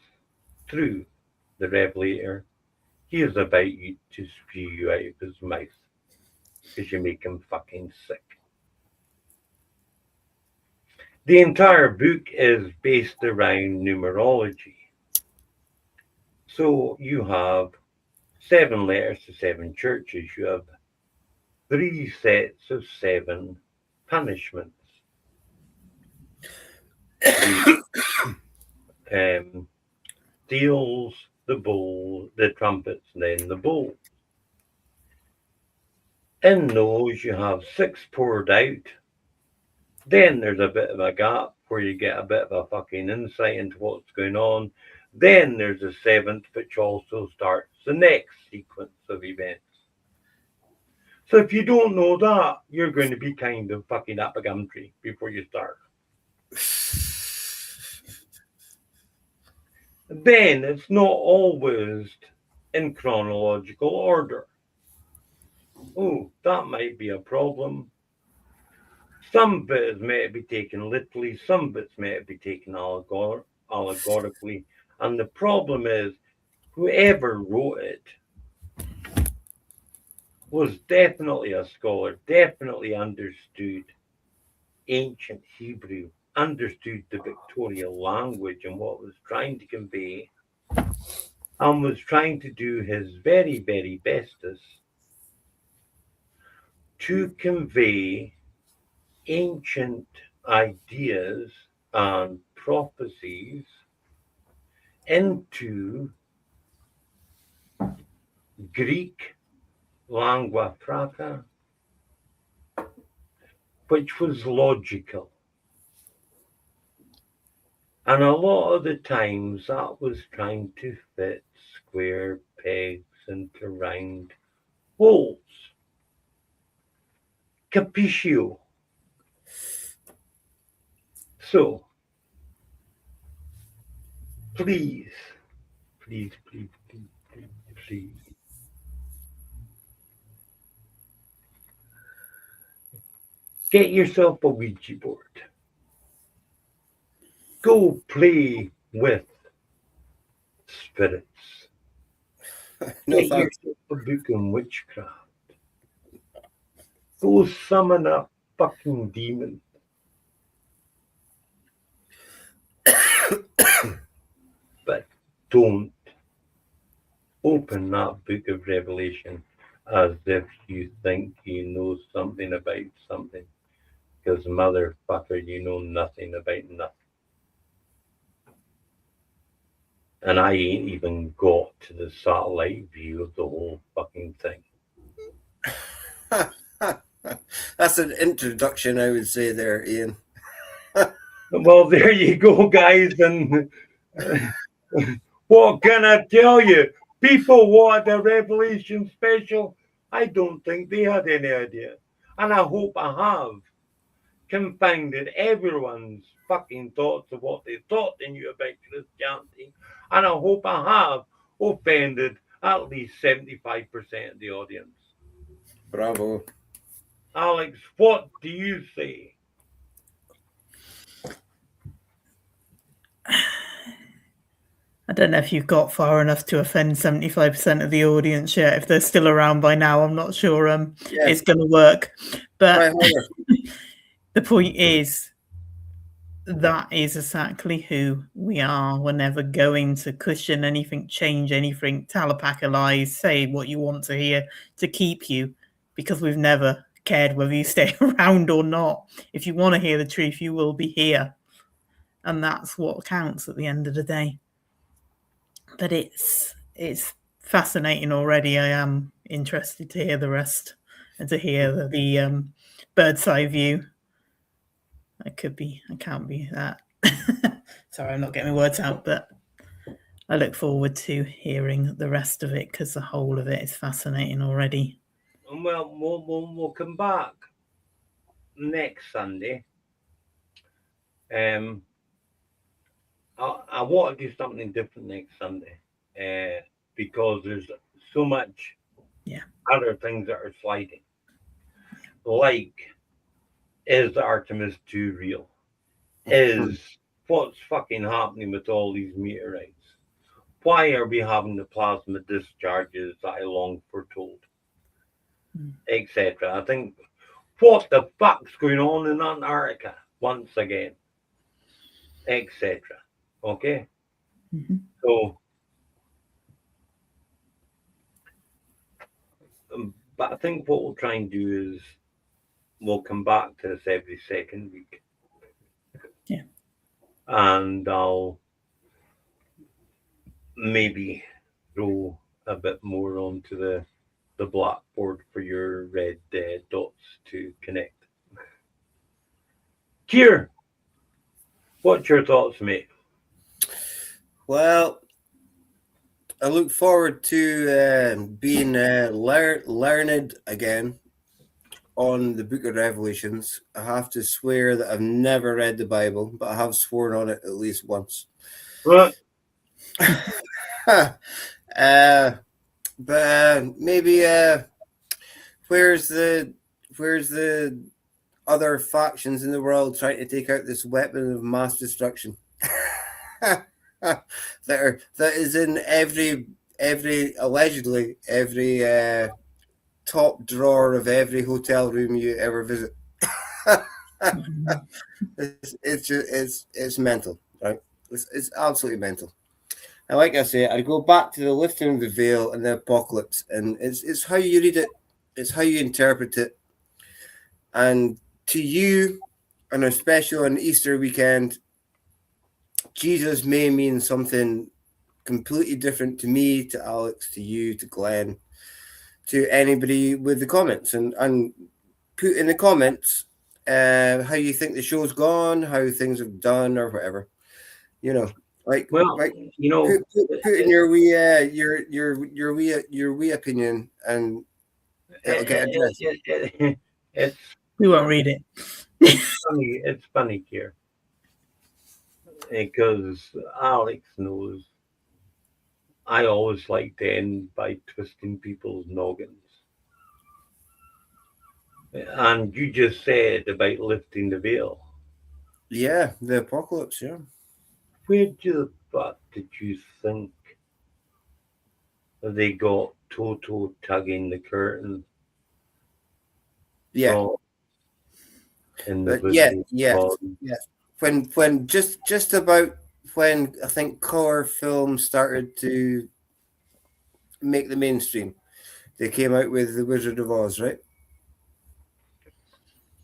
through the Revelator, he is about you to spew you out of his mouth because you make him fucking sick. The entire book is based around numerology. So you have 7 letters to 7 churches. You have 3 sets of 7 punishments. The seals, the bowl, the trumpets, and then the bowl. In those, you have 6 poured out. Then there's a bit of a gap where you get a bit of a fucking insight into what's going on. Then there's a 7th, which also starts the next sequence of events. So if you don't know that, you're going to be kind of fucking up a gum tree before you start. Then it's not always in chronological order. Oh, that might be a problem. Some bits may be taken literally, some bits may be taken allegorically. And the problem is, whoever wrote it was definitely a scholar, definitely understood ancient Hebrew, understood the Victorian language and what was trying to convey, and was trying to do his very, very bestest to convey ancient ideas and prophecies into Greek lingua franca, which was logical. And a lot of the times that was trying to fit square pegs into round holes. Capiscio? So, please, please, please, please, please, please. Get yourself a Ouija board. Go play with spirits. No Get thanks. yourself a book on witchcraft. Go summon a fucking demon. But don't open that book of Revelation as if you think you know something about something. Because, motherfucker, you know nothing about nothing. And I ain't even got to the satellite view of the whole fucking thing. That's an introduction, I would say there, Ian. Well, there you go, guys. And what can I tell you? People want a Revelation special. I don't think they had any idea. And I hope I have confounded everyone's fucking thoughts of what they thought they knew about Christianity. And I hope I have offended at least 75% of the audience. Bravo. Alex, what do you say? I don't know if you've got far enough to offend 75% of the audience yet. If they're still around by now, I'm not sure it's going to work. But the point is, that is exactly who we are. We're never going to cushion anything, change anything, tell a pack of lies, say what you want to hear to keep you, because we've never cared whether you stay around or not. If you want to hear the truth, you will be here. And that's what counts at the end of the day. But it's fascinating already. I am interested to hear the rest and to hear the bird's eye view. I can't be that. Sorry, I'm not getting my words out, but I look forward to hearing the rest of it because the whole of it is fascinating already. Well, we'll come back next Sunday. I want to do something different next Sunday because there's so much other things that are sliding. Like, is Artemis 2 real? Is what's fucking happening with all these meteorites? Why are we having the plasma discharges that I long foretold? Etc. I think, what the fuck's going on in Antarctica once again? Etc. Okay? So, but I think what we'll try and do is we'll come back to this every second week. Yeah. And I'll maybe throw a bit more onto the blackboard for your red dots to connect. Kier, what's your thoughts, mate? Well, I look forward to being learned again on the Book of Revelations. I have to swear that I've never read the Bible, but I have sworn on it at least once. What? But maybe where's the other factions in the world trying to take out this weapon of mass destruction that is in every allegedly every top drawer of every hotel room you ever visit. It's mental, right? It's absolutely mental. And like I say, I go back to the lifting of the veil and the apocalypse, and it's how you read it, it's how you interpret it. And to you, and especially on Easter weekend, Jesus may mean something completely different to me, to Alex, to you, to Glenn, to anybody with the comments. And put in the comments how you think the show's gone, how things have done, or whatever. You know. Like, well, you know, put in your wee opinion, and it'll get addressed. It's we won't read it. It's funny here because Alex knows I always like to end by twisting people's noggins. And you just said about lifting the veil. Yeah, the apocalypse. Yeah. Where the fuck did you think they got Toto tugging the curtain Yeah. from in the But yeah, Wizard yes, of Oz? yes. When just about when I think color films started to make the mainstream, they came out with the Wizard of Oz, right?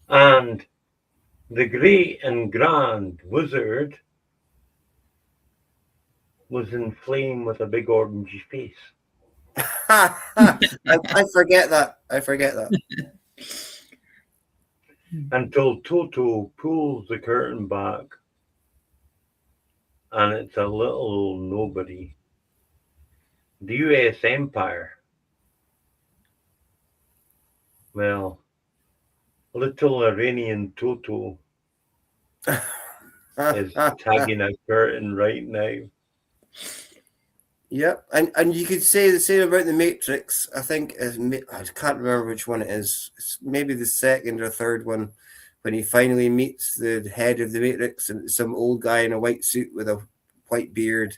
And the great and grand wizard was in flame with a big orangey face. I forget that. I forget that. Until Toto pulls the curtain back and it's a little nobody. The US Empire. Well, little Iranian Toto is tagging a curtain right now. Yep, and you could say the same about the Matrix. I think I can't remember which one it is. It's maybe the second or third one, when he finally meets the head of the Matrix, and it's some old guy in a white suit with a white beard,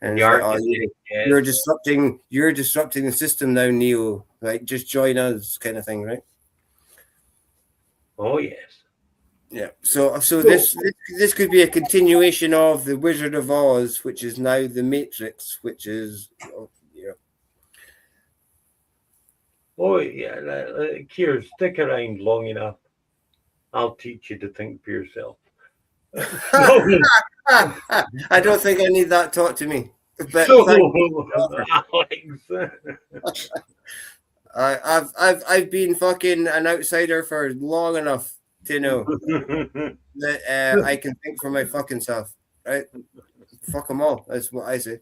and The it's like, "Oh, architect, you're yes. disrupting the system now, Neo. Like, just join us," kind of thing, right? Oh, yes. Yeah. So this could be a continuation of the Wizard of Oz, which is now the Matrix, which is, yeah. Oh, yeah. Kier, stick around long enough. I'll teach you to think for yourself. I don't think I need that taught to me. But So, thank you. Alex. I've been fucking an outsider for long enough to know that I can think for my fucking self. Right? Fuck them all. That's what I say.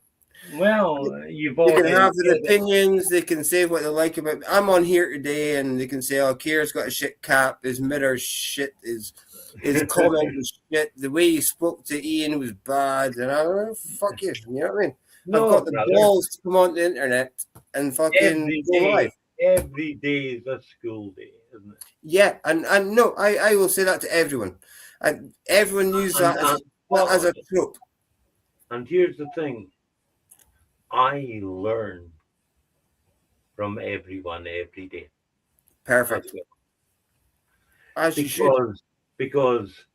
Well, you've They can already have their said it. opinions. They can say what they like about me. I'm on here today, and they can say, "Oh, Kier's got a shit cap. His mirror shit. His comment was shit. The way he spoke to Ian was bad." And fuck you. You know what I mean? No, I've got the brother. balls to come on the internet and fucking go live. Every day is a school day, isn't it? Yeah, and no, I will say that to everyone. And everyone uses that as a trope. And here's the thing. I learn from everyone every day. Perfect. As you should. Because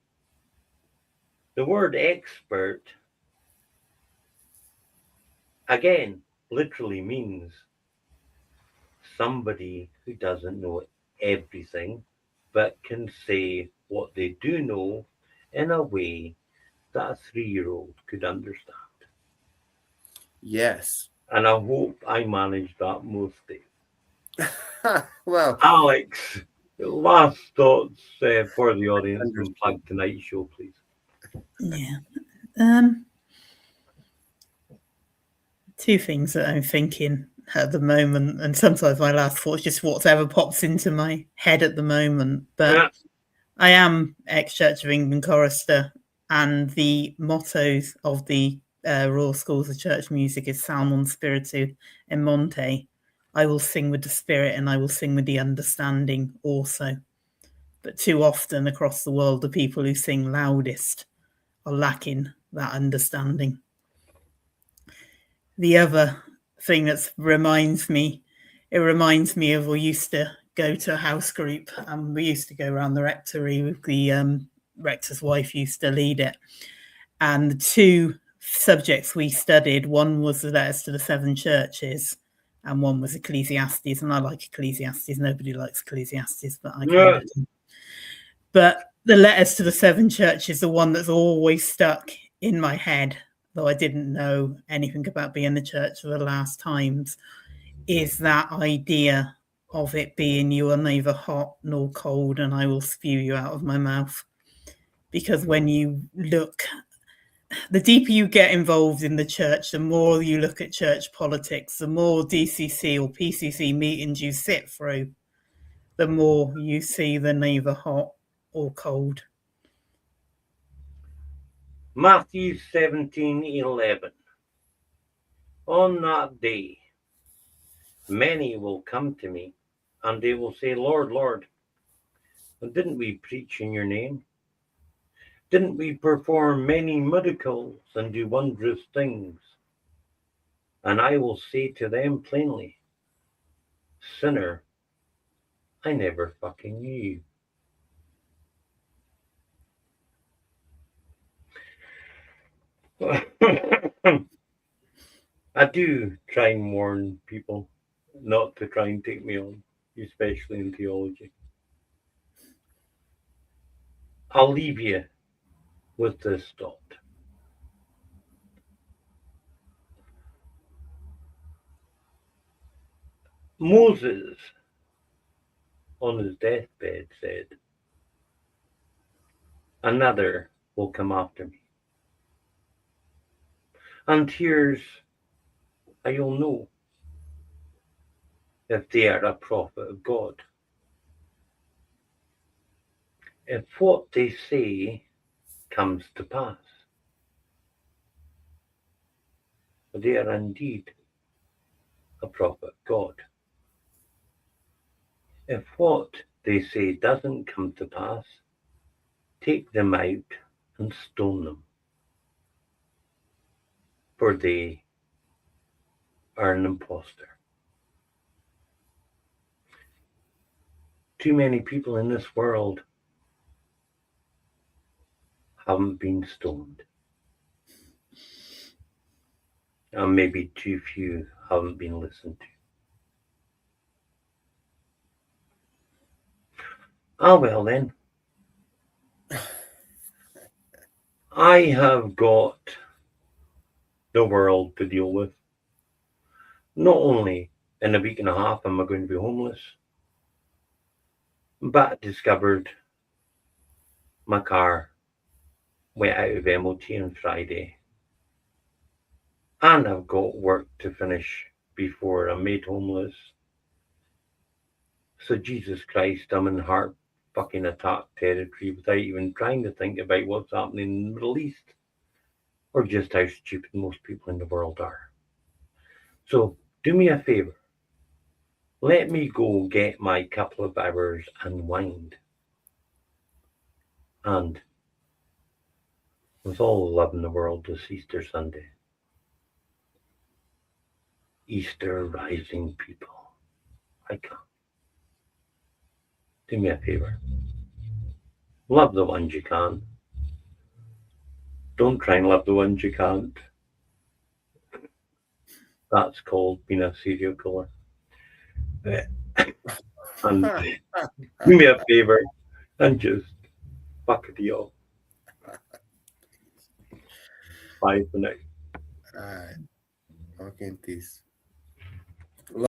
the word expert, again, literally means somebody who doesn't know everything, but can say what they do know in a way that a 3-year-old could understand. Yes. And I hope I manage that most days. Well, Alex, last thoughts for the audience and plug tonight's show, please. Yeah. Two things that I'm thinking at the moment, and sometimes my last thought is just whatever pops into my head at the moment. But Yeah. I am ex-Church of England chorister, and the mottos of the Royal Schools of Church Music is Salmon Spiritu and Monte. I will sing with the spirit and I will sing with the understanding also. But too often across the world, the people who sing loudest are lacking that understanding. The other thing that reminds me of, we used to go to a house group, and we used to go around the rectory with the rector's wife used to lead it. And the two subjects we studied, one was the letters to the 7 churches, and one was Ecclesiastes. And I like Ecclesiastes. Nobody likes Ecclesiastes, but I kind of do. But the letters to the 7 churches, the one that's always stuck in my head, though I didn't know anything about being in the church for the last times, is that idea of it being, "You are neither hot nor cold, and I will spew you out of my mouth." Because when you look, the deeper you get involved in the church, the more you look at church politics, the more DCC or PCC meetings you sit through, the more you see the neither hot or cold. Matthew 17:11. On that day, many will come to me, and they will say, "Lord, Lord, Didn't we preach in your name? Didn't we perform many miracles and do wondrous things? And I will say to them plainly, sinner, I never fucking knew you. I do try and warn people not to try and take me on, especially in theology. I'll leave you with this thought. Moses, on his deathbed, said, another will come after me. And here's how you'll know if they are a prophet of God. If what they say comes to pass, they are indeed a prophet of God. If what they say doesn't come to pass, take them out and stone them, for they are an impostor. Too many people in this world haven't been stoned, and maybe too few haven't been listened to. Ah, well then. I have got the world to deal with. Not only in a week and a half am I going to be homeless, but I discovered my car went out of MOT on Friday, and I've got work to finish before I'm made homeless. So Jesus Christ, I'm in heart fucking attack territory without even trying to think about what's happening in the Middle East, or just how stupid most people in the world are. So do me a favor. Let me go get my couple of hours unwind. And with all the love in the world this Easter Sunday, Easter rising people, I can't. Do me a favor. Love the ones you can. Don't try and love the ones you can't. That's called being a serial killer. And do me a favor and just fuck it all. Bye for now. All right. Okay, peace.